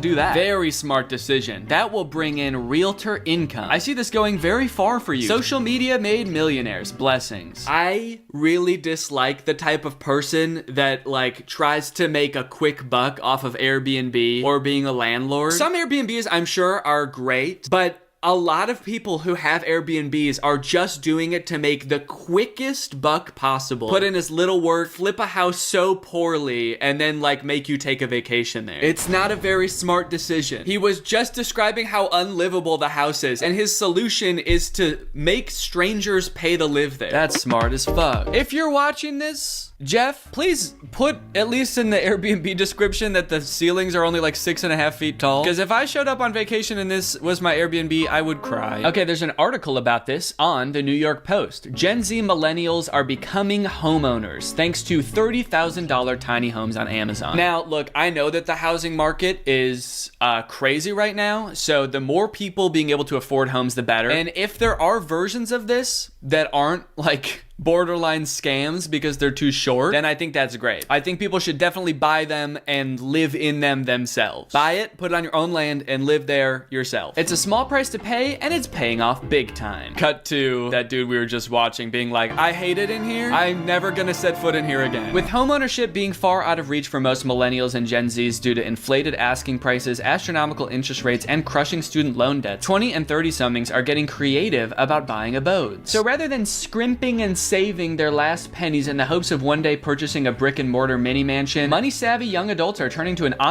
do that? Very smart decision. That will bring in realtor income. I see this going very far for you. Social media made millionaires. Blessings. I really dislike the type of person that like tries to make a quick buck off of Airbnb or being a landlord. Some Airbnbs I'm sure are great, but a lot of people who have Airbnbs are just doing it to make the quickest buck possible. Put in as little work, flip a house so poorly, and then like make you take a vacation there. It's not a very smart decision. He was just describing how unlivable the house is, and his solution is to make strangers pay to live there. That's smart as fuck. If you're watching this, Jeff, please put at least in the Airbnb description that the ceilings are only like 6.5 feet tall. Because if I showed up on vacation and this was my Airbnb, I would cry. Okay, there's an article about this on the New York Post. Gen Z millennials are becoming homeowners thanks to $30,000 tiny homes on Amazon. Now, look, I know that the housing market is crazy right now. So the more people being able to afford homes, the better. And if there are versions of this that aren't like borderline scams because they're too short, then I think that's great. I think people should definitely buy them and live in them themselves. Buy it, put it on your own land, and live there yourself. It's a small price to pay, and it's paying off big time. Cut to that dude we were just watching being like, I hate it in here. I'm never gonna set foot in here again. With homeownership being far out of reach for most millennials and Gen Zs due to inflated asking prices, astronomical interest rates, and crushing student loan debt, 20 and 30-somethings are getting creative about buying abodes. So rather than scrimping and saving their last pennies in the hopes of one day purchasing a brick and mortar mini mansion, money-savvy young adults are turning to an online